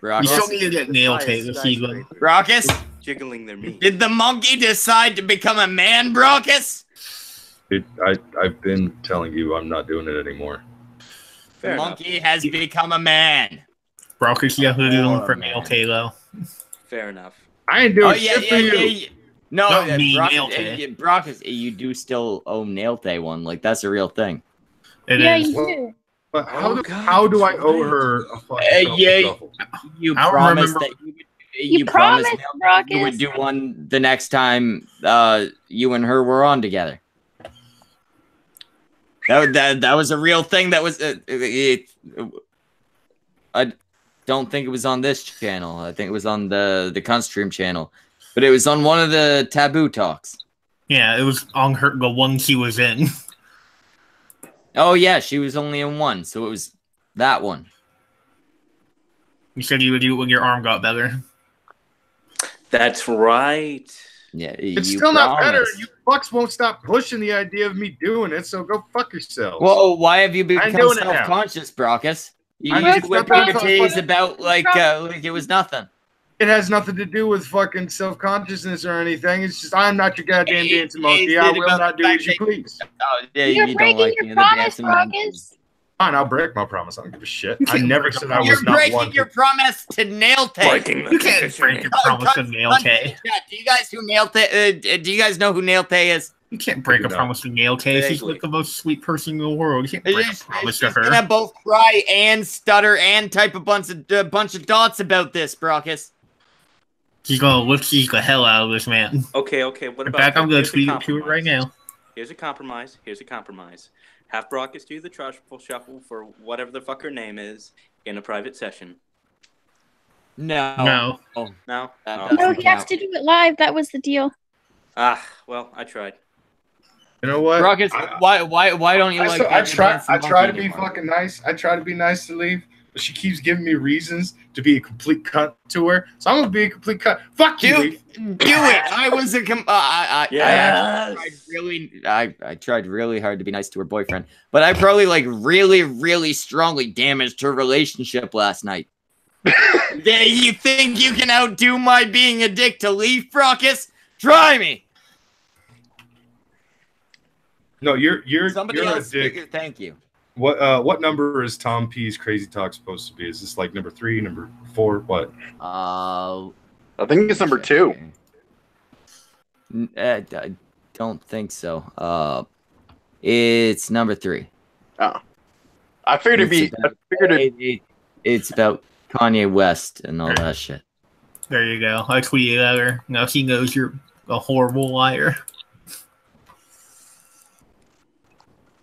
You still need to get nail tape to see them. Brockus? Jiggling their meat. Did the monkey decide to become a man, Brockus? I've been telling you I'm not doing it anymore. The monkey has become a man. Brockus, you have to do one for nail tape, though. Fair enough. I ain't doing shit for you. No, Brockus, Brockus, you do still owe Nailtay one. Like, that's a real thing. It is. You do. But how do I owe her a fucking shuffle? You promised that you promised Brockus. you would do one the next time you and her were on together. That was a real thing. That was I don't think it was on this channel. I think it was on the Cunt Stream channel, but it was on one of the Taboo Talks. Yeah, it was on the one she was in. Oh yeah, she was only in one, so it was that one. You said you would do it when your arm got better. That's right. Yeah, it's still not better. You fucks won't stop pushing the idea of me doing it, so go fuck yourselves. Well, why have you become self-conscious, Brockus? You whipped your titties about like it was nothing. It has nothing to do with fucking self-consciousness or anything. It's just I'm not your goddamn dancing monkey. I will not do as you please. Oh, yeah, You're you don't breaking like your me, the promise, dancing monkey. Marcus. Fine, I'll break my promise. I don't give a shit. I never said I was You're not breaking one. your promise to Nail Tay. You can't break your promise to Nail Tay. Do you guys who Nail Tay? Do you guys know who Nail Tay is? You can't break a promise to Nail Tay. She's like the most sweet person in the world. You can't break a promise to her. She's gonna both cry and stutter and type a bunch of dots about this, Brockus. She's gonna lift the hell out of this man. Okay. What In about? fact, I'm gonna tweet it to her right now. Here's a compromise. Have Brockus do the truffle shuffle for whatever the fuck her name is in a private session. No. No. No, he has to do it live. That was the deal. Well, I tried. You know what? Brockus, why don't you like? I try to be fucking nice. I try to be nice to Leaf, but she keeps giving me reasons to be a complete cunt to her. So I'm gonna be a complete cunt. Fuck you, Leaf. Do it. I was a Yes. I tried really hard to be nice to her boyfriend, but I probably like really strongly damaged her relationship last night. Yeah, you think you can outdo my being a dick to Leaf, Brockus? Try me. No, you're Somebody you're else a dick. figure, thank you. What number is Tom P's Crazy Talk supposed to be? Is this like number 3, number 4? What? I think it's number 2. I don't think so. It's number 3. Oh, I figured it's about Kanye West and all that shit. There you go. I tweeted at her. Now she knows you're a horrible liar.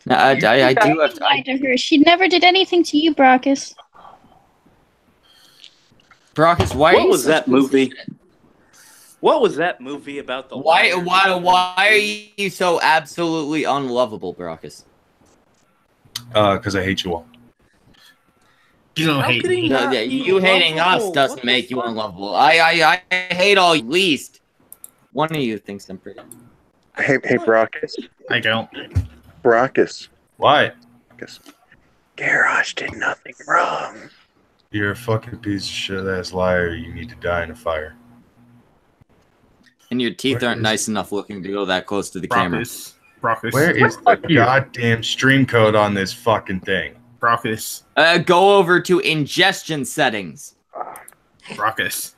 No, I do have to. Lied to her. She never did anything to you, Brockus. Brockus, why? What was that movie? What was that movie about the? Why are you so absolutely unlovable, Brockus? Because I hate you all. You don't hate me. No, yeah, you hating us doesn't make you unlovable. I hate all least. One of you thinks I'm pretty. Hey, Brockus. I don't. Brockus. Why? Garage did nothing wrong. You're a fucking piece of shit ass liar. You need to die in a fire. And your teeth aren't nice enough looking to go that close to the camera. Brockus. Where is the goddamn stream code on this fucking thing? Brockus. Go over to ingestion settings. Brockus.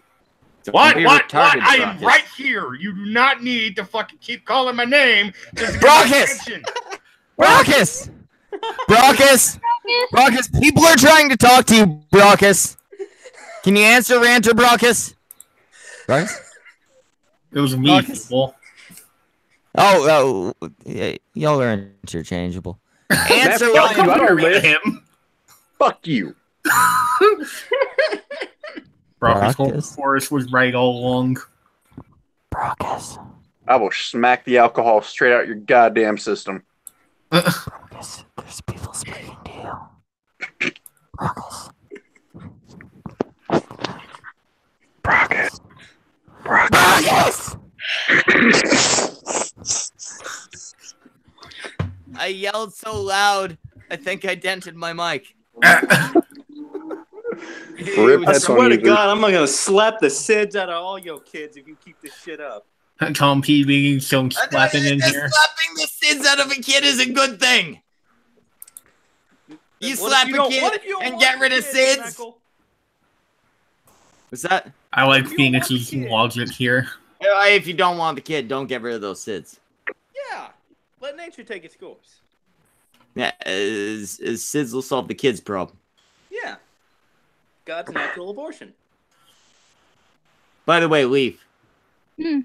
What? I am right here. You do not need to fucking keep calling my name. Brockus! Brockus! Brockus! People are trying to talk to you, Brockus. Can you answer, Ranter Brockus? Brockus? It was me, people. Oh, yeah, y'all are interchangeable. Answer Fuck you. I don't let him. Fuck you. Brockus Forrest was right all along. Brockus. I will smack the alcohol straight out your goddamn system. Brockus, there's people speaking to you. Brockus. Brockus. I yelled so loud, I think I dented my mic. I swear to God, I'm gonna slap the SIDS out of all your kids if you keep this shit up. Tom P being so slapping in here. Slapping the SIDS out of a kid is a good thing. You slap a kid and get rid of SIDS. What's that? I like Phoenix using logic here. If you don't want the kid, don't get rid of those SIDS. Yeah, let nature take its course. Yeah, SIDS will solve the kid's problem. Yeah. God's natural abortion. By the way, Leaf. Hmm.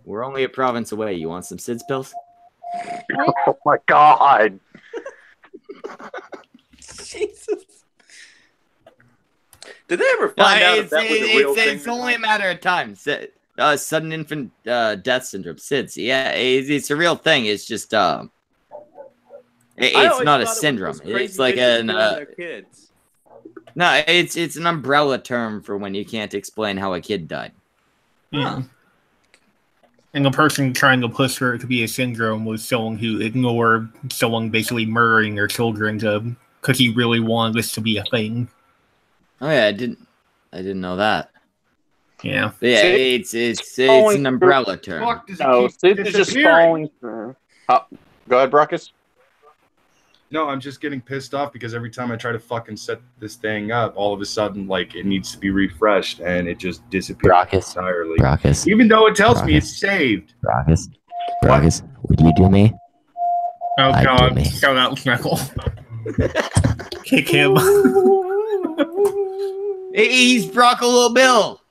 We're only a province away. You want some SIDS pills? Oh my God. Jesus. Did they ever find out if that was a real thing? It's only a matter of time. Sudden infant death syndrome, SIDS. Yeah, it's a real thing. It's just it's not a syndrome. It's like an no, it's an umbrella term for when you can't explain how a kid died. Yeah. And the person trying to push for it to be a syndrome was someone who ignored someone basically murdering their children because he really wanted this to be a thing. Oh yeah, I didn't know that. Yeah. Yeah, Sid it's an umbrella term. No, Sid is just falling through. Go ahead, Brockus. No, I'm just getting pissed off because every time I try to fucking set this thing up, all of a sudden, like, it needs to be refreshed and it just disappears entirely. Brockus. Even though it tells me it's saved. Brockus. Would you do me? Oh I'd god, do me. shout out Schmeckle. Kick him. He's Broccolo Bill.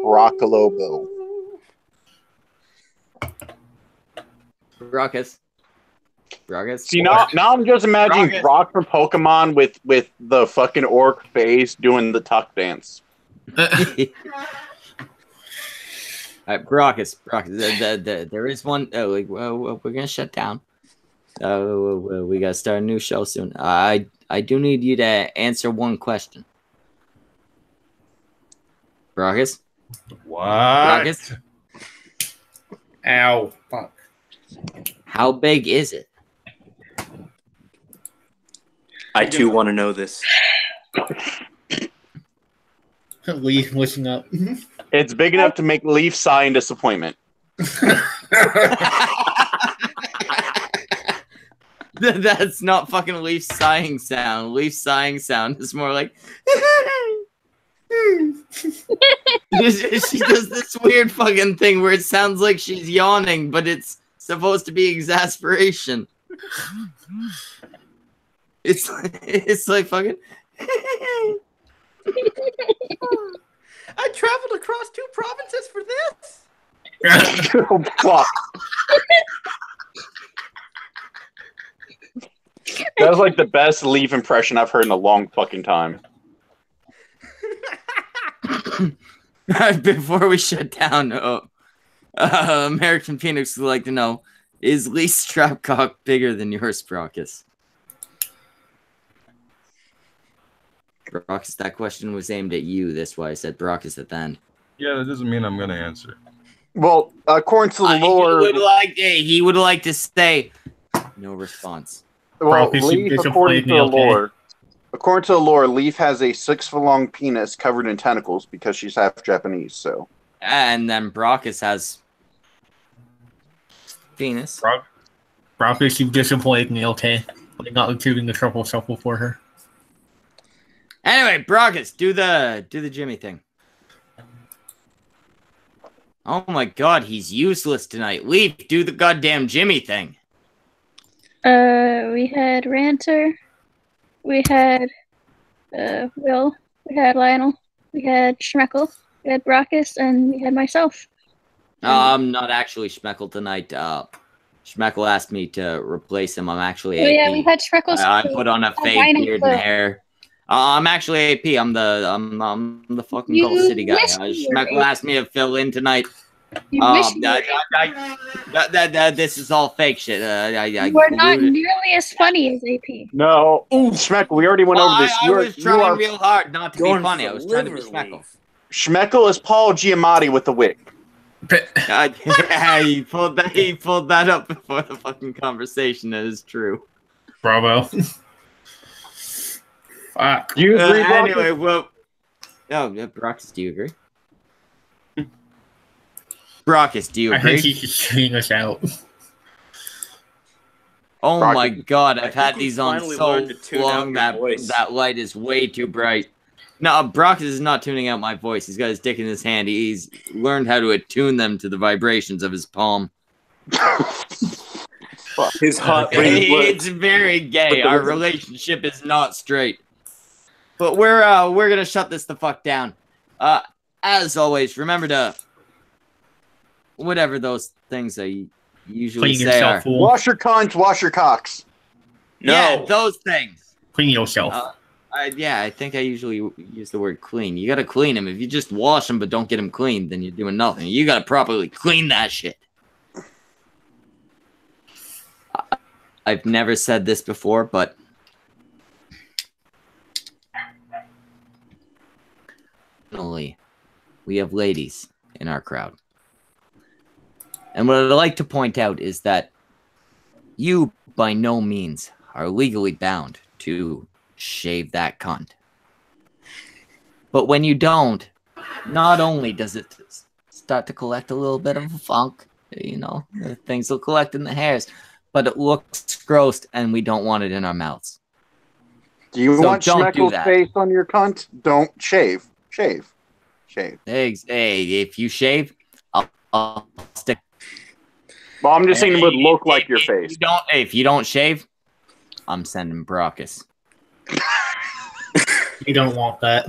Broccolo Bill. Brockus. See, now I'm just imagining Brock from Pokemon with the fucking orc face doing the tuck dance. All right, Brockus. There is one. We're gonna shut down. We gotta start a new show soon. I do need you to answer one question. Brockus? What? Brockus? Ow. Fuck. How big is it? I too want to know this. Leaf, listen up. It's big enough to make Leaf sigh in disappointment. That's not fucking Leaf sighing sound. Leaf sighing sound is more like. She does this weird fucking thing where it sounds like she's yawning, but it's supposed to be exasperation. It's like fucking. I traveled across 2 provinces for this. Oh, fuck. That was like the best Leaf impression I've heard in a long fucking time. Before we shut down, American Phoenix would like to know: is Lee's strap cock bigger than yours, Brockus? Brockus, that question was aimed at you. That's why I said Brockus at the end. Yeah, that doesn't mean I'm gonna answer. Well, according to the lore, he would like to say no response. Well, Leaf, according to the lore, Leaf has a 6-foot-long penis covered in tentacles because she's half Japanese. So, and then Brockus has penis. Brockus, you disappointed me. Okay, I'm not including the triple shuffle for her. Anyway, Brockus, do the Jimmy thing. Oh my god, he's useless tonight. Leaf, do the goddamn Jimmy thing. We had Ranter. We had Will. We had Lionel. We had Schmeckle. We had Brockus, and we had myself. I'm not actually Schmeckle tonight. Schmeckle asked me to replace him. I'm actually AP. Yeah, we had Schmeckle's. I put on a fake beard and hair. I'm actually AP. I'm the fucking Gold City guy. Schmeckle asked me to fill in tonight. This is all fake shit. You are not nearly as funny as AP. No, Schmeckle, we already went over this. I was trying real hard not to be funny. I was trying to be Schmeckle. Schmeckle is Paul Giamatti with the wig. He pulled that up before the fucking conversation. That is true. Bravo. Fuck. You agree, anyway, well, Brockus, do you agree? Brockus, do you agree? I think he's just shooting us out. Oh Brockus, my god, I've had these on so long that light is way too bright. No, Brockus is not tuning out my voice. He's got his dick in his hand. He's learned how to attune them to the vibrations of his palm. His hot It's very gay. Our relationship is not straight. But we're gonna shut this the fuck down. As always, remember to whatever those things I usually say are. Wash your cunts, wash your cocks. No, yeah, those things. Clean yourself. Yeah, I think I usually use the word clean. You gotta clean them. If you just wash them but don't get them clean, then you're doing nothing. You gotta properly clean that shit. I've never said this before, but finally, we have ladies in our crowd. And what I'd like to point out is that you, by no means, are legally bound to shave that cunt. But when you don't, not only does it start to collect a little bit of funk, you know, things will collect in the hairs, but it looks gross and we don't want it in our mouths. Do you want Schmeckle's face on your cunt? Don't shave. Shave. Shave. Hey, if you shave, I'll stick. Well, I'm just saying it would look like your face. If you don't shave, I'm sending Brockus. You don't want that.